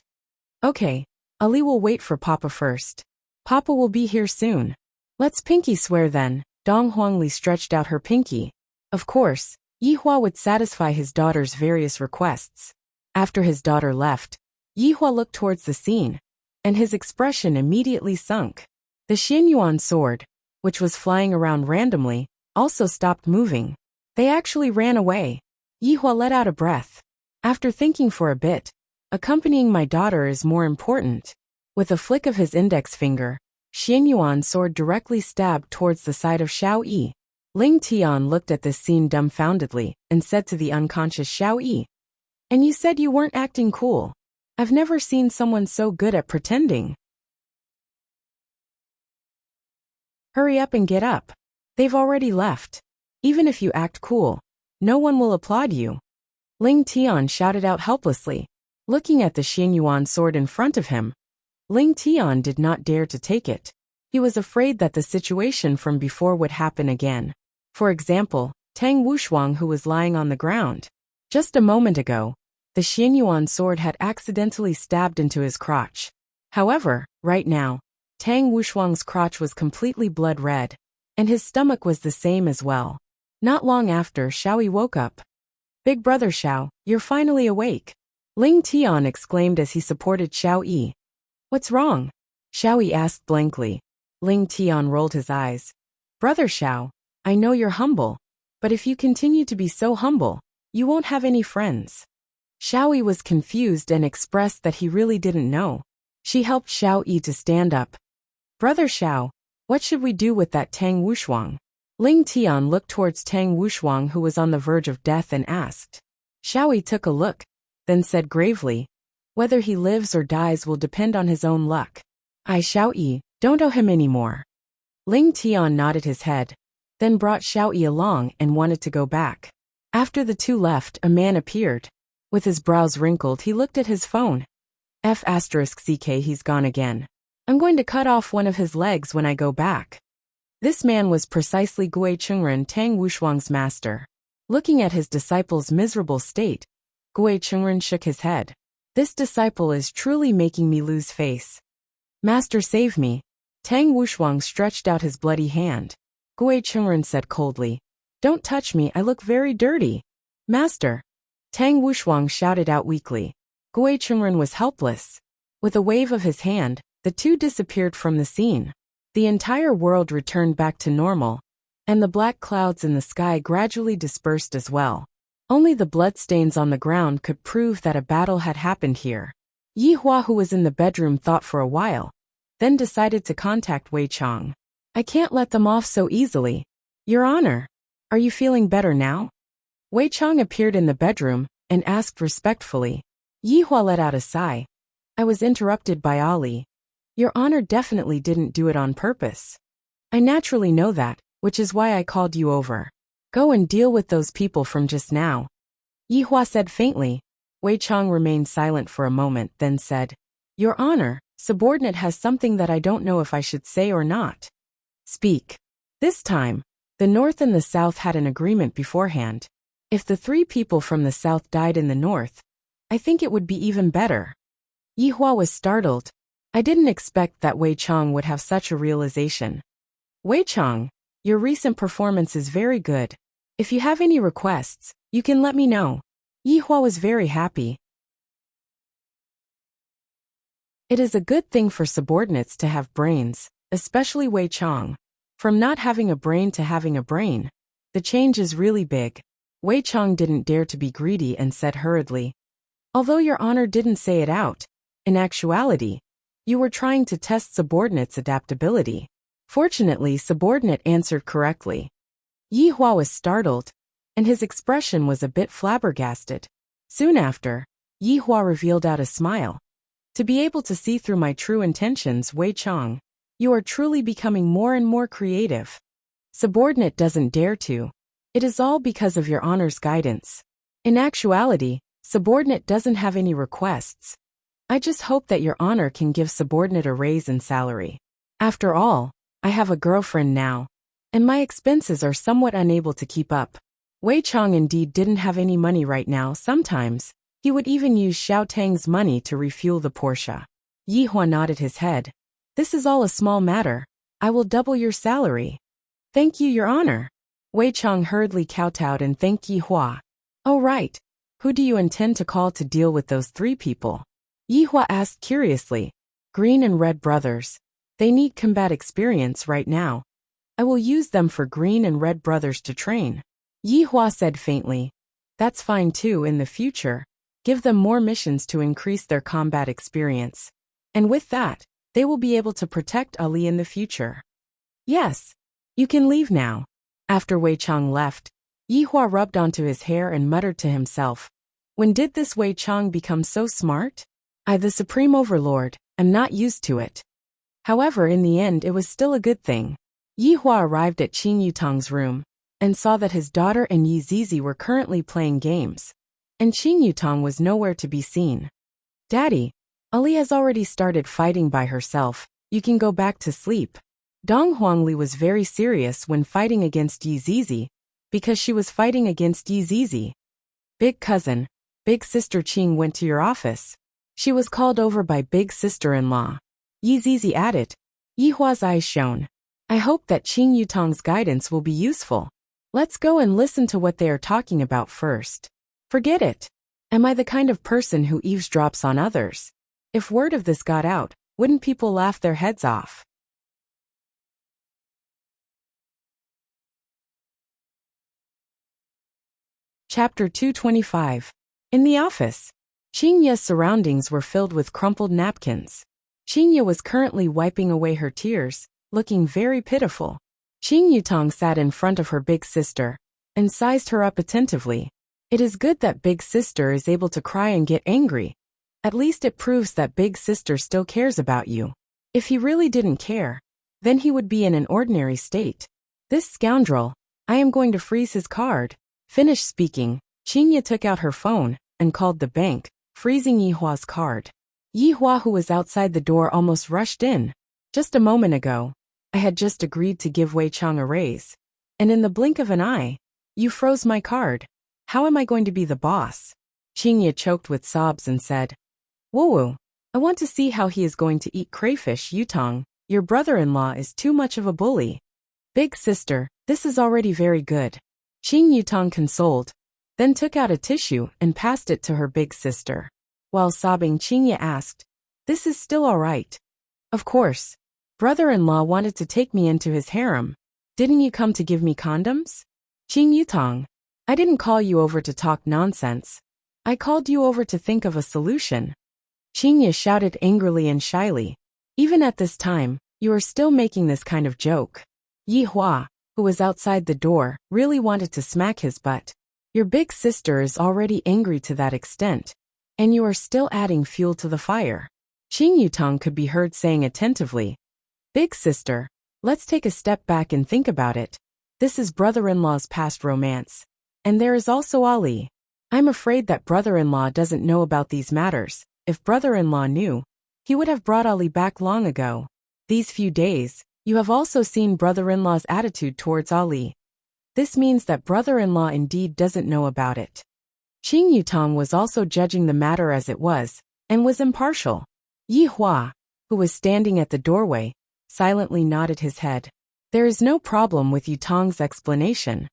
"Okay, Ali will wait for Papa first. Papa will be here soon. Let's pinky swear then." Dong Huangli stretched out her pinky. Of course, Yi Hua would satisfy his daughter's various requests. After his daughter left, Yi Hua looked towards the scene, and his expression immediately sunk. The Xianyuan sword, which was flying around randomly, also stopped moving. They actually ran away. Yi Hua let out a breath. After thinking for a bit, accompanying my daughter is more important. With a flick of his index finger, Xian Yuan's sword directly stabbed towards the side of Xiao Yi. Ling Tian looked at this scene dumbfoundedly and said to the unconscious Xiao Yi, "And you said you weren't acting cool. I've never seen someone so good at pretending. Hurry up and get up. They've already left. Even if you act cool, no one will applaud you." Ling Tian shouted out helplessly, looking at the Xian Yuan sword in front of him. Ling Tian did not dare to take it. He was afraid that the situation from before would happen again. For example, Tang Wushuang, who was lying on the ground. Just a moment ago, the Xian Yuan sword had accidentally stabbed into his crotch. However, right now, Tang Wushuang's crotch was completely blood red, and his stomach was the same as well. Not long after, Xiao Yi woke up. "Big brother Xiao, you're finally awake," Ling Tian exclaimed as he supported Xiao Yi. "What's wrong?" Xiao Yi asked blankly. Ling Tian rolled his eyes. "Brother Xiao, I know you're humble, but if you continue to be so humble, you won't have any friends." Xiao Yi was confused and expressed that he really didn't know. She helped Xiao Yi to stand up. "Brother Xiao, what should we do with that Tang Wushuang?" Ling Tian looked towards Tang Wushuang, who was on the verge of death, and asked. Xiao Yi took a look, then said gravely, "Whether he lives or dies will depend on his own luck. I, Xiao Yi, don't owe him any more." Ling Tian nodded his head, then brought Xiao Yi along and wanted to go back. After the two left, a man appeared. With his brows wrinkled, he looked at his phone. F***ck, he's gone again. I'm going to cut off one of his legs when I go back. This man was precisely Gui Chengren, Tang Wushuang's master. Looking at his disciple's miserable state, Gui Chengren shook his head. "This disciple is truly making me lose face. Master, save me." Tang Wushuang stretched out his bloody hand. Gui Chengren said coldly, "Don't touch me, I look very dirty." "Master!" Tang Wushuang shouted out weakly. Gui Chengren was helpless. With a wave of his hand, the two disappeared from the scene. The entire world returned back to normal, and the black clouds in the sky gradually dispersed as well. Only the bloodstains on the ground could prove that a battle had happened here. Yi Hua, who was in the bedroom, thought for a while, then decided to contact Wei Chang. "I can't let them off so easily. Your Honor, are you feeling better now?" Wei Chang appeared in the bedroom and asked respectfully. Yi Hua let out a sigh. "I was interrupted by Ali. Your Honor definitely didn't do it on purpose. I naturally know that, which is why I called you over. Go and deal with those people from just now." Yi Hua said faintly. Wei Chang remained silent for a moment, then said, "Your Honor, subordinate has something that I don't know if I should say or not." "Speak." This time, the North and the South had an agreement beforehand. If the three people from the South died in the North, I think it would be even better. Yi Hua was startled. I didn't expect that Wei Chang would have such a realization. "Wei Chang, your recent performance is very good. If you have any requests, you can let me know." Yi Hua was very happy. It is a good thing for subordinates to have brains, especially Wei Chang. From not having a brain to having a brain, the change is really big. Wei Chang didn't dare to be greedy and said hurriedly, "Although Your Honor didn't say it out, in actuality, you were trying to test subordinates' adaptability." Fortunately, subordinate answered correctly. Yi Hua was startled, and his expression was a bit flabbergasted. Soon after, Yi Hua revealed out a smile. "To be able to see through my true intentions, Wei Chang, you are truly becoming more and more creative. Subordinate doesn't dare to. It is all because of Your Honor's guidance. In actuality, subordinate doesn't have any requests. I just hope that Your Honor can give subordinate a raise in salary. After all, I have a girlfriend now, and my expenses are somewhat unable to keep up." Wei Chang indeed didn't have any money right now. Sometimes, he would even use Xiao Tang's money to refuel the Porsche. Yi Hua nodded his head. "This is all a small matter. I will double your salary." "Thank you, Your Honor." Wei Chang hurriedly kowtowed and thanked Yi Hua. "Oh right. Who do you intend to call to deal with those three people?" Yi Hua asked curiously. "Green and Red brothers. They need combat experience right now. I will use them for Green and Red brothers to train." Yi Hua said faintly. "That's fine too in the future. Give them more missions to increase their combat experience. And with that, they will be able to protect Ali in the future. Yes. You can leave now. After Wei Chang left, Yi Hua rubbed onto his hair and muttered to himself. When did this Wei Chang become so smart? I, the Supreme Overlord, am not used to it. However, in the end it was still a good thing. Yi Hua arrived at Qing Yutang's room, and saw that his daughter and Yi Zizi were currently playing games. And Qing Yutang was nowhere to be seen. Daddy, Ali has already started fighting by herself, you can go back to sleep. Dong Huangli was very serious when fighting against Yi Zizi, because she was fighting against Yi Zizi. Big cousin, big sister Qing went to your office. She was called over by big sister-in-law. Yi Zizi added. Yi Hua's eyes shone. I hope that Qing Yutang's guidance will be useful. Let's go and listen to what they are talking about first. Forget it. Am I the kind of person who eavesdrops on others? If word of this got out, wouldn't people laugh their heads off? Chapter 225. In the office. Qingya's surroundings were filled with crumpled napkins. Qingya was currently wiping away her tears, looking very pitiful. Qing Yutang sat in front of her big sister, and sized her up attentively. It is good that big sister is able to cry and get angry. At least it proves that big sister still cares about you. If he really didn't care, then he would be in an ordinary state. This scoundrel, I am going to freeze his card. Finished speaking, Qingya took out her phone and called the bank, freezing Yi Hua's card. Yi Hua, who was outside the door, almost rushed in. Just a moment ago, I had just agreed to give Wei Chang a raise. And in the blink of an eye, you froze my card. How am I going to be the boss? Qingya choked with sobs and said, Woo, I want to see how he is going to eat crayfish. Yutang, your brother-in-law is too much of a bully. Big sister, this is already very good. Qing Yutang consoled, then took out a tissue and passed it to her big sister. While sobbing, Qingya asked, This is still all right. Of course. Brother-in-law wanted to take me into his harem. Didn't you come to give me condoms? Qing Yutang, I didn't call you over to talk nonsense. I called you over to think of a solution. Qingya shouted angrily and shyly. Even at this time, you are still making this kind of joke. Yi Hua, who was outside the door, really wanted to smack his butt. Your big sister is already angry to that extent, and you are still adding fuel to the fire. Qing Yutang could be heard saying attentively, Big sister, let's take a step back and think about it. This is brother-in-law's past romance. And there is also Ali. I'm afraid that brother-in-law doesn't know about these matters. If brother-in-law knew, he would have brought Ali back long ago. These few days, you have also seen brother-in-law's attitude towards Ali. This means that brother-in-law indeed doesn't know about it. Qing Yutang was also judging the matter as it was, and was impartial. Yi Hua, who was standing at the doorway, silently nodded his head. There is no problem with Yutang's explanation.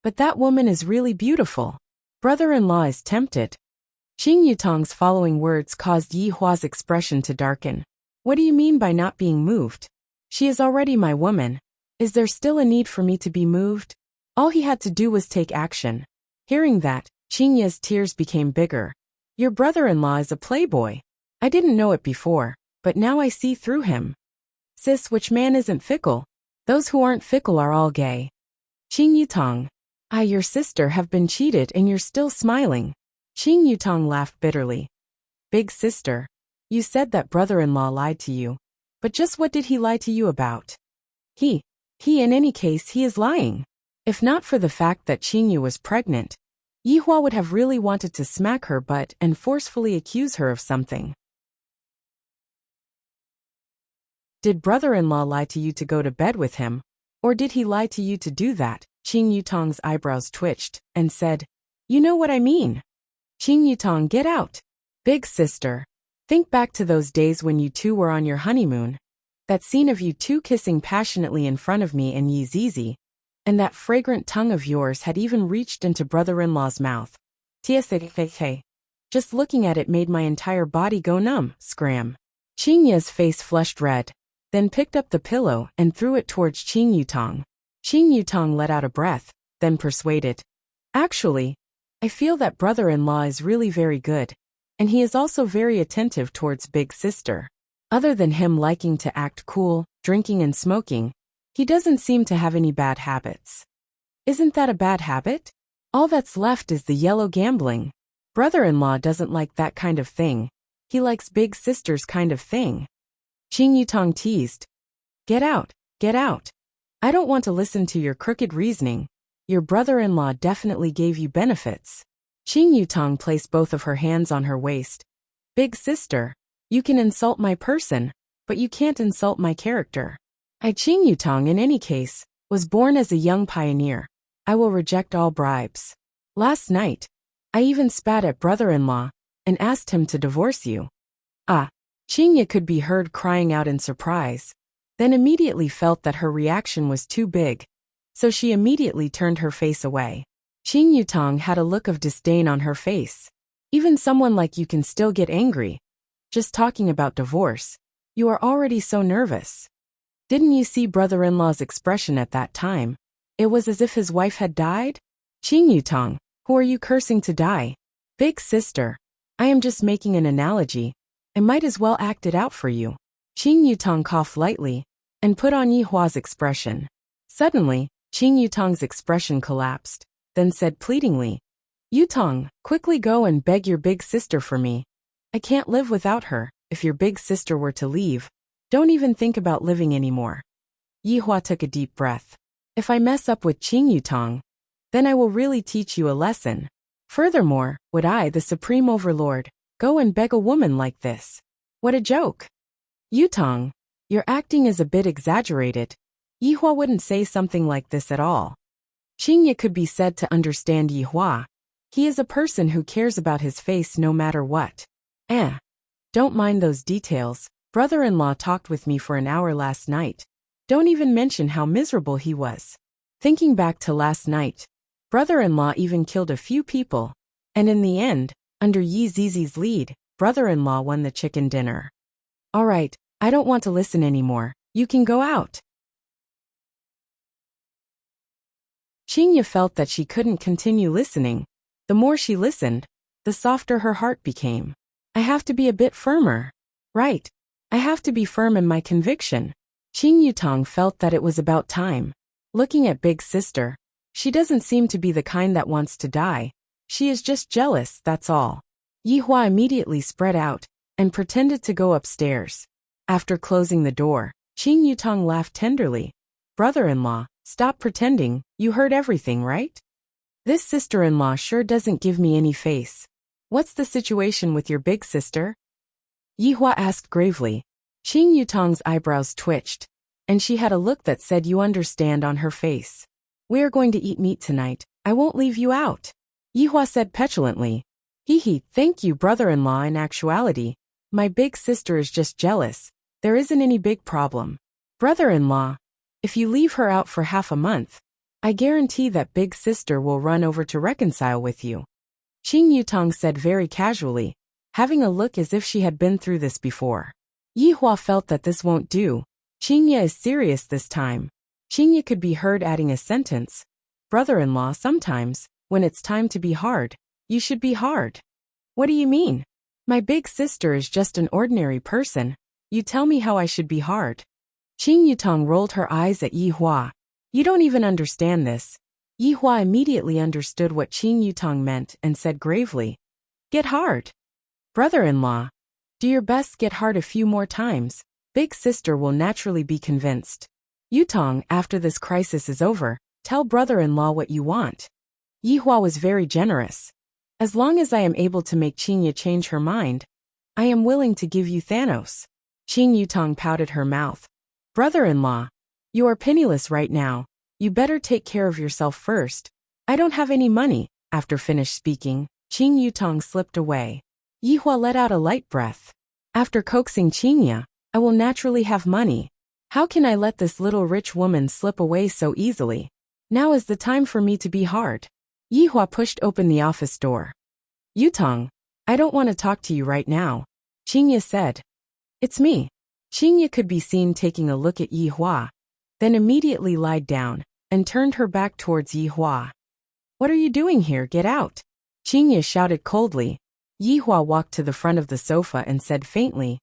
But that woman is really beautiful. Brother-in-law is tempted. Qing Yutang's following words caused Yi Hua's expression to darken. What do you mean by not being moved? She is already my woman. Is there still a need for me to be moved? All he had to do was take action. Hearing that, Qingya's tears became bigger. Your brother-in-law is a playboy. I didn't know it before, but now I see through him. Sis, which man isn't fickle? Those who aren't fickle are all gay. Qing Yutang. I, your sister, have been cheated and you're still smiling. Qing Yutang laughed bitterly. Big sister, you said that brother-in-law lied to you. But just what did he lie to you about? He in any case, he is lying. If not for the fact that Qingyu was pregnant, Yi Hua would have really wanted to smack her butt and forcefully accuse her of something. Did brother-in-law lie to you to go to bed with him? Or did he lie to you to do that? Qing Yutang's eyebrows twitched, and said, You know what I mean. Qing Yutang, get out. Big sister, think back to those days when you two were on your honeymoon. That scene of you two kissing passionately in front of me and Yi Zizi, and that fragrant tongue of yours had even reached into brother-in-law's mouth. Just looking at it made my entire body go numb. Scram. Qingya's face flushed red, then picked up the pillow and threw it towards Qing Yutang. Qing Yutang let out a breath, then persuaded. Actually, I feel that brother-in-law is really very good, and he is also very attentive towards big sister. Other than him liking to act cool, drinking and smoking, he doesn't seem to have any bad habits. Isn't that a bad habit? All that's left is the yellow gambling. Brother-in-law doesn't like that kind of thing. He likes big sister's kind of thing. Qing Yutong teased. Get out, get out. I don't want to listen to your crooked reasoning. Your brother-in-law definitely gave you benefits. Qing Yutong placed both of her hands on her waist. Big sister, you can insult my person, but you can't insult my character. Qing Yutong, in any case, was born as a young pioneer. I will reject all bribes. Last night, I even spat at brother-in-law and asked him to divorce you. Qing Yi could be heard crying out in surprise, then immediately felt that her reaction was too big, so she immediately turned her face away. Qing Yutong had a look of disdain on her face. Even someone like you can still get angry. Just talking about divorce. You are already so nervous. Didn't you see brother-in-law's expression at that time? It was as if his wife had died? Qing Yutong, who are you cursing to die? Big sister, I am just making an analogy. I might as well act it out for you. Qing Yutong coughed lightly and put on Yi Hua's expression. Suddenly, Qing Yutong's expression collapsed, then said pleadingly, Yutong, quickly go and beg your big sister for me. I can't live without her. If your big sister were to leave, don't even think about living anymore. Yi Hua took a deep breath. If I mess up with Qing Yutong, then I will really teach you a lesson. Furthermore, would I, the Supreme Overlord, go and beg a woman like this? What a joke. Yutong, your acting is a bit exaggerated. Yi Hua wouldn't say something like this at all. Qing Yi could be said to understand Yi Hua. He is a person who cares about his face no matter what. Don't mind those details. Brother-in-law talked with me for an hour last night. Don't even mention how miserable he was. Thinking back to last night, brother-in-law even killed a few people. And in the end, under Yi Zizi's lead, brother-in-law won the chicken dinner. All right, I don't want to listen anymore. You can go out. Qing Yi felt that she couldn't continue listening. The more she listened, the softer her heart became. I have to be a bit firmer. Right. I have to be firm in my conviction. Qing Yutong felt that it was about time. Looking at big sister, she doesn't seem to be the kind that wants to die. She is just jealous, that's all. Yi Hua immediately spread out and pretended to go upstairs. After closing the door, Qing Yutong laughed tenderly. Brother-in-law, stop pretending, you heard everything, right? This sister-in-law sure doesn't give me any face. What's the situation with your big sister? Yi Hua asked gravely. Qing Yutong's eyebrows twitched, and she had a look that said you understand on her face. We are going to eat meat tonight. I won't leave you out. Yi Hua said petulantly. Thank you, brother-in-law. In actuality, my big sister is just jealous. There isn't any big problem. Brother-in-law, if you leave her out for half a month, I guarantee that big sister will run over to reconcile with you. Qing Yutong said very casually, having a look as if she had been through this before. Yi Hua felt that this won't do. Qing Yi is serious this time. Qing Yi could be heard adding a sentence. Brother-in-law, sometimes, when it's time to be hard, you should be hard. What do you mean? My big sister is just an ordinary person. You tell me how I should be hard. Qing Yutong rolled her eyes at Yi Hua. You don't even understand this. Yi Hua immediately understood what Qing Yutong meant and said gravely, Get hard. Brother-in-law, do your best, get hard a few more times. Big sister will naturally be convinced. Yutong, after this crisis is over, tell brother-in-law what you want. Yi Hua was very generous. As long as I am able to make Qing Yi change her mind, I am willing to give you Thanos. Qing Yutong pouted her mouth. Brother-in-law, you are penniless right now. You better take care of yourself first. I don't have any money. After finished speaking, Qing Yutong slipped away. Yi Hua let out a light breath. After coaxing Qing Yi, I will naturally have money. How can I let this little rich woman slip away so easily? Now is the time for me to be hard. Yi Hua pushed open the office door. Yutong, I don't want to talk to you right now. Qing Yi said. It's me. Qing Yi could be seen taking a look at Yi Hua, then immediately lied down and turned her back towards Yi Hua. What are you doing here? Get out. Qingye shouted coldly. Yihua walked to the front of the sofa and said faintly,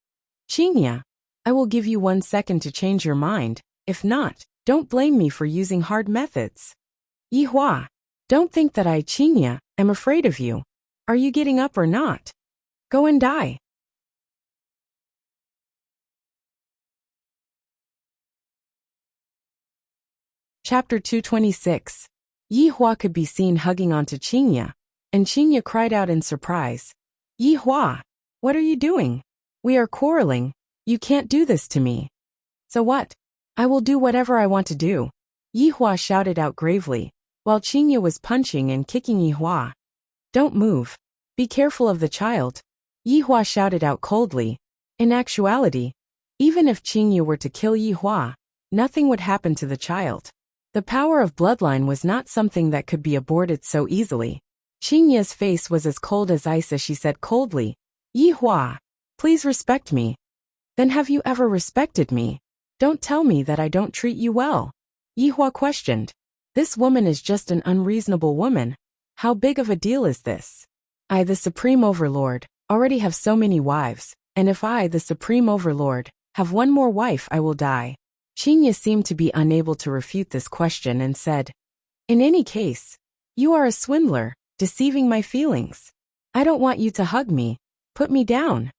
Qingye, I will give you 1 second to change your mind. If not, don't blame me for using hard methods. Yihua, don't think that I, Qingye, am afraid of you. Are you getting up or not? Go and die. Chapter 226. Yihua could be seen hugging onto Qingye, and Qingye cried out in surprise. Yihua, what are you doing? We are quarreling. You can't do this to me. So what? I will do whatever I want to do. Yihua shouted out gravely, while Qingye was punching and kicking Yihua. Don't move. Be careful of the child. Yihua shouted out coldly. In actuality, even if Qingye were to kill Yihua, nothing would happen to the child. The power of bloodline was not something that could be aborted so easily. Qingye's face was as cold as ice as she said coldly, Yihua, please respect me. Then have you ever respected me? Don't tell me that I don't treat you well. Yihua questioned. This woman is just an unreasonable woman. How big of a deal is this? I, the Supreme Overlord, already have so many wives, and if I, the Supreme Overlord, have one more wife, I will die. Qingye seemed to be unable to refute this question and said, in any case, you are a swindler, deceiving my feelings. I don't want you to hug me. Put me down.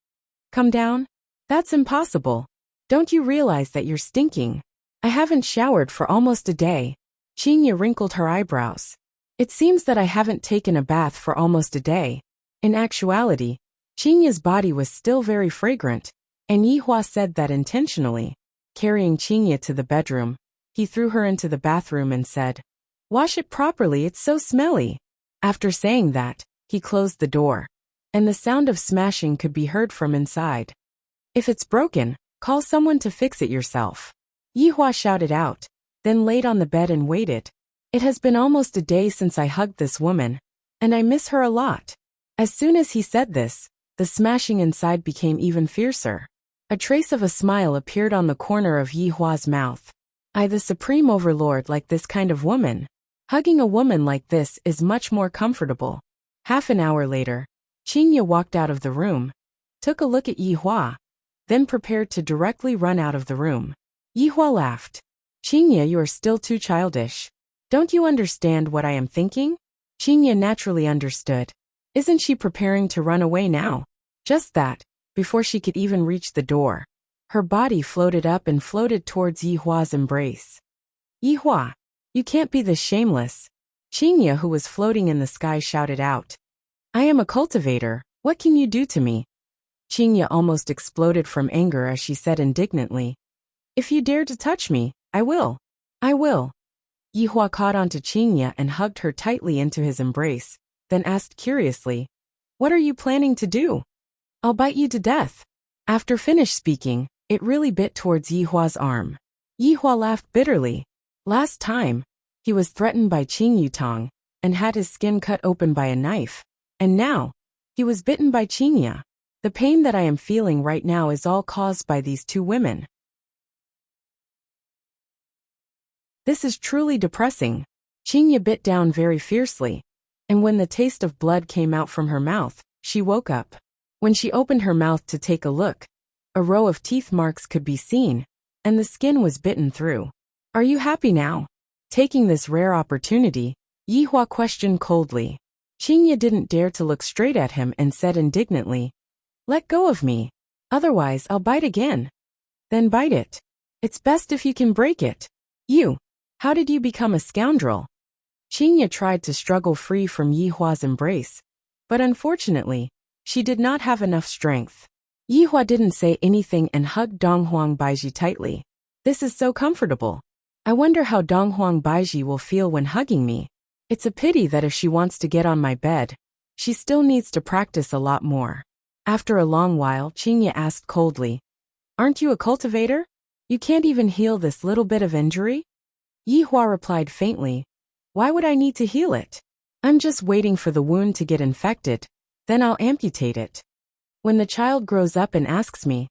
Come down? That's impossible. Don't you realize that you're stinking? I haven't showered for almost a day. Qingye wrinkled her eyebrows. It seems that I haven't taken a bath for almost a day. In actuality, Qingye's body was still very fragrant, and Yihua said that intentionally. Carrying Qingye to the bedroom, he threw her into the bathroom and said, wash it properly, it's so smelly. After saying that, he closed the door, and the sound of smashing could be heard from inside. If it's broken, call someone to fix it yourself. Yihua shouted out, then laid on the bed and waited. It has been almost a day since I hugged this woman, and I miss her a lot. As soon as he said this, the smashing inside became even fiercer. A trace of a smile appeared on the corner of Yihua's mouth. I, the Supreme Overlord, like this kind of woman. Hugging a woman like this is much more comfortable. Half an hour later, Qingye walked out of the room, took a look at Yihua, then prepared to directly run out of the room. Yihua laughed. Qingye, you are still too childish. Don't you understand what I am thinking? Qingye naturally understood. Isn't she preparing to run away now? Just that. Before she could even reach the door, her body floated up and floated towards Yihua's embrace. Yihua, you can't be this shameless. Qingye, who was floating in the sky, shouted out. I am a cultivator, what can you do to me? Qingye almost exploded from anger as she said indignantly, if you dare to touch me, I will. I will. Yihua caught onto Qingye and hugged her tightly into his embrace, then asked curiously, what are you planning to do? I'll bite you to death. After finished speaking, it really bit towards Yihua's arm. Yihua laughed bitterly. Last time, he was threatened by Qing Yutong and had his skin cut open by a knife. And now, he was bitten by Qingye. The pain that I am feeling right now is all caused by these two women. This is truly depressing. Qingye bit down very fiercely, and when the taste of blood came out from her mouth, she woke up. When she opened her mouth to take a look, a row of teeth marks could be seen, and the skin was bitten through. Are you happy now? Taking this rare opportunity, Yihua questioned coldly. Qingye didn't dare to look straight at him and said indignantly, let go of me. Otherwise I'll bite again. Then bite it. It's best if you can break it. You. How did you become a scoundrel? Qingye tried to struggle free from Yihua's embrace, but unfortunately, she did not have enough strength. Yihua didn't say anything and hugged Donghuang Baiji tightly. This is so comfortable. I wonder how Donghuang Baiji will feel when hugging me. It's a pity that if she wants to get on my bed, she still needs to practice a lot more. After a long while, Qingye asked coldly, aren't you a cultivator? You can't even heal this little bit of injury? Yihua replied faintly, why would I need to heal it? I'm just waiting for the wound to get infected. Then I'll amputate it. When the child grows up and asks me,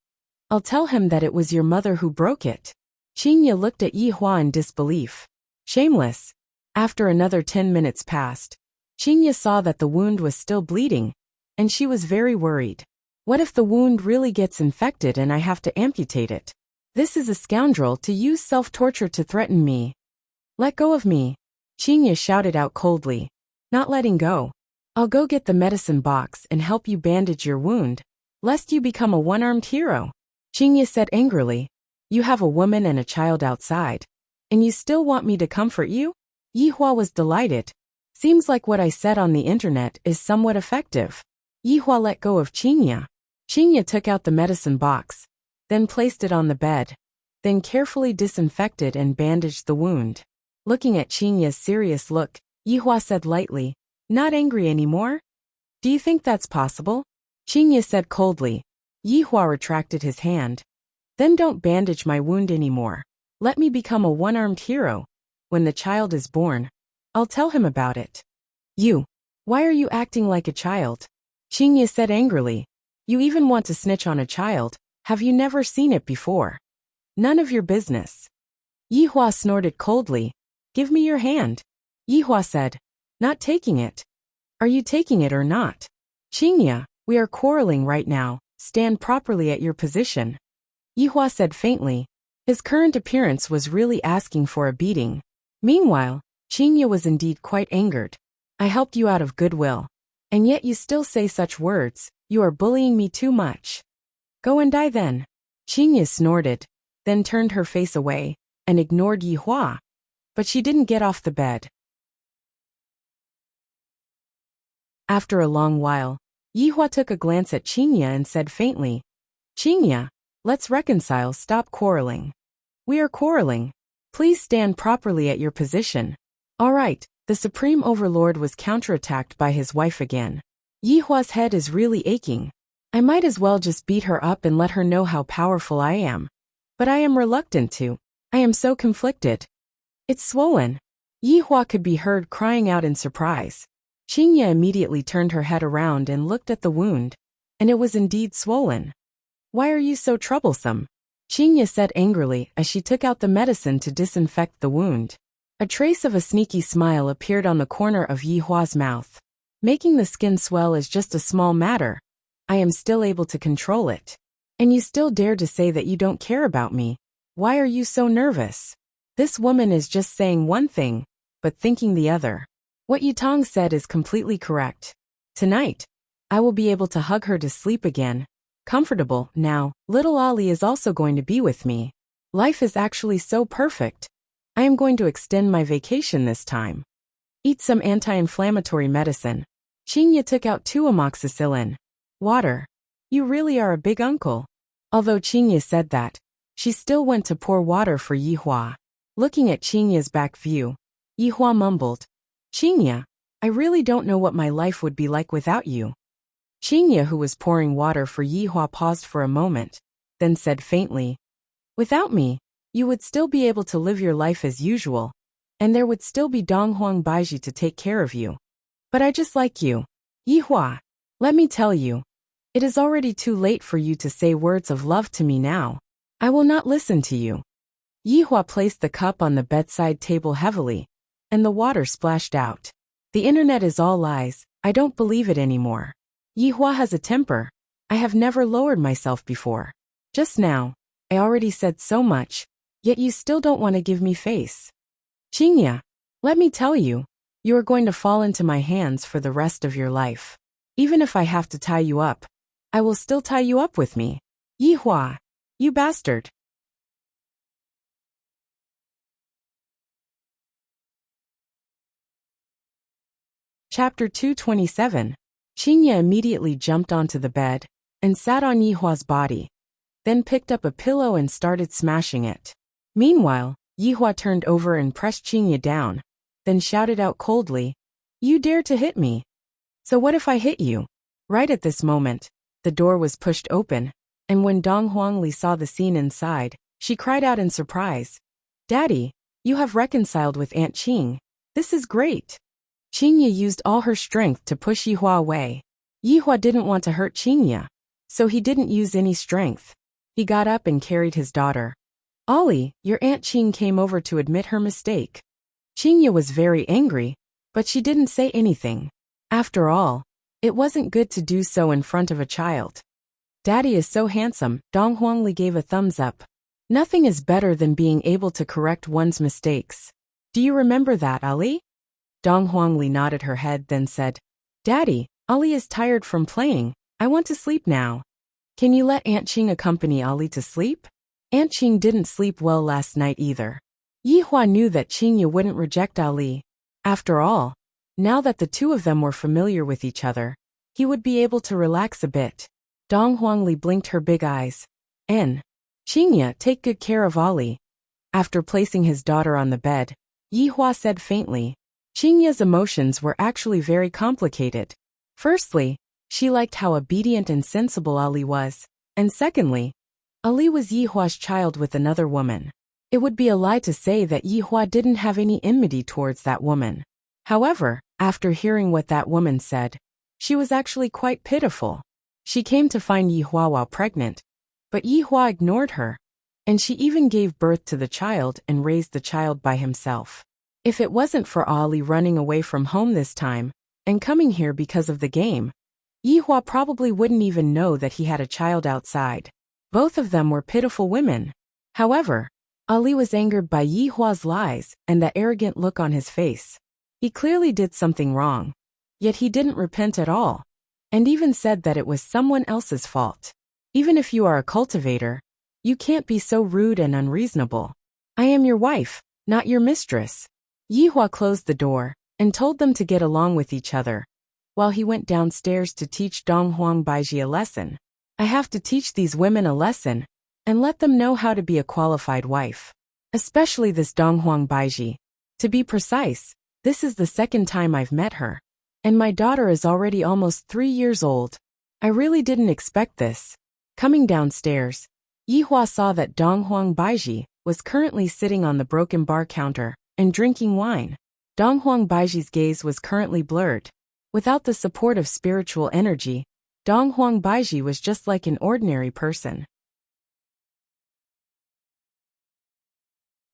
I'll tell him that it was your mother who broke it. Qingye looked at Yihua in disbelief. Shameless. After another 10 minutes passed, Qingya saw that the wound was still bleeding, and she was very worried. What if the wound really gets infected and I have to amputate it? This is a scoundrel to use self-torture to threaten me. Let go of me, Qingya shouted out coldly. Not letting go. I'll go get the medicine box and help you bandage your wound, lest you become a one-armed hero. Qingya said angrily. You have a woman and a child outside, and you still want me to comfort you? Yihua was delighted. Seems like what I said on the internet is somewhat effective. Yihua let go of Qingya. Qingya took out the medicine box, then placed it on the bed, then carefully disinfected and bandaged the wound. Looking at Qingya's serious look, Yihua said lightly, Not angry anymore? Do you think that's possible? Qingya said coldly. Yihua retracted his hand. Then don't bandage my wound anymore. Let me become a one-armed hero. When the child is born, I'll tell him about it. Why are you acting like a child? Qingya said angrily. You even want to snitch on a child, have you never seen it before? None of your business. Yihua snorted coldly. Give me your hand. Yihua said. Not taking it. Are you taking it or not? Qingya, we are quarreling right now, stand properly at your position. Yihua said faintly. His current appearance was really asking for a beating. Meanwhile, Qingya was indeed quite angered. I helped you out of goodwill. And yet you still say such words, you are bullying me too much. Go and die then. Qingya snorted, then turned her face away, and ignored Yihua. But she didn't get off the bed. After a long while, Yihua took a glance at Qingya and said faintly, Qingya, let's reconcile, stop quarreling. We are quarreling. Please stand properly at your position. All right, the Supreme Overlord was counterattacked by his wife again. Yihua's head is really aching. I might as well just beat her up and let her know how powerful I am. But I am reluctant to. I am so conflicted. It's swollen. Yihua could be heard crying out in surprise. Qingya immediately turned her head around and looked at the wound, and it was indeed swollen. Why are you so troublesome? Qingya said angrily as she took out the medicine to disinfect the wound. A trace of a sneaky smile appeared on the corner of Yihua's mouth. Making the skin swell is just a small matter. I am still able to control it. And you still dare to say that you don't care about me. Why are you so nervous? This woman is just saying one thing, but thinking the other. What Yutong said is completely correct. Tonight, I will be able to hug her to sleep again. Comfortable, now, little Ali is also going to be with me. Life is actually so perfect. I am going to extend my vacation this time. Eat some anti-inflammatory medicine. Qingya took out 2 amoxicillin. Water. You really are a big uncle. Although Qingya said that, she still went to pour water for Yihua. Looking at Qingya's back view, Yihua mumbled, Qingya, I really don't know what my life would be like without you. Qingya, who was pouring water for Yihua, paused for a moment, then said faintly, Without me, you would still be able to live your life as usual, and there would still be Donghuang Baiji to take care of you. But I just like you. Yihua, let me tell you, it is already too late for you to say words of love to me now. I will not listen to you. Yihua placed the cup on the bedside table heavily, and the water splashed out. The internet is all lies, I don't believe it anymore. Yihua has a temper. I have never lowered myself before. Just now, I already said so much, yet you still don't want to give me face. Qingya, let me tell you, you are going to fall into my hands for the rest of your life. Even if I have to tie you up, I will still tie you up with me. Yihua, you bastard. Chapter 227. Qingya immediately jumped onto the bed and sat on Yihua's body, then picked up a pillow and started smashing it. Meanwhile, Yihua turned over and pressed Qingya down, then shouted out coldly, You dare to hit me? So what if I hit you? Right at this moment, the door was pushed open, and when Dong Huangli saw the scene inside, she cried out in surprise, Daddy, you have reconciled with Aunt Qing. This is great. Qingya used all her strength to push Yihua away. Yihua didn't want to hurt Qingya, so he didn't use any strength. He got up and carried his daughter. Ollie, your Aunt Qing came over to admit her mistake. Qingya was very angry, but she didn't say anything. After all, it wasn't good to do so in front of a child. Daddy is so handsome, Dong Huangli gave a thumbs up. Nothing is better than being able to correct one's mistakes. Do you remember that, Ali? Dong Huangli nodded her head, then said, Daddy, Ali is tired from playing. I want to sleep now. Can you let Aunt Qing accompany Ali to sleep? Aunt Qing didn't sleep well last night either. Yi Hua knew that Qingya wouldn't reject Ali. After all, now that the two of them were familiar with each other, he would be able to relax a bit. Dong Huangli blinked her big eyes. Qingya, take good care of Ali. After placing his daughter on the bed, Yi Hua said faintly. Qingya's emotions were actually very complicated. Firstly, she liked how obedient and sensible Ali was, and secondly, Ali was Yi Hua's child with another woman. It would be a lie to say that Yi Hua didn't have any enmity towards that woman. However, after hearing what that woman said, she was actually quite pitiful. She came to find Yi Hua while pregnant, but Yi Hua ignored her, and she even gave birth to the child and raised the child by himself. If it wasn't for Ali running away from home this time, and coming here because of the game, Yi Hua probably wouldn't even know that he had a child outside. Both of them were pitiful women. However, Ali was angered by Yi Hua's lies and the arrogant look on his face. He clearly did something wrong, yet he didn't repent at all, and even said that it was someone else's fault. Even if you are a cultivator, you can't be so rude and unreasonable. I am your wife, not your mistress. Yi Hua closed the door and told them to get along with each other, while he went downstairs to teach Dong Huang Baiji a lesson. I have to teach these women a lesson and let them know how to be a qualified wife. Especially this Dong Huang Baiji. To be precise, this is the second time I've met her, and my daughter is already almost 3 years old. I really didn't expect this. Coming downstairs, Yi Hua saw that Dong Huang Baiji was currently sitting on the broken bar counter and drinking wine. Dong Huang Baiji's gaze was currently blurred. Without the support of spiritual energy, Dong Huang Baiji was just like an ordinary person.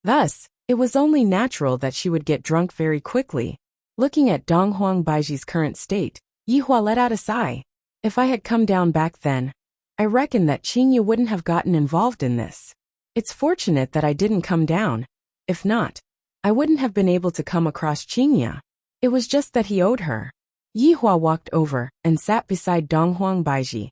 Thus, it was only natural that she would get drunk very quickly. Looking at Dong Huang Baiji's current state, Yi Hua let out a sigh. If I had come down back then, I reckon that Qingya wouldn't have gotten involved in this. It's fortunate that I didn't come down. If not, I wouldn't have been able to come across Qingya. It was just that he owed her. Yi Hua walked over and sat beside Dong Huang Baiji,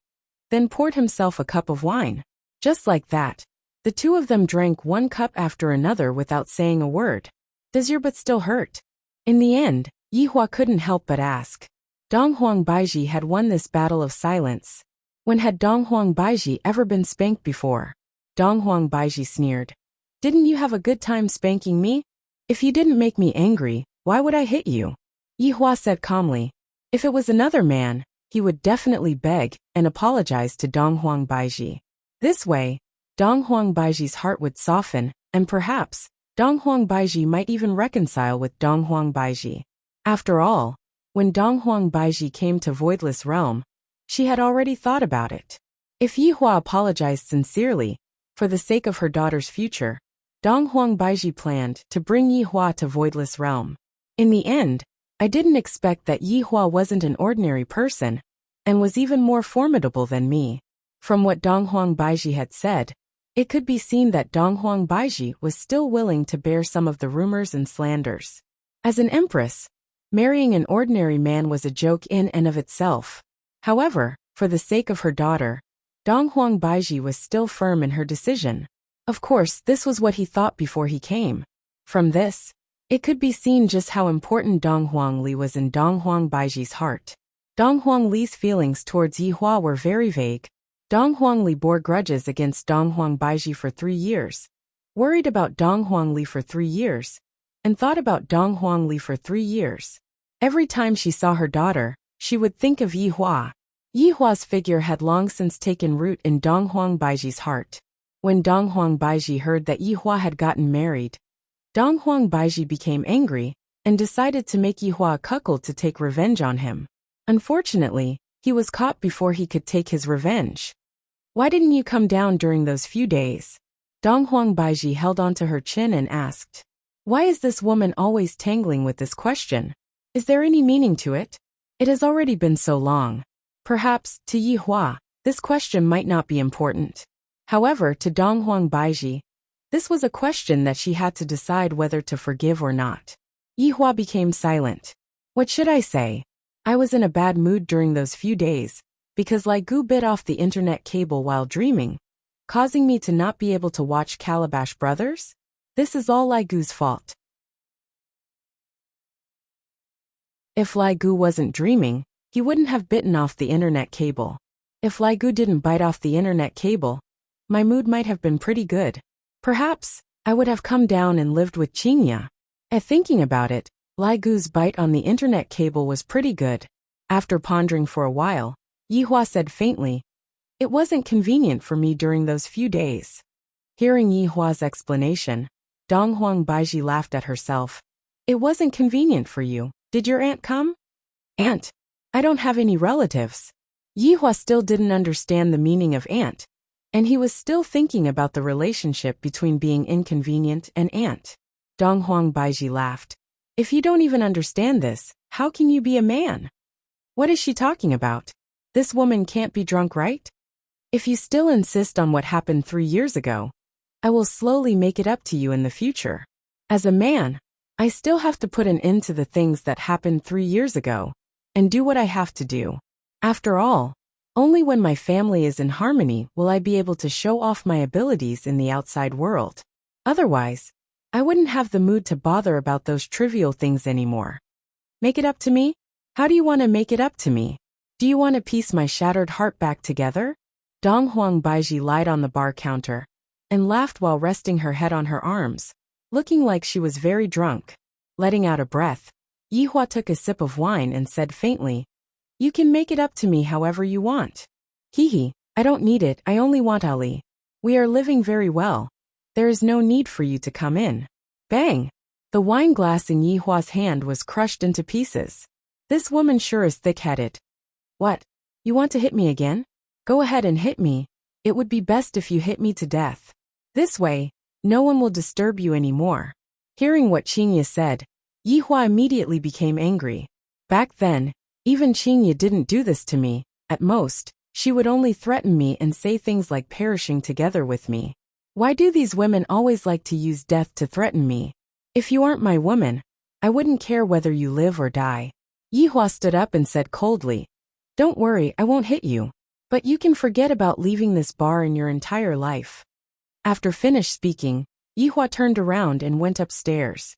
then poured himself a cup of wine. Just like that, the two of them drank one cup after another without saying a word. Does your butt still hurt? In the end, Yi Hua couldn't help but ask. Dong Huang Baiji had won this battle of silence. When had Dong Huang Baiji ever been spanked before? Dong Huang Baiji sneered. Didn't you have a good time spanking me? If you didn't make me angry, why would I hit you? Yi Hua said calmly. If it was another man, he would definitely beg and apologize to Dong Huang Baiji. This way, Dong Huang Baiji's heart would soften, and perhaps, Dong Huang Baiji might even reconcile with Dong Huang Baiji. After all, when Dong Huang Baiji came to Voidless Realm, she had already thought about it. If Yi Hua apologized sincerely, for the sake of her daughter's future, Dong Huang Baiji planned to bring Yi Hua to Voidless Realm. In the end, I didn't expect that Yi Hua wasn't an ordinary person, and was even more formidable than me. From what Dong Huang Baiji had said, it could be seen that Dong Huang Baiji was still willing to bear some of the rumors and slanders. As an empress, marrying an ordinary man was a joke in and of itself. However, for the sake of her daughter, Dong Huang Baiji was still firm in her decision. Of course, this was what he thought before he came. From this, it could be seen just how important Dong Huang Li was in Dong Huang Baiji's heart. Dong Huang Li's feelings towards Yi Hua were very vague. Dong Huang Li bore grudges against Dong Huang Baiji for 3 years, worried about Dong Huang Li for 3 years, and thought about Dong Huang Li for 3 years. Every time she saw her daughter, she would think of Yi Hua. Yi Hua's figure had long since taken root in Dong Huang Baiji's heart. When Dong Huang Baiji heard that Yi Hua had gotten married, Dong Huang Baiji became angry and decided to make Yi Hua a cuckold to take revenge on him. Unfortunately, he was caught before he could take his revenge. Why didn't you come down during those few days? Dong Huang Baiji held onto her chin and asked. Why is this woman always tangling with this question? Is there any meaning to it? It has already been so long. Perhaps, to Yi Hua, this question might not be important. However, to Dong Huang Baiji, this was a question that she had to decide whether to forgive or not. Yi Hua became silent. What should I say? I was in a bad mood during those few days, because Lai Gu bit off the internet cable while dreaming, causing me to not be able to watch Calabash Brothers? This is all Lai Gu's fault. If Lai Gu wasn't dreaming, he wouldn't have bitten off the internet cable. If Lai Gu didn't bite off the internet cable, my mood might have been pretty good. Perhaps, I would have come down and lived with Qingya. At thinking about it, Lai Gu's bite on the internet cable was pretty good. After pondering for a while, Yi Hua said faintly, "It wasn't convenient for me during those few days." Hearing Yi Hua's explanation, Dong Huang Baiji laughed at herself. "It wasn't convenient for you. Did your aunt come?" "Aunt? I don't have any relatives." Yi Hua still didn't understand the meaning of aunt, and he was still thinking about the relationship between being inconvenient and aunt. Dong Huang Baiji laughed. "If you don't even understand this, how can you be a man? What is she talking about? This woman can't be drunk, right? If you still insist on what happened 3 years ago, I will slowly make it up to you in the future. As a man, I still have to put an end to the things that happened 3 years ago, and do what I have to do. After all, only when my family is in harmony will I be able to show off my abilities in the outside world. Otherwise, I wouldn't have the mood to bother about those trivial things anymore. Make it up to me? How do you want to make it up to me? Do you want to piece my shattered heart back together?" Dong Huang Baiji lied on the bar counter and laughed while resting her head on her arms, looking like she was very drunk. Letting out a breath, Yi Hua took a sip of wine and said faintly, "You can make it up to me however you want. Hee, I don't need it, I only want Ali. We are living very well. There is no need for you to come in." Bang! The wine glass in Yi Hua's hand was crushed into pieces. This woman sure is thick-headed. "What? You want to hit me again? Go ahead and hit me. It would be best if you hit me to death. This way, no one will disturb you anymore." Hearing what Qingya said, Yi Hua immediately became angry. Back then, even Qingya didn't do this to me. At most, she would only threaten me and say things like perishing together with me. Why do these women always like to use death to threaten me? If you aren't my woman, I wouldn't care whether you live or die. Yi Hua stood up and said coldly, "Don't worry, I won't hit you. But you can forget about leaving this bar in your entire life." After finished speaking, Yi Hua turned around and went upstairs.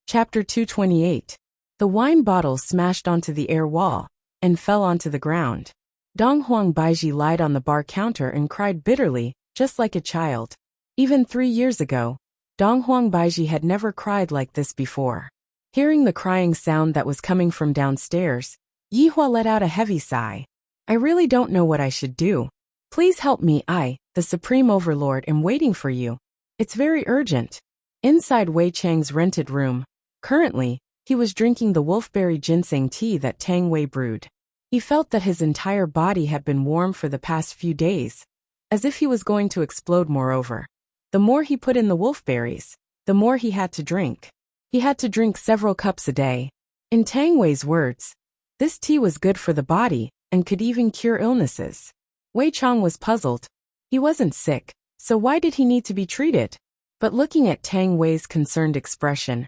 Chapter 228. The wine bottle smashed onto the air wall and fell onto the ground. Dong Huang Baiji lied on the bar counter and cried bitterly, just like a child. Even 3 years ago, Dong Huang Baiji had never cried like this before. Hearing the crying sound that was coming from downstairs, Yi Hua let out a heavy sigh. "I really don't know what I should do. Please help me. I, the Supreme Overlord, am waiting for you. It's very urgent." Inside Wei Chang's rented room, currently, he was drinking the wolfberry ginseng tea that Tang Wei brewed. He felt that his entire body had been warm for the past few days, as if he was going to explode. Moreover, the more he put in the wolfberries, the more he had to drink. He had to drink several cups a day. In Tang Wei's words, this tea was good for the body and could even cure illnesses. Wei Chang was puzzled. He wasn't sick, so why did he need to be treated? But looking at Tang Wei's concerned expression,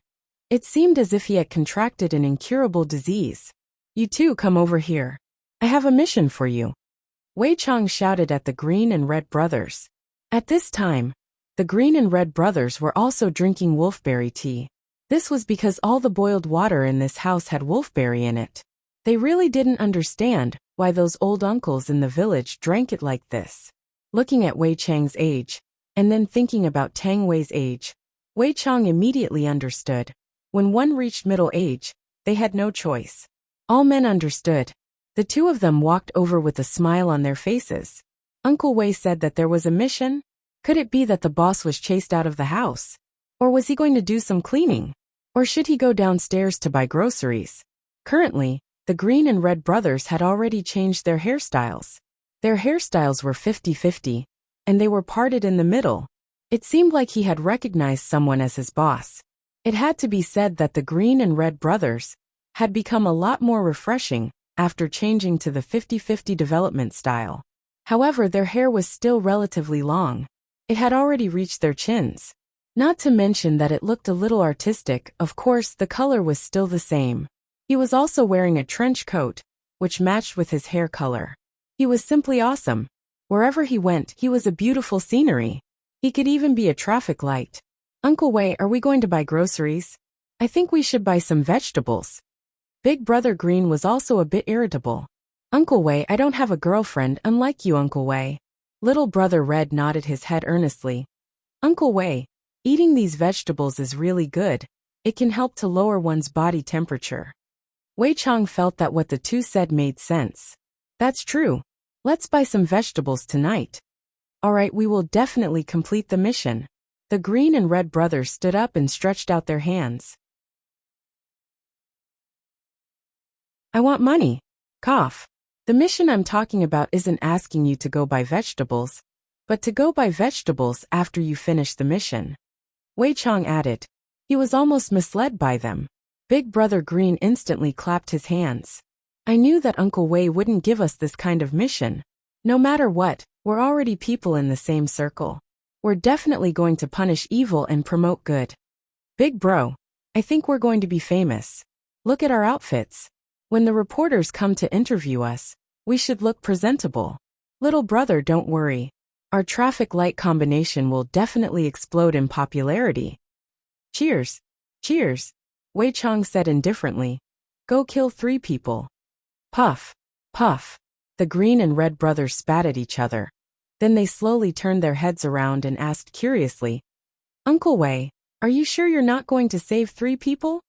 it seemed as if he had contracted an incurable disease. "You two come over here. I have a mission for you." Wei Chang shouted at the Green and Red brothers. At this time, the Green and Red brothers were also drinking wolfberry tea. This was because all the boiled water in this house had wolfberry in it. They really didn't understand why those old uncles in the village drank it like this. Looking at Wei Chang's age, and then thinking about Tang Wei's age, Wei Chang immediately understood. When one reached middle age, they had no choice. All men understood. The two of them walked over with a smile on their faces. Uncle Wei said that there was a mission. Could it be that the boss was chased out of the house? Or was he going to do some cleaning? Or should he go downstairs to buy groceries? Currently, the Green and Red brothers had already changed their hairstyles. Their hairstyles were 50-50, and they were parted in the middle, It seemed like he had recognized someone as his boss. It had to be said that the Green and Red brothers had become a lot more refreshing after changing to the 50-50 development style. However, their hair was still relatively long. It had already reached their chins. Not to mention that it looked a little artistic. Of course, the color was still the same. He was also wearing a trench coat, which matched with his hair color. He was simply awesome. Wherever he went, he was a beautiful scenery. He could even be a traffic light. Uncle Wei, are we going to buy groceries? I think we should buy some vegetables. Big Brother Green was also a bit irritable. Uncle Wei, I don't have a girlfriend, unlike you, Uncle Wei. Little Brother Red nodded his head earnestly. Uncle Wei, eating these vegetables is really good. It can help to lower one's body temperature. Wei Chang felt that what the two said made sense. That's true. Let's buy some vegetables tonight. Alright, we will definitely complete the mission. The Green and Red brothers stood up and stretched out their hands. I want money. Cough. The mission I'm talking about isn't asking you to go buy vegetables, but to go buy vegetables after you finish the mission. Wei Chang added. He was almost misled by them. Big Brother Green instantly clapped his hands. I knew that Uncle Wei wouldn't give us this kind of mission. No matter what, we're already people in the same circle. We're definitely going to punish evil and promote good. Big Bro, I think we're going to be famous. Look at our outfits. When the reporters come to interview us, we should look presentable. Little brother, don't worry. Our traffic light combination will definitely explode in popularity. Cheers. Cheers. Wei Chang said indifferently. Go kill 3 people. Puff. Puff. The Green and Red brothers spat at each other. Then they slowly turned their heads around and asked curiously, Uncle Wei, are you sure you're not going to save 3 people?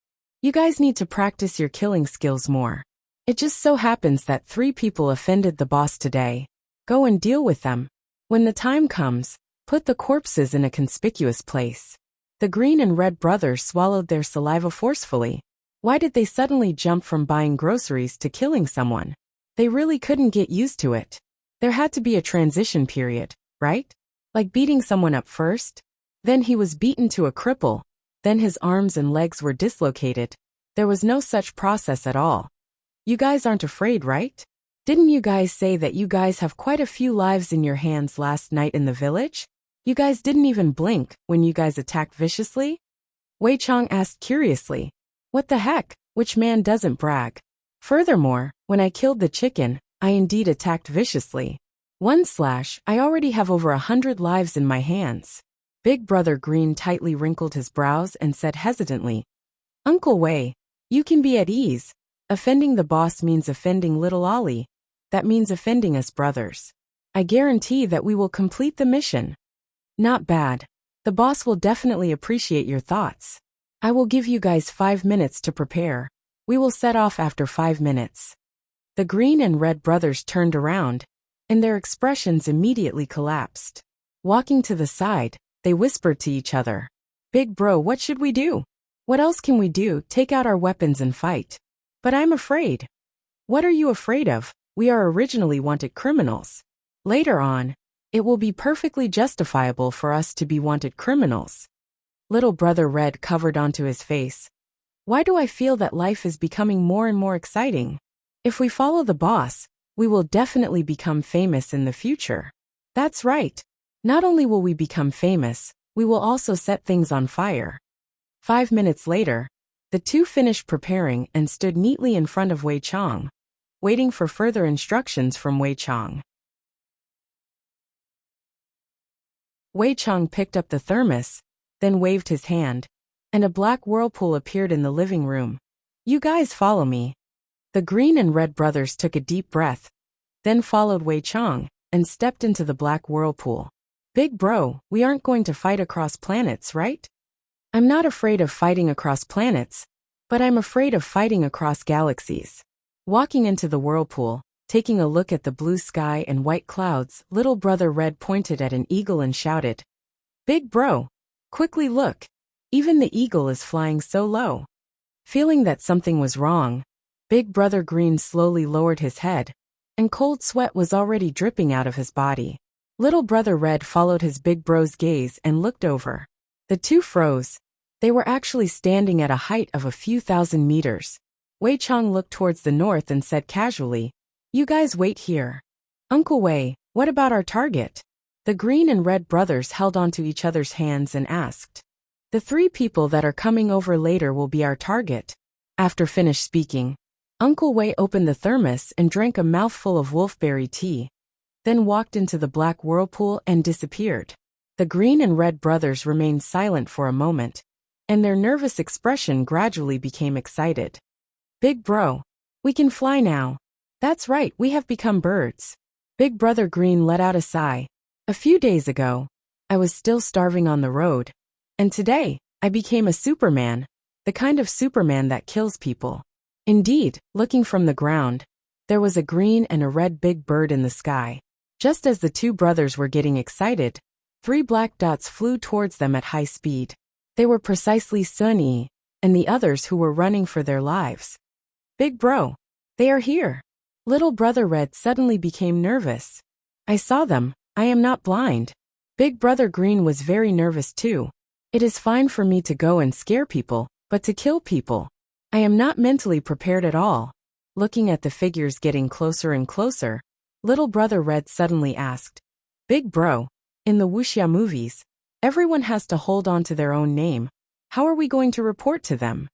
You guys need to practice your killing skills more. It just so happens that 3 people offended the boss today. Go and deal with them. When the time comes, put the corpses in a conspicuous place. The Green and Red brothers swallowed their saliva forcefully. Why did they suddenly jump from buying groceries to killing someone? They really couldn't get used to it. There had to be a transition period, right? Like beating someone up first. Then he was beaten to a cripple. Then his arms and legs were dislocated. There was no such process at all. You guys aren't afraid, right? Didn't you guys say that you guys have quite a few lives in your hands last night in the village? You guys didn't even blink when you guys attacked viciously? Wei Chang asked curiously. What the heck? Which man doesn't brag? Furthermore, when I killed the chicken, I indeed attacked viciously. I already have over 100 lives in my hands. Big Brother Green tightly wrinkled his brows and said hesitantly, Uncle Wei, you can be at ease. Offending the boss means offending little Ollie. That means offending us brothers. I guarantee that we will complete the mission. Not bad. The boss will definitely appreciate your thoughts. I will give you guys 5 minutes to prepare. We will set off after 5 minutes. The Green and Red brothers turned around, and their expressions immediately collapsed. Walking to the side, they whispered to each other. Big Bro, what should we do? What else can we do? Take out our weapons and fight. But I'm afraid. What are you afraid of? We are originally wanted criminals. Later on, it will be perfectly justifiable for us to be wanted criminals. Little Brother Red covered onto his face. Why do I feel that life is becoming more and more exciting? If we follow the boss, we will definitely become famous in the future. That's right. Not only will we become famous, we will also set things on fire. 5 minutes later, the two finished preparing and stood neatly in front of Wei Chang, waiting for further instructions from Wei Chang. Wei Chang picked up the thermos, then waved his hand, and a black whirlpool appeared in the living room. You guys follow me. The Green and Red brothers took a deep breath, then followed Wei Chang, and stepped into the black whirlpool. Big Bro, we aren't going to fight across planets, right? I'm not afraid of fighting across planets, but I'm afraid of fighting across galaxies. Walking into the whirlpool, taking a look at the blue sky and white clouds, Little Brother Red pointed at an eagle and shouted, Big Bro, quickly look. Even the eagle is flying so low. Feeling that something was wrong, Big Brother Green slowly lowered his head, and cold sweat was already dripping out of his body. Little brother Red followed his big bro's gaze and looked over. The two froze. They were actually standing at a height of a few thousand meters. Wei Chong looked towards the north and said casually, "You guys wait here." "Uncle Wei, what about our target?" The green and red brothers held onto each other's hands and asked. "The three people that are coming over later will be our target." After finished speaking, Uncle Wei opened the thermos and drank a mouthful of wolfberry tea, then walked into the black whirlpool and disappeared. The green and red brothers remained silent for a moment, and their nervous expression gradually became excited. "Big bro, we can fly now." "That's right, we have become birds." Big brother Green let out a sigh. "A few days ago, I was still starving on the road, and today, I became a Superman, the kind of Superman that kills people." Indeed, looking from the ground, there was a green and a red big bird in the sky. Just as the two brothers were getting excited, 3 black dots flew towards them at high speed. They were precisely Sun Yi and the others who were running for their lives. "Big bro, they are here." Little brother Red suddenly became nervous. "I saw them, I am not blind." Big brother Green was very nervous too. "It is fine for me to go and scare people, but to kill people, I am not mentally prepared at all." Looking at the figures getting closer and closer, little brother Red suddenly asked, "Big bro, in the wuxia movies, everyone has to hold on to their own name. How are we going to report to them?"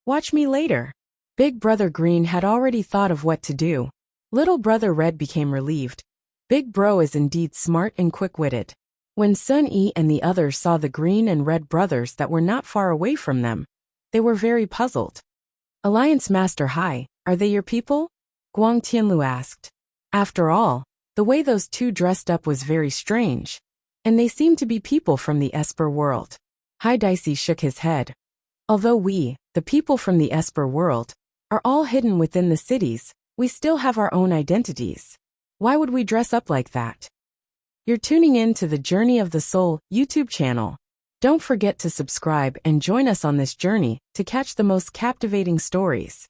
"Watch me later." Big brother Green had already thought of what to do. Little brother Red became relieved. Big bro is indeed smart and quick-witted. When Sun Yi and the others saw the green and red brothers that were not far away from them, they were very puzzled. "Alliance Master Hai, are they your people?" Guang Tianlu asked. After all, the way those two dressed up was very strange, and they seemed to be people from the Esper world. Hai Dicey shook his head. "Although we, the people from the Esper world, are all hidden within the cities, we still have our own identities. Why would we dress up like that?" You're tuning in to the Journey of the Soul YouTube channel. Don't forget to subscribe and join us on this journey to catch the most captivating stories.